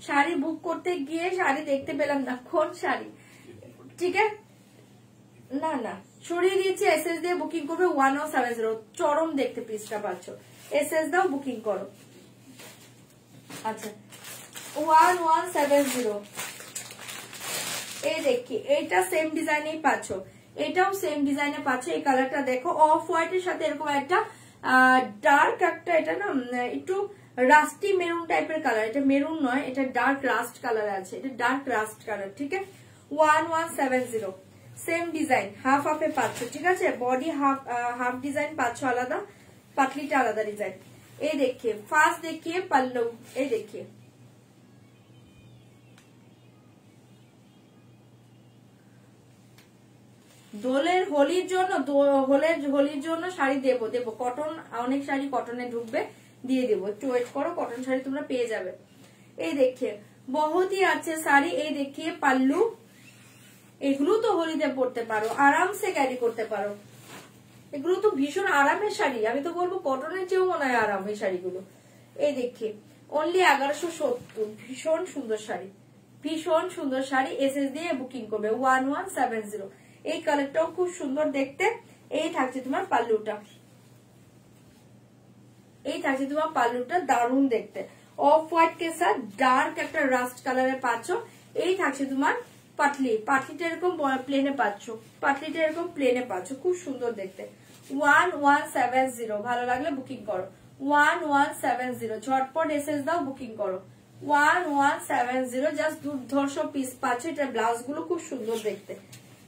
S1: শাড়ি বুক করতে গিয়ে শাড়ি দেখতে পেলাম না, কোন শাড়ি। ঠিক আছে, না না, সরিয়ে দিয়েছি, এসএস দিয়ে বুকিং করবে 1170। চরম দেখতে পিসটা পাচ্ছ, এসএস দাও, বুকিং করো। আচ্ছা, 1170। এই দেখি, এইটা সেম ডিজাইনেই পাচ্ছ, এটাও সেম ডিজাইনে পাচ্ছ। এই কালারটা দেখো, অফ হোয়াইট এর সাথে এরকম একটা ডার্ক একটা, এটা না একটু রাস্টি মেরুন টাইপের কালার। এটা মেরুন নয়, এটা ডার্ক রাস্ট কালার আছে, এটা ডার্ক রাস্ট কালার। ঠিক আছে, 1170 সেম ডিজাইন, হাফ হাফে পাচ্ছ। ঠিক আছে, বডি হাফ ডিজাইন পাচ্ছ আলাদা, পাতলিটা আলাদা ডিজাইন। এই দেখিয়ে ফার্স্ট দেখিয়ে পাল্লু, এই দেখিয়ে দোলের হোলির জন্য, হোলির জন্য শাড়ি দেবো কটন, অনেক শাড়ি কটনে ঢুকবে, দিয়ে দেবো। একটু ওয়েট করো, কটন শাড়ি তোমরা পেয়ে যাবে। এই দেখিয়ে বহুতই আছে শাড়ি। এই দেখিয়ে পাল্লু, এগুলো তো হোলিতে পরতে পারো, আরামসে ক্যারি করতে পারো। এগুলো তো ভীষণ আরামের শাড়ি, আমি তো বলবো কটনের চেয়েও মনে হয় আরাম এই শাড়িগুলো। এই দেখিয়ে অনলি 1170। ভীষণ সুন্দর শাড়ি, ভীষণ সুন্দর শাড়ি। এসএস দিয়ে বুকিং করবে 1170। এই কালারটাও খুব সুন্দর দেখতে। এই থাকছে তোমার পাল্লুটা, এই থাকছে তোমার পাল্লুটা, দারুণ দেখতে। অফ হোয়াইট কে সাথ ডার্ক একটা রাস্ট কালারে পাচ্ছ। এই থাকছে তোমার পাটলি, পাটলিটা এরকম প্লেনে পাচ্ছ, পাটলিটা এরকম প্লেনে পাচ্ছ, খুব সুন্দর দেখতে। 1170। ভালো লাগলে বুকিং করো 1170। ঝটপট এসএস দাও, বুকিং করো 1170। জাস্ট দুর্ধর্ষ পিস পাচ্ছ। এটা ব্লাউজ গুলো খুব সুন্দর দেখতে,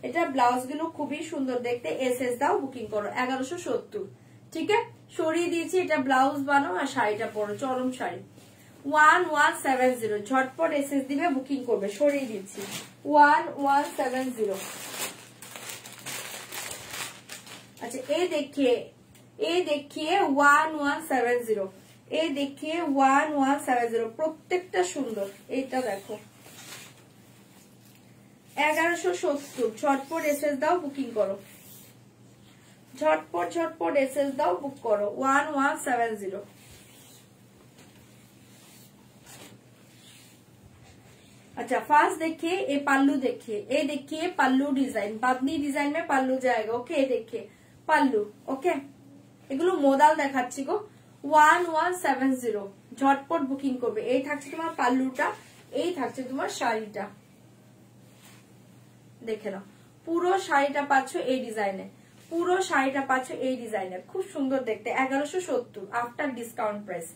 S1: এটা ব্লাউজ গুলো খুবই সুন্দর দেখতে। এসএস দাও, বুকিং করো 1170। ঠিক আছে, সরিয়ে দিয়েছি, এটা ব্লাউজ বানাও আর শাড়িটা পরো, চরম শাড়ি 1170 ঝটপট এসএস দিবে, বুকিং করবে, সরিয়ে দিচ্ছি 1170। আচ্ছা এই দেখিয়ে 1170, এই দেখিয়ে 1170, প্রত্যেকটা সুন্দর। এইটা দেখো 1170, ঝটপট এসএস দাও, বুকিং করো, ঝটপট এসএস দাও, বুক করো 1170। अच्छा फास्ट देखिए ये पल्लू, देखिए ये देखिए पल्लू डिजाइन, बांधनी डिजाइन में पल्लू जाएगा। ओके ये देखिए पल्लू। ओके এগুলো মোদাল দেখাচ্ছি গো 1170, ঝটপট বুকিং করবে। এই থাকছে তোমার পাল্লুটা, এই থাকছে তোমার শাড়িটা, দেখে নাও পুরো শাড়িটা পাচ্ছ এই ডিজাইনে, পুরো শাড়িটা পাচ্ছ এই ডিজাইনে, খুব সুন্দর দেখতে। 1170 আফটার ডিসকাউন্ট প্রাইস,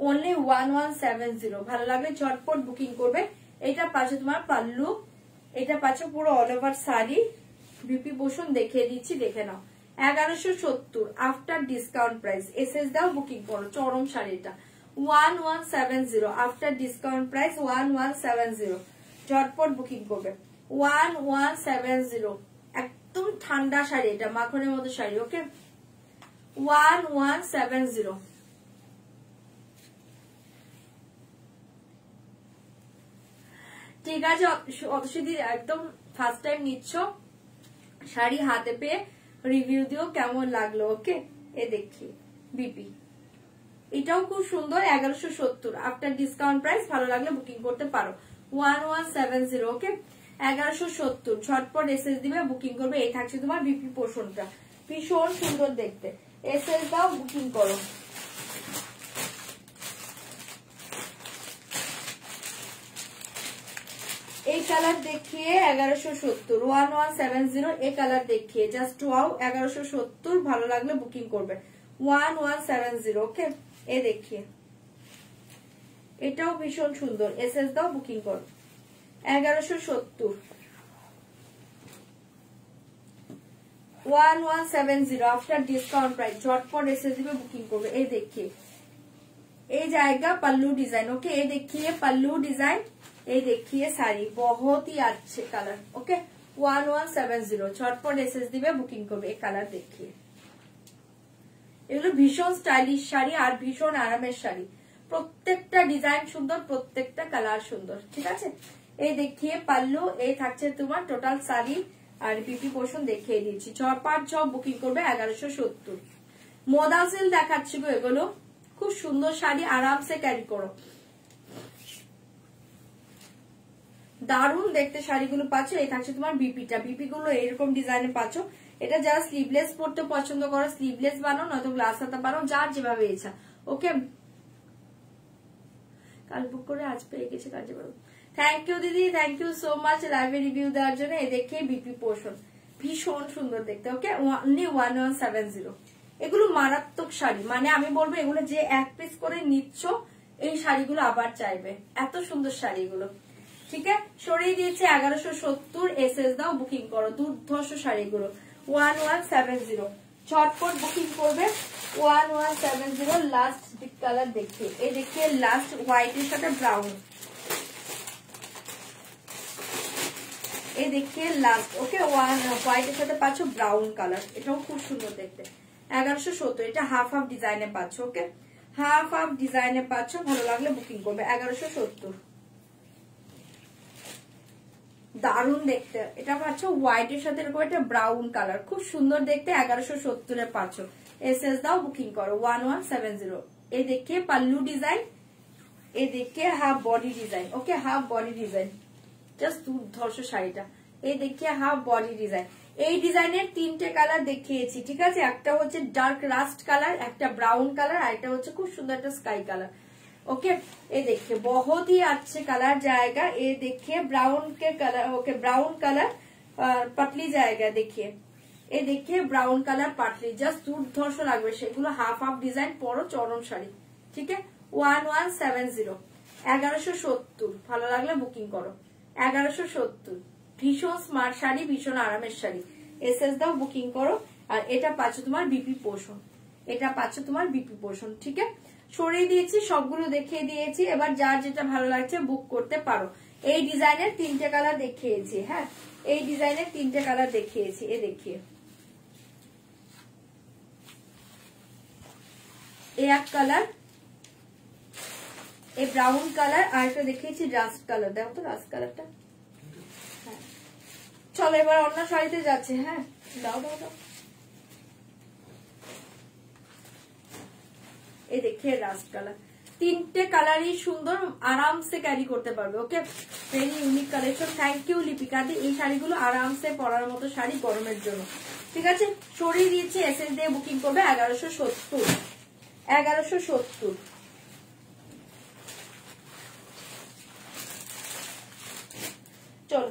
S1: অনলি 1170। ভালো লাগলে ঝটপট বুকিং করবে। এটা পাচ্ছ তোমার পাল্লু, এটা পাচ্ছ পুরো অল ওভার শাড়ি, বিপি পোষণ দেখিয়ে দিচ্ছি, দেখে নাও 1170 আফটার ডিসকাউন্ট প্রাইস। এসএস দাও, বুকিং করো। চরম শাড়িটা 1170 আফটার ডিসকাউন্ট প্রাইস 1170, ঝটপট বুকিং করবে 1170। একদম ঠান্ডা শাড়ি, এটা মাখনের মতো শাড়ি। ওকে 1170। ঠিক আছে অতসীদি, একদম ফার্স্ট টাইম নিচ্ছ শাড়ি, হাতে পেয়ে রিভিউ দিও কেমন লাগলো। ওকে এ দেখি বিপি, এটাও খুব সুন্দর 1170 আফটার ডিসকাউন্ট প্রাইস। ভালো লাগলে বুকিং করতে পারো 1170। ওকে 1170, ঝটপট এসএস দিবে, বুকিং করবে। এই থাকছে তোমার বিপি পোষণটা, ভীষণ সুন্দর দেখতে। এসএস দাও, বুকিং করো। এই কালার দেখিয়ে 1170, 1170 এই কালার দেখিয়ে জাস্ট ওয়াও 1170। ভালো লাগলে বুকিং করবে 1170। ওকে এ দেখিয়ে এটাও ভীষণ সুন্দর, এসএস দাও, বুকিং করো 1170, 1170 আফটার ডিসকাউন্ট প্রাইস। ঝটপট এসএস দিবে, বুকিং করবে। এই দেখিয়ে এই জায়গা पल्लू डिजाइन। ओके ये देखिए पल्लू डिजाइन, ये देखिए साड़ी, बहुत ही अच्छे कलर। ओके 1170, ঝটপট এসএস দিবে, বুকিং করবে। এই কালার দেখিয়ে, এগুলো ভীষণ স্টাইলিশ শাড়ি আর ভীষণ আরামের শাড়ি। প্রত্যেকটা ডিজাইন সুন্দর, প্রত্যেকটা কালার সুন্দর। ঠিক আছে এই দেখিয়ে পাল্লু, এই থাকছে তোমার টোটাল শাড়ি আর বিপি পোষণ দেখিয়ে দিচ্ছি। ঝটপট সব বুকিং করবে 1170। মোদাসিল দেখাচ্ছি গো, এগুলো খুব সুন্দর শাড়ি, আরামসে ক্যারি করো। দারুণ দেখতে শাড়িগুলো পাচ্ছ। এই থাকছে তোমার বিপিটা, বিপি গুলো এরকম ডিজাইনে পাচ্ছ। এটা যারা স্লিভলেস পরতে পছন্দ করো স্লিভলেস বানাও, নয়তো গ্লাস হাতা বানাও, যার যেভাবে ইচ্ছা। ওকে কাল বুক করে আজ পেয়ে গেছে কাজে পারো। থ্যাংক ইউ দিদি, থ্যাংক ইউ সো মাচ লাইভে রিভিউ দেওয়ার জন্য। এ দেখে বিপি পোষণ ভীষণ সুন্দর দেখতে। Okay only 1170। এগুলো মারাত্মক শাড়ি, মানে আমি বলবো এগুলো যে এক পিস করে নিচ্ছ এই শাড়িগুলো আবার চাইবে, এত সুন্দর শাড়িগুলো। ঠিক আছে সরিয়ে দিয়েছে 1170। এসএস দাও, বুকিং করো। দুর্ধর্ষ শাড়িগুলো 1170, ঝটপট বুকিং করবে 1170। লাস্ট ডিপ কালার দেখিয়ে, এই দেখিয়ে লাস্ট হোয়াইটের সাথে ব্রাউন, এই দেখিয়ে লাস্ট। ওকে হোয়াইটের সাথে পাচ্ছ ব্রাউন কালার, এটাও খুব সুন্দর দেখতে। 1170, এটা হাফ হাফ ডিজাইনে পাচ্ছ। ওকে হাফ হাফ ডিজাইনে পাচ্ছ, ভালো লাগলে বুকিং করবে 1170। দারুণ দেখতে, এটা পাচ্ছ হোয়াইটের সাথে এরকম একটা ব্রাউন কালার, খুব সুন্দর দেখতে। 1170 পাচ্ছ। এসএস দাও, বুকিং করো 1170। এই দেখে পাল্লু ডিজাইন, এই দেখে হাফ বডি ডিজাইন। ওকে হাফ বডি ডিজাইন, জাস্ট দুর্ধর্ষ শাড়িটা। এই দেখে হাফ বডি ডিজাইন। এই ডিজাইনের তিনটে কালার দেখিয়েছি। ঠিক আছে একটা হচ্ছে ডার্ক রাস্ট কালার, একটা ব্রাউন কালার, আর একটা হচ্ছে খুব সুন্দর একটা স্কাই কালার। ओके ये देखिए बहुत ही अच्छे कलर जाएगा। ये देखिए ब्राउन के कलर, ओके ब्राउन कलर पतली जाएगा। देखिए ये देखिए ब्राउन कलर पतली, জাস্ট দুর্ধর্ষ লাগবে। সেগুলো হাফ হাফ ডিজাইন পরো, চরম শাড়ি। ঠিক আছে 1170, 1170। ভালো লাগলে বুকিং করো 1170। ভীষণ স্মার্ট শাড়ি, ভীষণ আরামের শাড়ি। এসএস দাও, বুকিং করো। আর এটা পাচ্ছ তোমার বিপি পোষণ, এটা পাচ্ছ তোমার বিপি পোষণ। ঠিক আছে সরিয়ে দিয়েছি, সবগুলো দেখিয়ে দিয়েছি। এবার যার যেটা ভালো লাগছে বুক করতে পারো। এই ডিজাইনের 3টে কালার দেখিয়েছি। হ্যাঁ, এই ডিজাইনের 3টে কালার দেখিয়েছি। এ দেখিয়ে এই এক কালার, এই ব্রাউন কালার, আর একটা দেখিয়েছি রাস্ট কালার। দেখো তো রাস্ট কালারটা। হ্যাঁ, চলো এবার অন্য শাড়িতে যাচ্ছে। হ্যাঁ, দাও দাও দাও। এই দেখিয়ে রাস্ট কালার। 3টে কালারই সুন্দর, আরামসে ক্যারি করতে পারবে। Okay, very unique collection. Thank you Lipika di. এই শাড়িগুলো আরামসে পরার মতো শাড়ি গরমের জন্য। ঠিক আছে, সরিয়ে দিচ্ছি। এসএস দিয়ে বুকিং করবে 1170। 1170। চলো,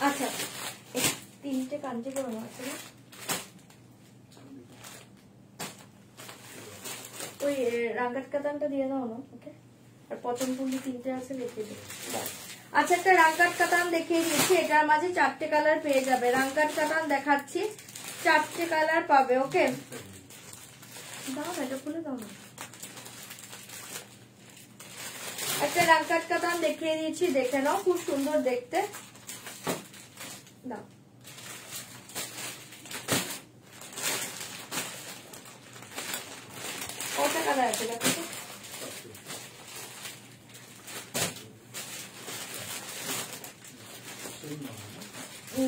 S1: আচ্ছা 3টে কাঞ্জিপুরম আছে না, ওই রাঙ্গাট কাতানটা দিয়ে দাও না। ওকে, আর পচনপুলি 3টে আছে, রেখে দিই। আচ্ছা, একটা রাঙ্গাট কাতান দেখিয়ে দিচ্ছি। এটার মাঝে 4টে কালার পেয়ে যাবে। রাঙ্গাট কাতান দেখাচ্ছি, 4টে কালার পাবে। ওকে, দাও এটা খুলে দাও না। একটা রাঙ্গাট কাতান দেখিয়ে দিচ্ছি, দেখে নাও, খুব সুন্দর দেখতে। দাও, কটা কালার আছে দেখো তো।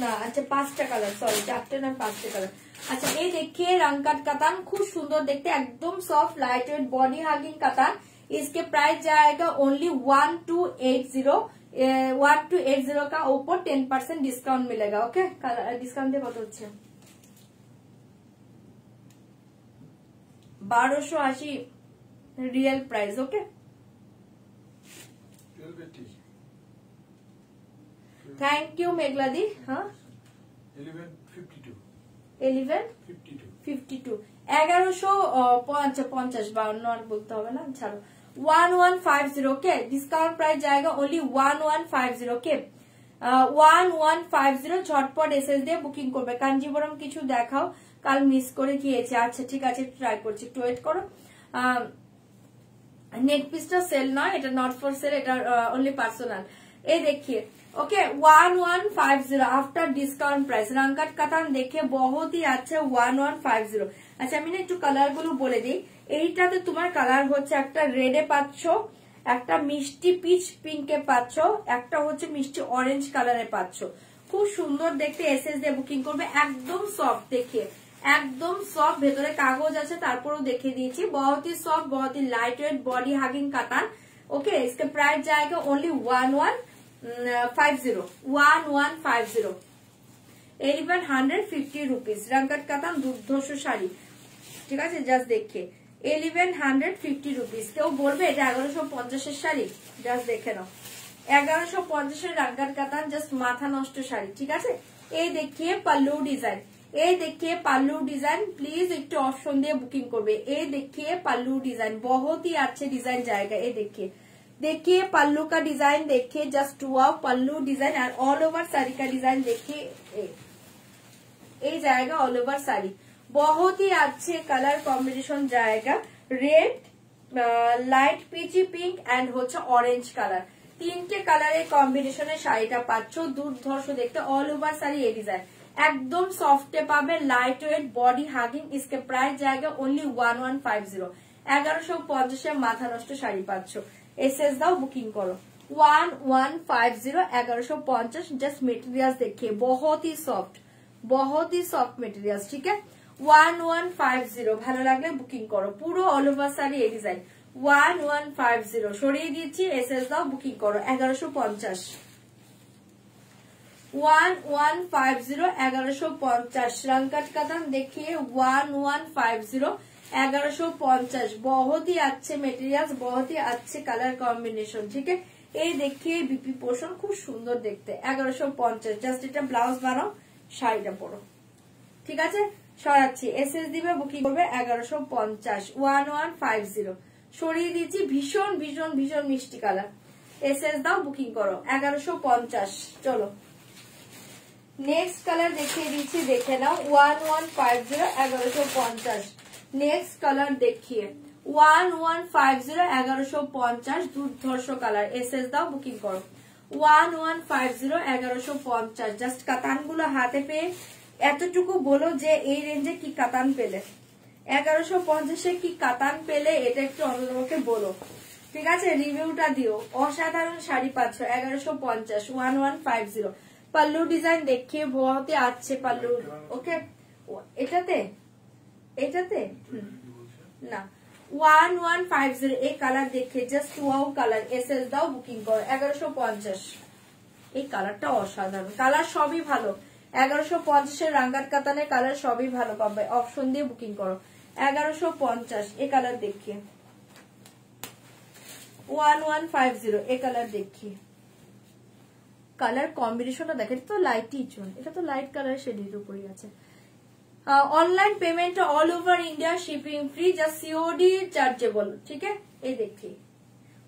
S1: না, আচ্ছা 5টা কালার, সরি 4টে না 5টে কালার। আচ্ছা, এই দেখিয়ে रंगकट कातान, खूब सुंदर देखते, एकदम soft light weight body hugging katan. इसके प्राइस जाएगा ओनली 1280। 1280 का ऊपर 10% डिस्काउंट मिलेगा। ओके, डिस्काउंट दे कत হচ্ছে 1280 real price. Okay, thank you Meghla di. हाँ,
S2: 1152
S1: 1152 1150 52 আর বলতে হবে না, ছাড়ো। 1150। ओके, डिस्काउंट प्राइस जाएगा ओनली 1150। ओके, 1150 ঝটপট এসএস দিয়ে বুকিং করবে। কাঞ্জিবরম কিছু দেখাও, কাল মিস করে গিয়েছে। আচ্ছা ঠিক আছে, ট্রাই করছি, একটু ওয়েট করো। নেট পিসটা সেল নয়, এটা নট ফর সেল, এটা অনলি পার্সোনাল। এই দেখিए। Okay, 1150 after discount price. Rangkat katan দেখে बहुत ही अच्छा 1150। আচ্ছা, আমি না একটু কালার গুলো বলে দিই। এইটাতে তোমার কালার হচ্ছে, একটা রেডে পাচ্ছ, একটা মিষ্টি পিচ পিঙ্কে পাচ্ছ, একটা হচ্ছে মিষ্টি অরেঞ্জ কালারে পাচ্ছ। খুব সুন্দর দেখতে, এসএস দিয়ে বুকিং করবে। একদম সফট, দেখিয়ে একদম সফট, ভেতরে কাগজ আছে, তারপরেও দেখিয়ে দিয়েছি। बहुत ही सॉफ्ट, बहुत ही light weight body hugging katan. Okay, इसके प्राइस जाएगा ओनली 1150। 1150 रुपीज। रंगकट कातान দুর্ধর্ষ শাড়ি। ঠিক আছে, জাস্ট দেখে 1150 रुपीज। কেউ বলবে এটা 1150 শাড়ি? জাস্ট দেখে নাও, 1150 रंगकट कातान, জাস্ট মাথা নষ্ট শাড়ি। ঠিক আছে, এই দেখিয়ে পাল্লু ডিজাইন, এই দেখিए पाल्लू डिजाइन। प्लीज एक ऑप्शन दिए बुकिंग करबे। ये देखिए पाल्लू डिजाइन, बहुत ही अच्छे डिजाइन जाएगा। ये देखिए, देखिए पल्लू का डिजाइन देखिए, जस्ट वाओ पल्लू डिजाइन। और ऑल ओवर साड़ी का डिजाइन देखिए, ये जाएगा ऑल ओवर साड़ी। बहुत ही अच्छे कलर कॉम्बिनेशन जाएगा, red, light Peechi pink and होच्छे ऑरेंज कलर। 3টে কালারের কম্বিনেশনে শাড়িটা পাচ্ছ, দুর্ধর্ষ দেখতে। অল ওভার শাড়ি এই ডিজাইন, একদম সফটে পাবে, লাইট ওয়েট বডি হাগিং। इसके प्राइस जाएगा ओनली 1150। 1150 মাথা নষ্ট শাড়ি পাচ্ছ। এসএস দাও, বুকিং করো। 1150 1150। জাস্ট মেটেরিয়ালস देखिए, बहुत ही सॉफ्ट মেটেরিয়ালস। ঠিক আছে, 1150। ভালো লাগলে বুকিং করো। পুরো অল ওভার শাড়ি এই ডিজাইন। 1150 সরিয়ে দিচ্ছি, এসএস দাও, বুকিং করো। 1150। 1150 1150। रंगकट कातान देखिए 1150 1150। बहुत ही अच्छे मेटेरियल्स, बहुत ही अच्छे कलर कॉम्बिनेशन। ठीक है, ये देखिए बीपी पोर्शन, खूब सुंदर देखते। 1150। জাস্ট এটা ব্লাউজ বানাও, শাড়িটা পরো। ঠিক আছে, সরাচ্ছি, এসএস দিবে, বুকিং করবে। 1150 1150 সরিয়ে দিচ্ছি। ভীষণ ভীষণ ভীষণ মিষ্টি কালার। এসএস দাও, বুকিং করো। 1150। চলো, নেক্সট কালার দেখিয়ে দিচ্ছি, দেখে নাও 1150 1150। নেক্সট কালার দেখিয়ে 1150 1150 দুর্ধর্ষ কালার। এসএস দাও, বুকিং করো। 1150 1150। জাস্ট কাতান গুলো হাতে পেয়ে এতটুকু বলো যে এই রেঞ্জে কি কাতান পেলে, 1150 কি কাতান পেলে, এটা একটু অন্ততপক্ষে বলো, ঠিক আছে? রিভিউটা দিও। অসাধারণ শাড়ি পাচ্ছ 1150 1150। পাল্লু ডিজাইন দেখিয়ে ভোয়াতে আছে পাল্লু। ওকে, এটাতে না 1150 এই কালার দেখে জাস্ট ওয়াও কালার। এসএস দাও, বুকিং করো 1150। এই কালারটা অসাধারণ, কালার সবই ভালো। 1150 রাঙ্গার কাতানের কালার সবই ভালো পাবে। অপশন দিয়ে বুকিং করো 1150। এই কালার দেখিয়ে 1150 এই কালার দেখিয়ে। কালার কম্বিনেশনটা দেখে, এটা তো লাইট ইচন, এটা তো লাইট কালার শেডের উপরই আছে। Online payment all over India, shipping free, just COD chargeable. ठीक है, এই দেখি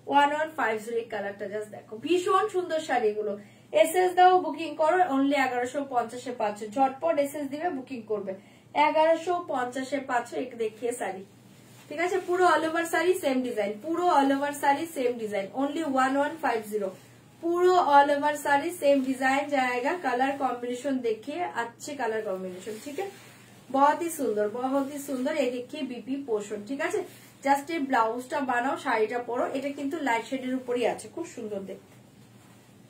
S1: 1150 কালারটা জাস্ট দেখো, ভীষণ সুন্দর শাড়িগুলো। এসএস দাও, বুকিং করো। অনলি 1150 পাচ্ছ। ঝটপট এসএস দিবে, বুকিং করবে। 1150 পাচ্ছ। এক দেখিয়ে শাড়ি, ঠিক আছে? পুরো all over sari same design, পুরো all over sari same design. Only 1150 পুরো all over sari same design जाएगा। कलर कॉम्बिनेशन देखिए, अच्छे कलर कॉम्बिनेशन। ठीक है, बहुत ही सुंदर, बहुत ही सुंदर। এই দেখিয়ে বিপি পোর্শন, ঠিক আছে? জাস্ট এই ব্লাউজটা বানাও, শাড়িটা পরো। এটা কিন্তু লাইট শেডের উপরই আছে, খুব সুন্দর দেখতে।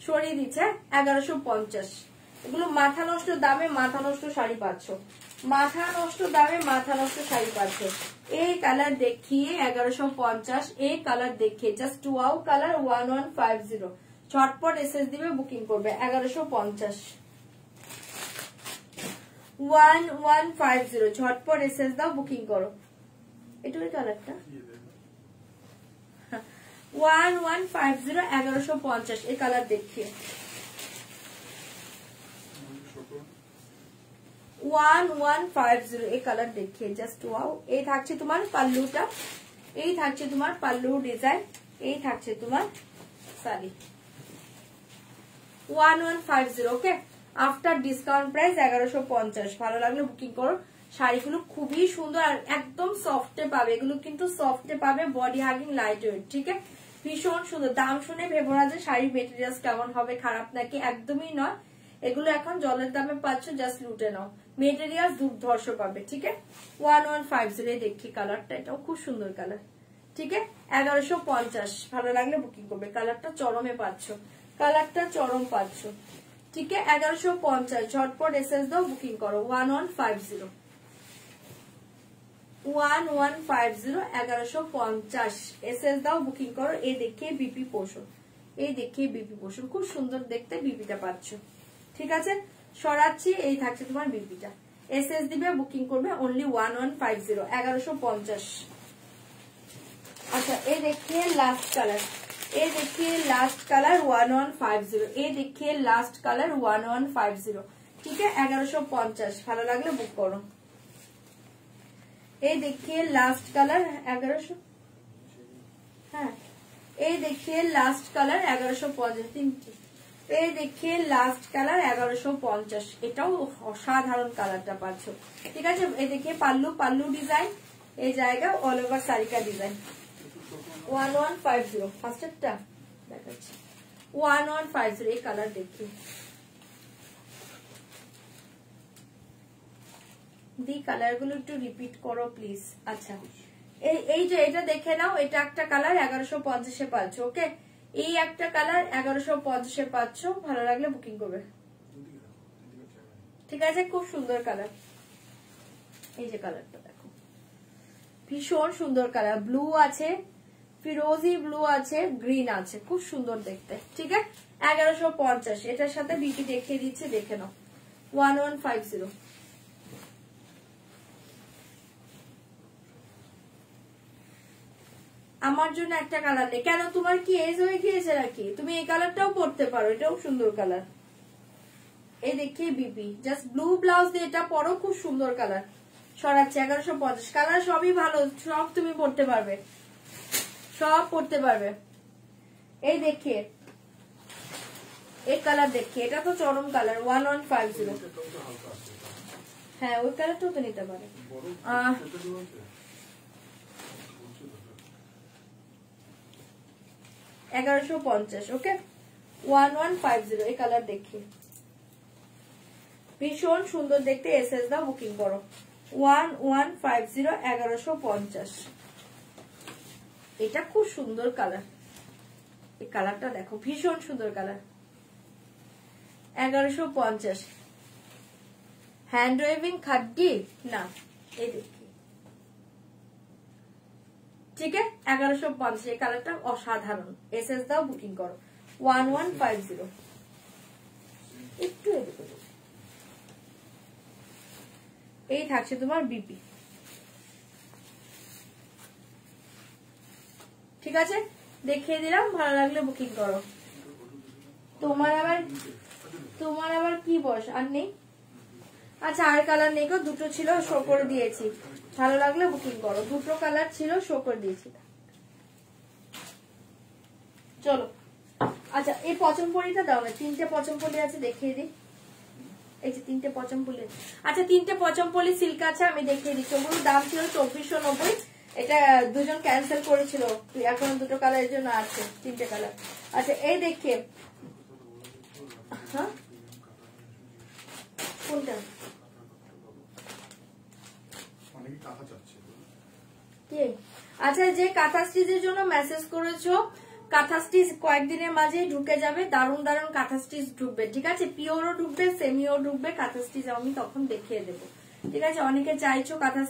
S1: সরিয়ে দিচ্ছে 1150। এগুলো মাথা নষ্ট দামে মাথা নষ্ট শাড়ি পাচ্ছ, মাথা নষ্ট দামে মাথা নষ্ট শাড়ি পাচ্ছ। এই কালার দেখিয়ে 1150। এই কালার দেখিয়ে জাস্ট ওয়াও কালার 1150। ঝটপট এসএস দিবে, বুকিং করবে 1150 1150। ঝটপট এসএস দাও, বুকিং করো। এটা ওই কালারটা 1150 1150। এই কালার দেখিয়ে 1150 এই কালার দেখিয়ে জাস্ট ওয়াও। এই থাকছে তোমার পাল্লুটা, এই থাকছে তোমার পাল্লু ডিজাইন, এই থাকছে তোমার শাড়ি 1150। ওকে, আফটার ডিসকাউন্ট প্রাইস 1150। ভালো লাগলে বুকিং করো। শাড়িগুলো খুবই সুন্দর আর একদম সফটে পাবে। এগুলো কিন্তু সফটে পাবে, বডি হাগিং, লাইট ওয়েট। ঠিক আছে, ভীষণ সুন্দর। দাম শুনে ভেবো না যে শাড়ির মেটেরিয়ালস কেমন হবে, খারাপ নাকি, একদমই নয়। এগুলো এখন জলের দামে পাচ্ছ, জাস্ট লুটে নাও। মেটেরিয়াল দুর্ধর্ষ পাবে। ঠিক আছে, 1150 দেখি কালারটা, এটাও খুব সুন্দর কালার। ঠিক আছে, 1150। ভালো লাগলে বুকিং করবে। কালারটা চরমে পাচ্ছ, কালারটা চরম পাচ্ছ। ঠিক আছে, 1150। ঝটপট এসএস দাও, বুকিং করো 1150 1150 1150। এসএস দাও, বুকিং করো। এই দেখিয়ে বিপি পোর্শন, এই দেখিয়ে বিপি পোর্শন, খুব সুন্দর দেখতে বিপিটা পাচ্ছ। ঠিক আছে, সরাচ্ছি। এই থাকছে তোমার বিপিটা। এসএস দিবে, বুকিং করবে। অনলি 1150 1150। আচ্ছা, এই দেখিয়ে লাস্ট কালার, এই দেখিয়ে লাস্ট কালার 1150। এই দেখিয়ে লাস্ট কালার 1150। ঠিক আছে, 1150। ভালো লাগলে বুক করো। এই দেখিয়ে লাস্ট কালার 1100। হ্যাঁ, এই দেখিয়ে লাস্ট কালার 1150 তিনটি। এই দেখিয়ে লাস্ট কালার 1150। এটাও অসাধারণ কালারটা পাচ্ছ। ঠিক আছে, এই দেখিয়ে পাল্লু, পাল্লু ডিজাইন, এই জায়গা অল ওভার সারিকা ডিজাইন 1150। ফার্স্টেরটা দেখাচ্ছি 1150। এই কালার দেখি দি, কালার গুলো একটু রিপিট করো প্লিজ। আচ্ছা, এই যে এটা দেখে নাও, এটা একটা কালার 1150 পাচ্ছ। ওকে, এই একটা কালার 1150 পাচ্ছ। ভালো লাগলে বুকিং করবে। ঠিক আছে, খুব সুন্দর কালার। এই যে কালারটা দেখো, ভীষণ সুন্দর কালার। ব্লু আছে, ফিরোজি ব্লু আছে, গ্রিন আছে, খুব সুন্দর দেখতে। ঠিক আছে, 1150। এটার সাথে বিপি দেখিয়ে দিচ্ছে, দেখে নাও 1150। আমার জন্য একটা কালার নেই কেন? তোমার কি এজ হয়ে গিয়েছে নাকি? তুমি এই কালারটাও পরতে পারো, এটাও সুন্দর কালার। এই দেখিয়ে বিপি, জাস্ট ব্লু ব্লাউজ দিয়ে এটা পরো, খুব সুন্দর কালার। সরাচ্ছে 1150। কালার সবই ভালো, সব তুমি পরতে পারবে, সব পরতে পারবে। এই দেখিয়ে এই কালার দেখি, এটা তো চরম কালার 1150। হ্যাঁ ওই কালারটাও তো নিতে পারে। 1150 ওকে 1150 এই কালার দেখি, ভীষণ সুন্দর দেখতে। এসএস দাও, বুকিং করো 1150 1150। এটা খুব সুন্দর কালার, এই কালারটা দেখো ভীষণ সুন্দর কালার 1150। হ্যান্ড ওয়েভিং খাড্ডি না, এই দেখি ঠিক আছে 1150 এই কালারটা অসাধারণ। এসএস দাও, বুকিং করো 1150। একটু এই থাকছে তোমার বিপি, ঠিক আছে দেখিয়ে দিলাম, ভালো লাগলে বুকিং করো। তোমার আবার কি বস আর নেই? আচ্ছা আর কালার নেই গো, দুটো ছিল শো করে দিয়েছি, ভালো লাগলে বুকিং করো। দুটো কালার ছিল শো করে দিয়েছি। চলো আচ্ছা এই পচমপল্লিটা দাও না, 3টে পচমপল্লি আছে দেখিয়ে দিই। এই যে 3টে পচমপল্লি, আচ্ছা 3টে পচমপল্লি সিল্ক আছে আমি দেখিয়ে দিচ্ছি। ওগুলোর দাম ছিল 2490, এটা দুজন ক্যান্সেল করেছিল, এখন দুটো কালারের জন্য আছে 3টে কালার। আচ্ছা এই দেখিয়ে, হ্যাঁ কোনটা আচ্ছা যে কাঁথা স্টিচের জন্য মেসেজ করেছো, কাঁথা স্টিচ কয়েকদিনের মাঝে ঢুকে যাবে, দারুন দারুন কাঁথা স্টিচ ঢুকবে, ঠিক আছে পিওরও ঢুকবে সেমিও ঢুকবে, কাঁথা স্টিচ আমি তখন দেখিয়ে দেবো, ঠিক আছে। অনেকে চাইছো কাঁথা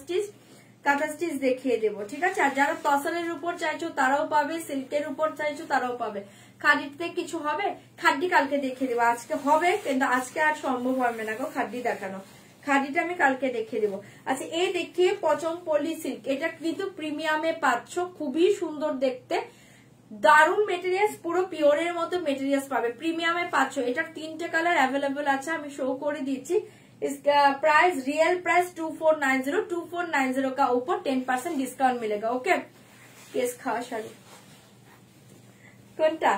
S1: স্টিচ দেখিয়ে দেবো, ঠিক আছে। আর যারা তসরের উপর চাইছো তারাও পাবে, সিল্কের উপর চাইছো তারাও পাবে। খাড্ডিতে কিছু হবে, খাড্ডি কালকে দেখিয়ে দেবো, আজকে হবে কিন্তু আজকে আর সম্ভব হবে না গো খাড্ডি দেখানো, খাদিটা আমি কালকে দেখিয়ে দেবো। আচ্ছা এই দেখিয়ে পচমপল্লি সিল্ক, এটা কিন্তু প্রিমিয়ামে পাচ্ছ, খুবই সুন্দর দেখতে, দারুন মেটেরিয়ালস, পুরো পিওরের মতো মেটেরিয়ালস পাবে, প্রিমিয়ামে পাচ্ছ। এটার 3টে কালার অ্যাভেলেবল আছে, আমি শো করে দিচ্ছি। इसका प्राइस रियल प्राइस 2490 का ऊपर 10% डिस्काउंट मिलेगा। ओके केस खावा शाड़ी কোনটা?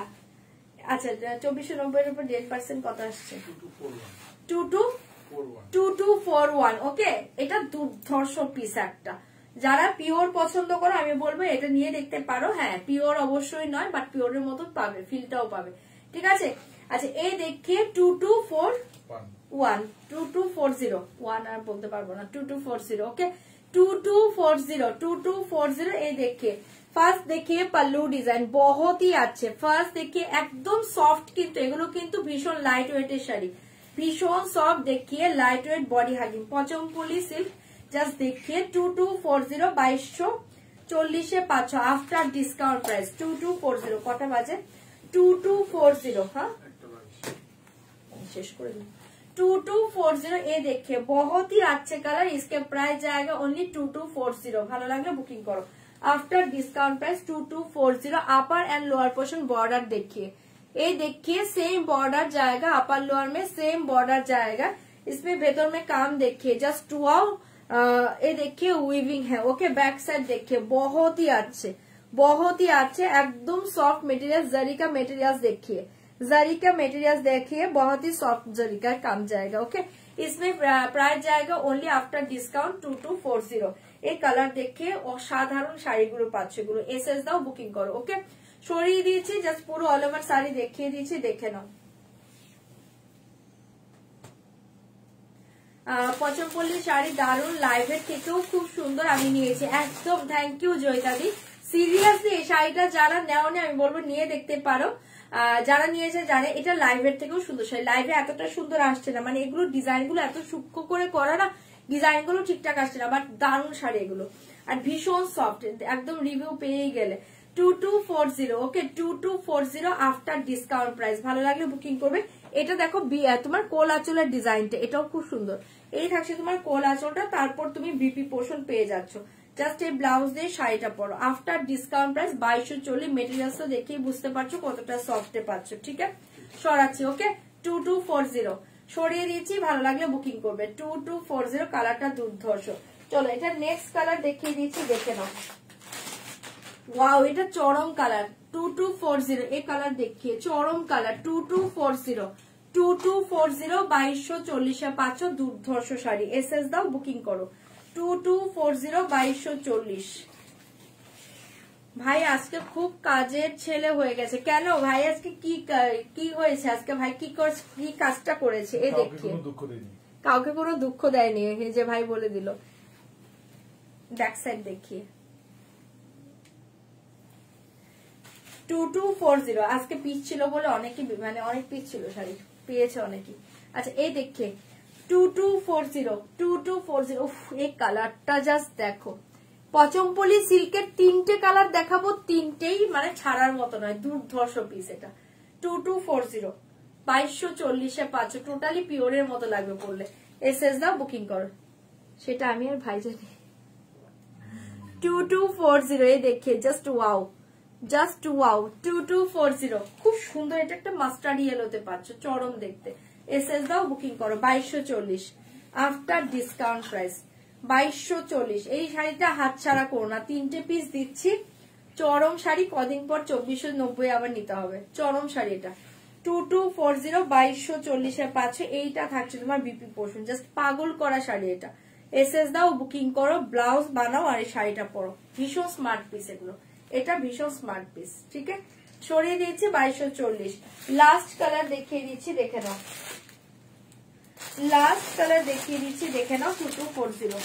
S1: আচ্ছা 2490 এর উপর 10% কত আসছে? 2241 ওকে। এটা দুর্ধর্ষ পিস একটা, যারা পিওর পছন্দ করো আমি বলবো এটা নিয়ে দেখতে পারো। হ্যাঁ পিওর অবশ্যই নয় বাট পিওরের মতো পাবে, ফিলটাও পাবে, ঠিক আছে। আচ্ছা এই দেখিয়ে 2241 আর বলতে পারবো না, 2240 ওকে 2240 এই দেখিয়ে। ফার্স্ট देखिए पल्लू डिजाइन बहुत ही अच्छे, फार्स्ट देखिए एकदम सॉफ्ट, কিন্তু এগুলো কিন্তু ভীষণ লাইট ওয়েটের শাড়ি, ভীষণ সফট देखिए light weight body hugging Pochampally silk. Just देखिए 2240 2240 পাচ্ছ আফটার ডিসকাউন্ট প্রাইস 2240। কটা বাজে? 2240 হ্যাঁ শেষ করে দিন 2240 ये देखिए बहुत ही अच्छे कलर, इसके प्राइस जाएगा ओनली 2240। ভালো লাগলে বুকিং করো after discount price 2240। Upper and lower portion border देखिए, ये देखिए सेम बॉर्डर जाएगा, अपर लोअर में सेम बॉर्डर जाएगा, इसमें भीतर में काम देखिए जस्ट वाओ। ये देखिए वीविंग है ओके। बैक साइड देखिए बहुत ही अच्छे एकदम सॉफ्ट मटेरियल, जरी का मटेरियल देखिए, जरी का मटेरियल देखिए बहुत ही सॉफ्ट जरी का काम जाएगा ओके। इसमें प्राइस जाएगा ओनली आफ्टर डिस्काउंट 2240। এই কালার দেখে অসাধারণ শাড়িগুলো পাচ্ছ, এগুলো এসএস দাও বুকিং করো ওকে। সরিয়ে দিয়েছি জাস্ট পুরো অল ওভার শাড়ি দেখিয়ে দিয়েছি, দেখে নাও। পচমপল্লি শাড়ি দারুন, লাইভের থেকেও খুব সুন্দর আমি নিয়েছি একদম। থ্যাংক ইউ জয়িতাদি, সিরিয়াসলি এই শাড়িটা যারা নেওনি আমি বলবো নিয়ে দেখতে পারো, যারা নিয়েছে জানে এটা লাইভের থেকেও সুন্দর শাড়ি। লাইভে এতটা সুন্দর আসছে না, মানে এগুলো ডিজাইন গুলো এত সূক্ষ্ম করে করা না, ডিজাইন গুলো ঠিকঠাক আসছে না, বাট দারুণ শাড়ি এগুলো আর ভীষণ সফট, একদম রিভিউ পেয়ে গেলে 2240 ওকে 2240 আফটার ডিসকাউন্ট প্রাইস। ভালো লাগলে বুকিং করবে। এটা দেখো তোমার কোল আঁচলের ডিজাইনটা, এটাও খুব সুন্দর। এই থাকছে তোমার কোল আঁচলটা, তারপর তুমি বিপি পোর্শন পেয়ে যাচ্ছ। জাস্ট এই ব্লাউজ দিয়ে শাড়িটা পরো, আফটার ডিসকাউন্ট প্রাইস 2240। মেটেরিয়ালসটা দেখেই বুঝতে পারছো কতটা সফটে পাচ্ছ, ঠিক আছে। সরাচ্ছি ওকে 2240 সরিয়ে দিয়েছি, ভালো লাগলে বুকিং করবে 2240। কালারটা দুর্ধর্ষ। চলো এটা নেক্সট কালার দেখিয়ে দিচ্ছি, দেখে নাও। ওয়াও, এটা চরম কালার 2240। এই কালার দেখিয়ে চরম কালার 2240 2240 2240 পাচ্ছ দুর্ধর্ষ শাড়ি। এসএস দাও, বুকিং করো 2240 2240। ভাই আজকে খুব কাজের ছেলে হয়ে গেছে। কেন ভাই আজকে কি হয়েছে? আজকে ভাই কি কাজটা করেছে? এই দেখিয়ে কাউকে কোনো দুঃখ দেয়নি, যে ভাই বলে দিল। ব্যাক সাইড দেখিয়ে 2240। আজকে পিস ছিল বলে অনেকে, মানে অনেক পিস ছিল শাড়ি, পেয়েছে অনেকে। আচ্ছা এই দেখে 2240 উফ, এই কালারটা জাস্ট দেখো। পচমপল্লি সিল্কের 3টে কালার দেখাবো, 3টেই মানে ছাড়ার মতো নয়, দুর্ধর্ষ পিস। এটা 2240 2240 পাচ্ছ, টোটালি পিওরের মতো লাগবে পড়লে। এসএস দাও, বুকিং করো। সেটা আমি আর ভাই জানি। 2240 এই দেখে জাস্ট ওয়াও, জাস্ট ওয়াও 2240 খুব সুন্দর। এটা একটা মাস্টার্ড ইয়েলোতে পাচ্ছ, চরম দেখতে। এসএস দাও, বুকিং করো 2240 আফটার ডিসকাউন্ট প্রাইস 2240। এই শাড়িটা হাতছাড়া করো না, 3টে পিস দিচ্ছি। চরম শাড়ি, কদিন পর 2490 আবার নিতে হবে। চরম শাড়ি এটা 2240 2240 পাচ্ছ। এইটা থাকছে তোমার বিপি পোর্শন, জাস্ট পাগল করা শাড়ি এটা। এসএস দাও, বুকিং করো, ব্লাউজ বানাও আর এই শাড়িটা পরো। ভীষণ স্মার্ট পিস এগুলো, এটা ভীষণ স্মার্ট পিস। ঠিক আছে, সরিয়ে দিয়েছি 2240। লাস্ট কালার দেখিয়ে দিচ্ছি, দেখে নাও। লাস্ট কালার দেখিয়ে দিচ্ছি, দেখে নাও 2240।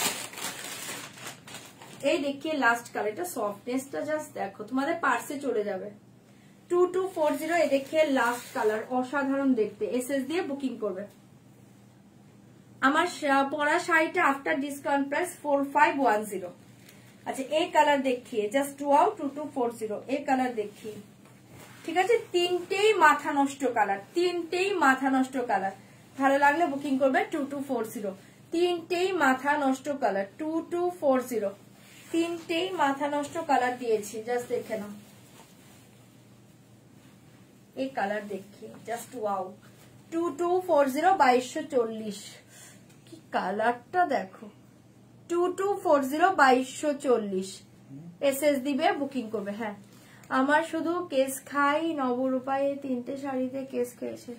S1: এই দেখিয়ে লাস্ট কালার, এটা সফটনেসটা জাস্ট দেখো, তোমাদের পার্সে চলে যাবে। 2240 এই দেখিয়ে লাস্ট কালার, অসাধারণ দেখতে। এসএস দিয়ে বুকিং করবে। আমার পরা শাড়িটা আফটার ডিসকাউন্ট প্রাইস 4510। আচ্ছা এই কালার দেখিয়ে জাস্ট ওয়াও 2240। এই কালার দেখিয়ে, ঠিক আছে, 3টেই মাথা নষ্ট কালার, 3টেই মাথা নষ্ট কালার। ভালো লাগলে বুকিং করবে 2240। 3টেই মাথা নষ্ট কালার 2240, 3টেই মাথা নষ্ট কালার দিয়েছি, জাস্ট দেখে নাও। এই কালার দেখিয়ে জাস্ট ওয়াও 2240 2240। কি কালারটা দেখো, 2240 2240। এসএস দিবে, বুকিং করবে। হ্যাঁ, আমার শুধু কেস খাই নবরূপায় 3টে শাড়িতে কেস খেয়েছে।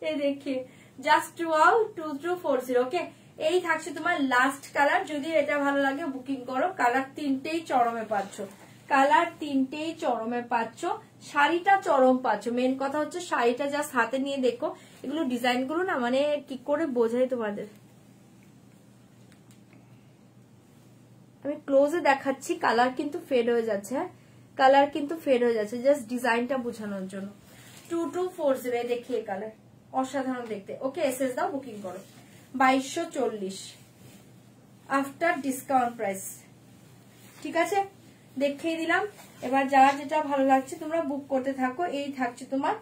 S1: এই দেখে জাস্ট ওয়াও 2240। ওকে, এই থাকছে তোমার লাস্ট কালার। যদি এটা ভালো লাগে বুকিং করো। কালার 3টেই চরমে পাচ্ছ, কালার 3টেই চরমে পাচ্ছ। শাড়িটা চরম পাচ্ছ। মেন কথা হচ্ছে শাড়িটা জাস্ট হাতে নিয়ে দেখো। এগুলো ডিজাইন গুলো না, মানে কি করে বোঝাই তোমাদের, আমি ক্লোজে দেখাচ্ছি। কালার কিন্তু ফেড হয়ে যাচ্ছে, কালার কিন্তু ফেড হয়ে যাচ্ছে, জাস্ট ডিজাইনটা বোঝানোর জন্য। 2240 দেখিয়ে কালার, অসাধারণ দেখতে। ওকে, এসএস দাও, বুকিং করো 2240 আফটার ডিসকাউন্ট প্রাইস। ঠিক আছে, দেখিয়ে দিলাম। এবার যারা যেটা ভালো লাগছে তোমরা বুক করতে থাকো। এই থাকছে তোমার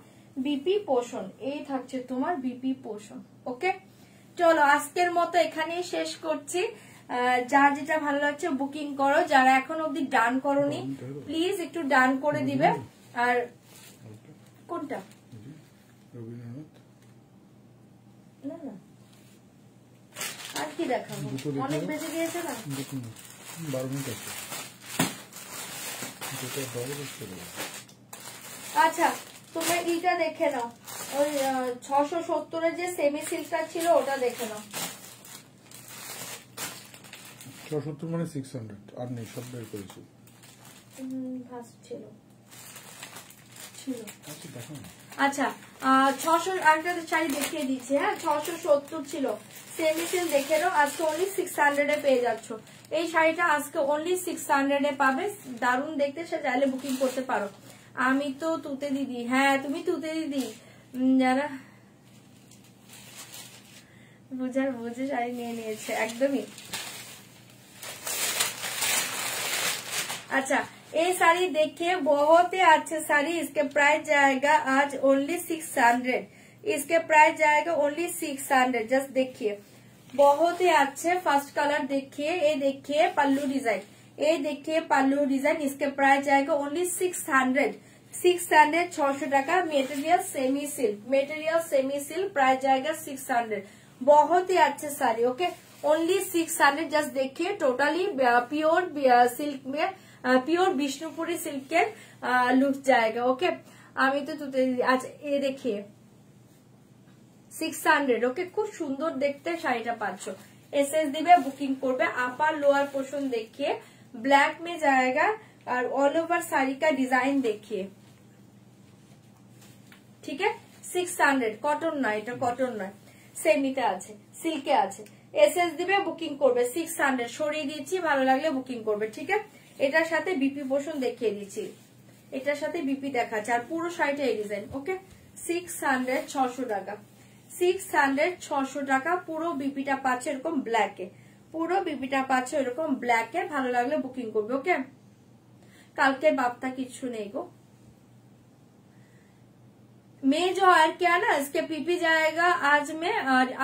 S1: বিপি পোষণ, এই থাকছে তোমার বিপি পোষণ। ওকে, চলো আজকের মতো এখানেই শেষ করছি। যার যেটা ভালো লাগছে বুকিং করো। যারা এখন অব্দি ডান করোনি প্লিজ একটু ডান করে দিবে। আর কোনটা? না না, আর কি দেখাবো, অনেক বেজে গিয়েছে না।
S2: 12 মিনিট আছে।
S1: আচ্ছা তোমরা এইটা দেখে নাও, ওই 670 যে সেমি সিল্কটা ছিল ওটা দেখে নাও।
S2: 670 মানে 600 আর নেই, সব বের করেছি।
S1: ছিল
S2: আচ্ছা দেখো না।
S1: আচ্ছা 600 আরেকটা শাড়ি দেখিয়ে দিচ্ছি। হ্যাঁ 670 ছিল সেমি সিল্ক, দেখে নাও। আজকে অনলি 600 এ পেয়ে যাচ্ছ। এই শাড়িটা আজকে অনলি 600 এ পাবে। দারুণ দেখতে, সে চাইলে বুকিং করতে পারো। আমি তো তুতে দিদি, হ্যাঁ তুমি তুতে দিদি, যারা বুঝে শাড়ি নিয়ে নিয়েছে একদমই। अच्छा ये साड़ी देखिए बहुत ही अच्छे साड़ी। इसके प्राइस जाएगा आज ओनली 600। इसके प्राइस जाएगा ओनली 600। जस्ट देखिए बहुत ही अच्छे। फर्स्ट कलर देखिए, ये देखिए पल्लू डिजाइन, ये देखिए पल्लू डिजाइन। इसके प्राइस जाएगा ओनली 600। 600 টাকা। Material semi silk, material semi silk. Price जाएगा 600। बहुत ही अच्छे साड़ी। ओके, ओनली 600 জাস্ট देखिए टोटली प्योर सिल्क में प्योर विष्णुपुरी सिल्क लुक जाएगा। ओके আমি তো আচ্ছা এ দেখিয়ে 600 ওকে খুব সুন্দর দেখতে শাড়িটা পাচ্ছ। এসএস দিবে বুকিং করবে। আপার লোয়ার পোর্শন देखिए ब्लैक में जाएगा और ऑल ओवर साड़ी का डिजाइन देखिए ঠিক আছে। 600 কটন নয়, এটা কটন নয়, সেমিতে আছে, সিল্কে আছে। এসএস দিবে বুকিং করবে 600 সরিয়ে দিচ্ছি, ভালো লাগলে বুকিং করবে ঠিক আছে। এটার সাথে বিপি পোর্শন দেখিয়ে দিচ্ছি, এটার সাথে বিপি দেখাচ্ছে আর পুরো শাড়িটা এই ডিজাইন। ওকে 600 600 টাকা, 600 600 টাকা পুরো বিপিটা পাচ্ছে এরকম ব্ল্যাকে, পুরো বিপিটা পাচ্ছে এরকম ব্ল্যাকে, ভালো লাগলে বুকিং করবে। ওকে কালকে বাপ্তা কিছু নেই গো। में जो और क्या ना इसके पीपी जाएगा आज में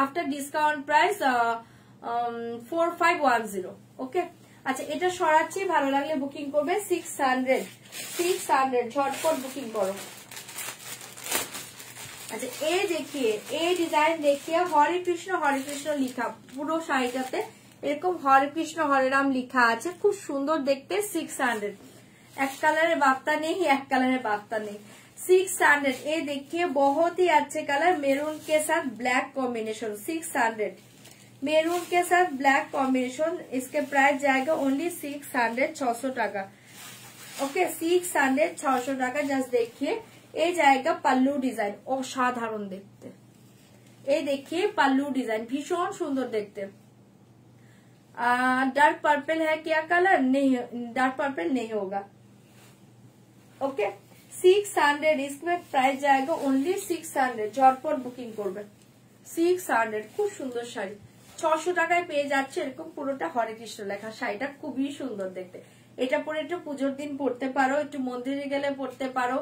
S1: आफ्टर डिस्काउंट प्राइस 4510। ओके अच्छा এটা সরাচ্ছি, ভালো লাগলে বুকিং করবে 600 600 ঝটপট বুকিং করো। अच्छा ये देखिए ये डिजाइन देखिए हरे कृष्ण लिखा পুরো শাড়িটাতে এরকম হরে কৃষ্ণ হরে রাম লিখা আছে, খুব সুন্দর দেখতে। 600 এক কালারের বাপ্তা নেই, এক কালারের বাপ্তা নেই। 600 ये देखिए बहुत ही अच्छे कलर मेरून के साथ ब्लैक कॉम्बिनेशन। 600 मेरून के साथ ब्लैक कॉम्बिनेशन, इसके प्राइस जाएगा ओनली 600 600 টাকা। ओके 600 600 টাকা জাস্ট देखिए। ये जाएगा पल्लू डिजाइन, असाधारण देखते। ये देखिए पल्लू डिजाइन भीषण सुंदर देखते। डार्क पर्पल है क्या कलर? नहीं, डार्क पर्पल नहीं होगा। ओके 600 इसमें प्राइस जाएगा ओनली 600 झटपट বুকিং করবে। 600 খুব সুন্দর শাড়ি 600 টাকায় পেয়ে যাচ্ছে এরকম পুরোটা হরে কৃষ্ণ লেখা। শাড়িটা খুবই সুন্দর দেখতে। এটা পরে একটু পুজোর দিন পরতে পারো, একটু মন্দিরে গেলে পরতে পারো,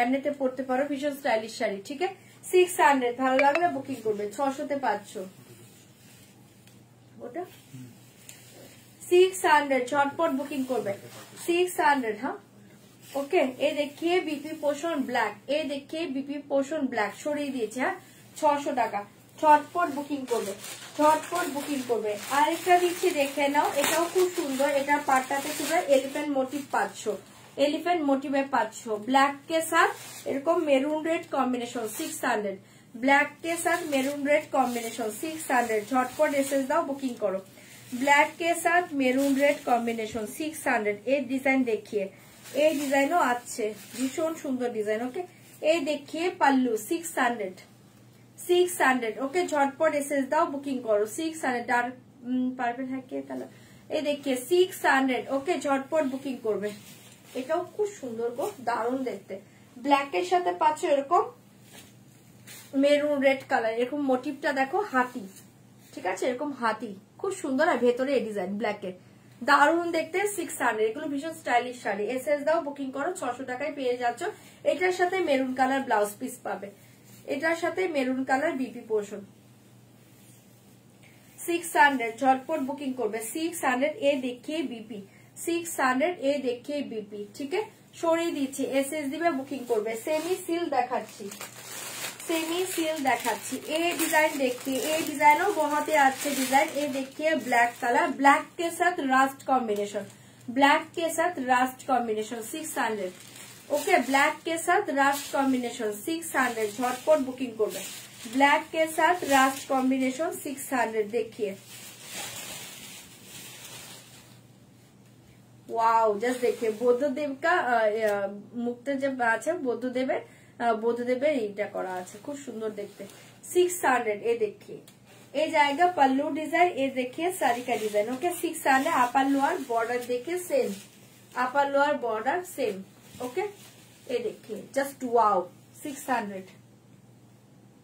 S1: এমনিতে পরতে পারো, ভীষণ স্টাইলিশ শাড়ি ঠিক আছে। 600 ভালো লাগলে বুকিং করবে। 600 তে পাচ্ছ ওটা 600 झटपट বুকিং করবে 600। हाँ ओके ये देखिए बीपी पोर्शन ब्लैक, ये देखिए बीपी पोर्शन ब्लैक সরিয়ে দিয়েছে। হ্যাঁ 600 টাকা ঝটপট বুকিং করবে, ঝটপট বুকিং করবে। আরেকটা দিচ্ছি দেখে নাও, এটাও খুব সুন্দর। এটার পাটটাতে পুরো এলিফ্যান্ট মোটিভ পাচ্ছ, এলিফ্যান্ট মোটিভে পাচ্ছ। ব্ল্যাক के साथ এরকম মেরুন রেড কম্বিনেশন 600, ব্ল্যাক के साथ মেরুন রেড কম্বিনেশন 600 ঝটপট এসএস দাও বুকিং করো। ব্ল্যাক के साथ মেরুন রেড কম্বিনেশন 600। এই ডিজাইন দেখিয়ে এই ডিজাইনও আছে, ভীষণ সুন্দর ডিজাইন। ওকে এই দেখিয়ে পাল্লু 600 600। ওকে ঝটপট এসএস দাও বুকিং করো 600। ডার্ক পার্পল है क्या कलर? এই দেখিয়ে 600। ওকে ঝটপট বুকিং করবে। এটাও খুব সুন্দর গো, দারুণ দেখতে। ব্ল্যাক এর সাথে পাচ্ছ এরকম মেরুন রেড কালার, এরকম মোটিভটা দেখো হাতি ঠিক আছে, এরকম হাতি খুব সুন্দর। আর ভেতরে এই ডিজাইন ব্ল্যাক এর দারুণ দেখতে। 600 এগুলো ভীষণ স্টাইলিশ শাড়ি। এসএস দাও বুকিং করো 600 টাকায় পেয়ে যাচ্ছ। এটার সাথে মেরুন কালার ব্লাউজ পিস পাবে, এটার সাথে মেরুন কালার বিপি পোর্শন। 600 ঝটপট বুকিং করবে 600। এ দেখিয়ে বিপি 600 এ দেখিয়ে বিপি ঠিক আছে, সরিয়ে দিচ্ছি। এসএস দিবে বুকিং করবে। সেমি সিল দেখাচ্ছি, सेमी सील দেখাচ্ছি। এই ডিজাइन देखिए, ये डिजाइनों बहुत ही अच्छे डिजाइन। ये देखिए ब्लैक कलर, ब्लैक के साथ रास्ट कॉम्बिनेशन, ब्लैक के साथ रास्ट कॉम्बिनेशन 600। ओके ब्लैक के साथ रास्ट कॉम्बिनेशन 600 झटपट बुकिंग करबे। ब्लैक के साथ रास्ट कॉम्बिनेशन 600 देखिए। वाओ जस्ट देखिए बुद्धदेव का मुक्त जब अच्छा बुद्धदेवेर এইটা করা আছে, খুব সুন্দর দেখতে। 600 ये देखिए। ये जाएगा पल्लू डिजाइन, ये देखिए साड़ी का design. Okay 600 upper lower border देखिए सेम, अपर लोअर बॉर्डर सेम। ओके ये देखिए जस्ट वाओ 600।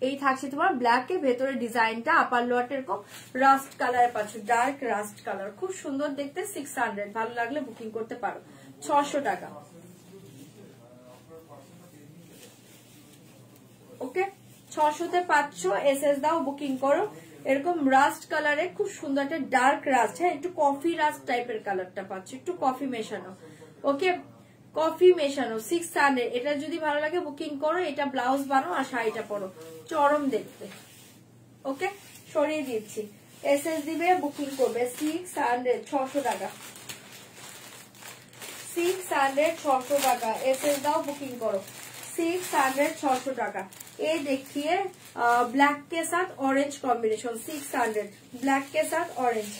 S1: এই থাকছে তোমার ব্ল্যাক এর ভেতরে ডিজাইনটা, আপার লোয়ারটা এরকম রাস্ট কালারে পাচ্ছ, ডার্ক রাস্ট কালার, খুব সুন্দর দেখতে। 600 ভালো লাগলে বুকিং করতে পারো। 600 টাকা। ওকে 600 তে পাচ্ছ। এসএস দাও বুকিং করো। এরকম রাস্ট কালারে খুব সুন্দর একটা ডার্ক রাস্ট, হ্যাঁ একটু কফি রাস্ট টাইপের কালারটা পাচ্ছ, একটু কফি মেশানো। ওকে কফি মেশানো 600। এটা যদি ভালো লাগে বুকিং করো। এটা ব্লাউজ বানাও আর শাড়িটা পরো, চরম দেখতে। ওকে সরিয়ে দিচ্ছি। এসএস দিবে বুকিং করবে 600 600 টাকা 600 600 টাকা এসএস দাও बुकिंग करो 600 600 টাকা। ये देखिए ब्लैक के साथ ऑरेंज कॉम्बिनेशन 600 ब्लैक के साथ ऑरेंज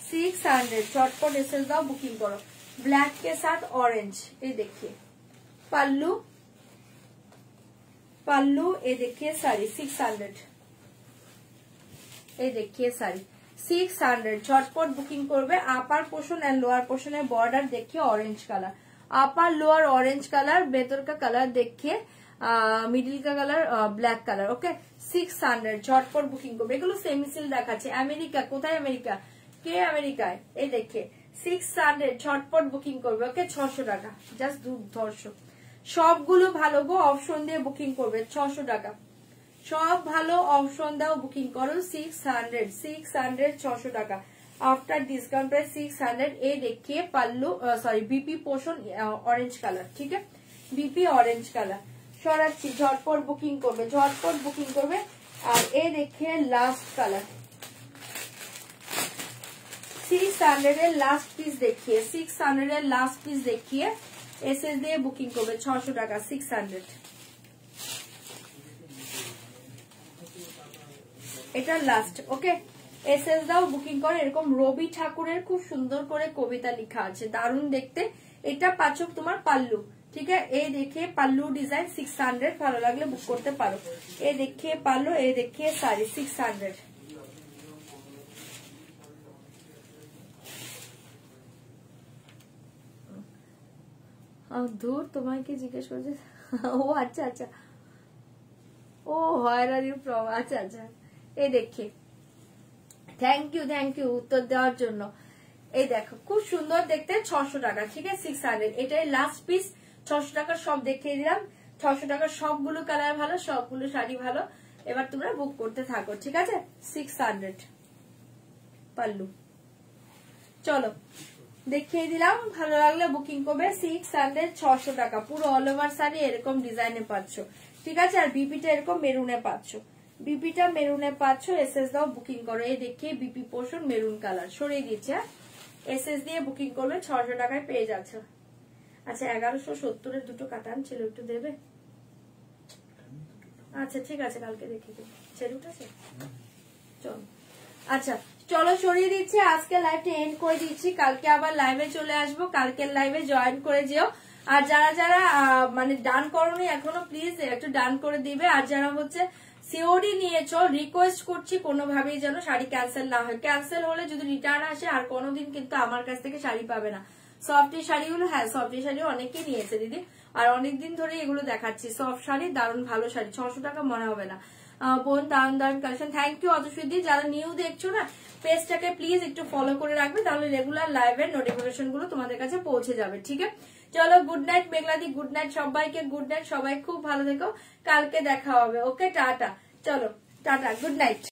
S1: 600 चटपट एसएस दाओ बुकिंग करो ब्लैक के साथ ऑरेंज। ये देखिए पल्लू पल्लू ये देखिए साड़ी 600 ये देखिए साड़ी 600 झटपट बुकिंग করবে। আপার পোর্শন এন্ড লোয়ার পোর্শনের বর্ডার देखिए orange colour upper lower orange colour भीतर का कलर देखिए मिडिल का कलर ब्लैक कलर ओके 600 झटपट बुकिंग করবে। এগুলো সেমি সিল দেখাচ্ছে আমেরিকা কোথায় আমেরিকা কে আমেরিকায় এই দেখে 600 झटपट বুকিং করবে ওকে 600 টাকা জাস্ট দুর্ধর্ষ সবগুলো ভালো গো অপশন দিয়ে বুকিং করবে 600 টাকা সব ভালো অপশন দাও বুকিং করো 600 600 টাকা आफ्टर डिस्काउंट प्राइस 600। ये देखिए pallu sorry BP portion orange colour ठीक है बीपी ऑरेंज कलर सराচ্ছি झटपट बुकिंग করবে झटपट बुकिंग করবে। আর এই देखिए लास्ट कलर 600 এর লাস্ট পিস देखिए 600 এর লাস্ট পিস देखिए এসএস দিয়ে বুকিং করবে 600 টাকা 600 এটা লাস্ট ওকে এসএস দাও বুকিং করে। এরকম রবি ঠাকুরের খুব সুন্দর করে কবিতা লেখা আছে দারুণ দেখতে। এটা পাচ্ছ তোমার পাল্লু ঠিক আছে। এই দেখে পাল্লু ডিজাইন 600 ভালো লাগলে বুক করতে পারো। এই দেখে পাল্লু এই দেখে শাড়ি 600 দূর তোমায় কি জিজ্ঞেস করছে ও আচ্ছা আচ্ছা ও হোয়ার আর ইউ ফ্রম আচ্ছা আচ্ছা এই দেখে থ্যাংক ইউ উত্তর দেওয়ার জন্য। এই দেখো খুব সুন্দর দেখতে 600 টাকা ঠিক আছে 600 এটাই লাস্ট পিস 600 টাকা সব দেখিয়ে দিলাম 600 টাকা সবগুলো কালার ভালো সবগুলো শাড়ি ভালো। এবার তোমরা বুক করতে থাকো ঠিক আছে 600 পাল্লু চলো দেখিয়ে দিলাম ভালো লাগলে বুকিং করবে 600 600 টাকা পুরো অল ওভার শাড়ি এরকম ডিজাইনে পাচ্ছ ঠিক আছে। আর বিপিটা এরকম মেরুনে পাচ্ছ বিপিটা মেরুনে পাচ্ছ এসএস দাও বুকিং করো। এই দেখে বিপি পোর্শন মেরুন কালার সরিয়ে দিচ্ছে এসএস দিয়ে বুকিং করবে 600 টাকায় পেয়ে যাচ্ছ। আচ্ছা 1170 এর দুটো কাটান ছিল একটু দেবে আচ্ছা ঠিক আছে কালকে দেখে দেবো ছেড়ে উঠেছে চলো আচ্ছা চলো সরিয়ে দিচ্ছি আজকে লাইভটা এন্ড করে দিচ্ছি কালকে আবার লাইভে চলে আসবো কালকের লাইভে জয়েন করে যেও। আর যারা যারা মানে ডান করোনি এখনো প্লিজ একটু ডান করে দিবে। আর যারা হচ্ছে সিওডি নিয়েছো রিকোয়েস্ট করছি কোনোভাবেই যেন শাড়ি ক্যান্সেল না হয় ক্যান্সেল হলে যদি রিটার্ন আসে আর কোনোদিন কিন্তু আমার কাছ থেকে শাড়ি পাবে না। সফটি শাড়িগুলো হ্যাঁ সফটি শাড়ি অনেকেই নিয়েছে দিদি আর অনেকদিন ধরে এগুলো দেখাচ্ছি সফট শাড়ি দারুণ ভালো শাড়ি 600 টাকা মনে হবে না বোন দারুণ দারুণ কালেকশন থ্যাংক ইউ অতসুদি। যারা নিউ দেখছো না পেজটাকে প্লিজ একটু ফলো করে রাখবে তাহলে রেগুলার লাইভের নোটিফিকেশন গুলো তোমাদের কাছে পৌঁছে যাবে ঠিক আছে। চলো গুড নাইট মেঘলাদি গুড নাইট সবাইকে গুড নাইট সবাই খুব ভালো থেকো কালকে দেখা হবে ওকে টাটা চলো টাটা গুড নাইট।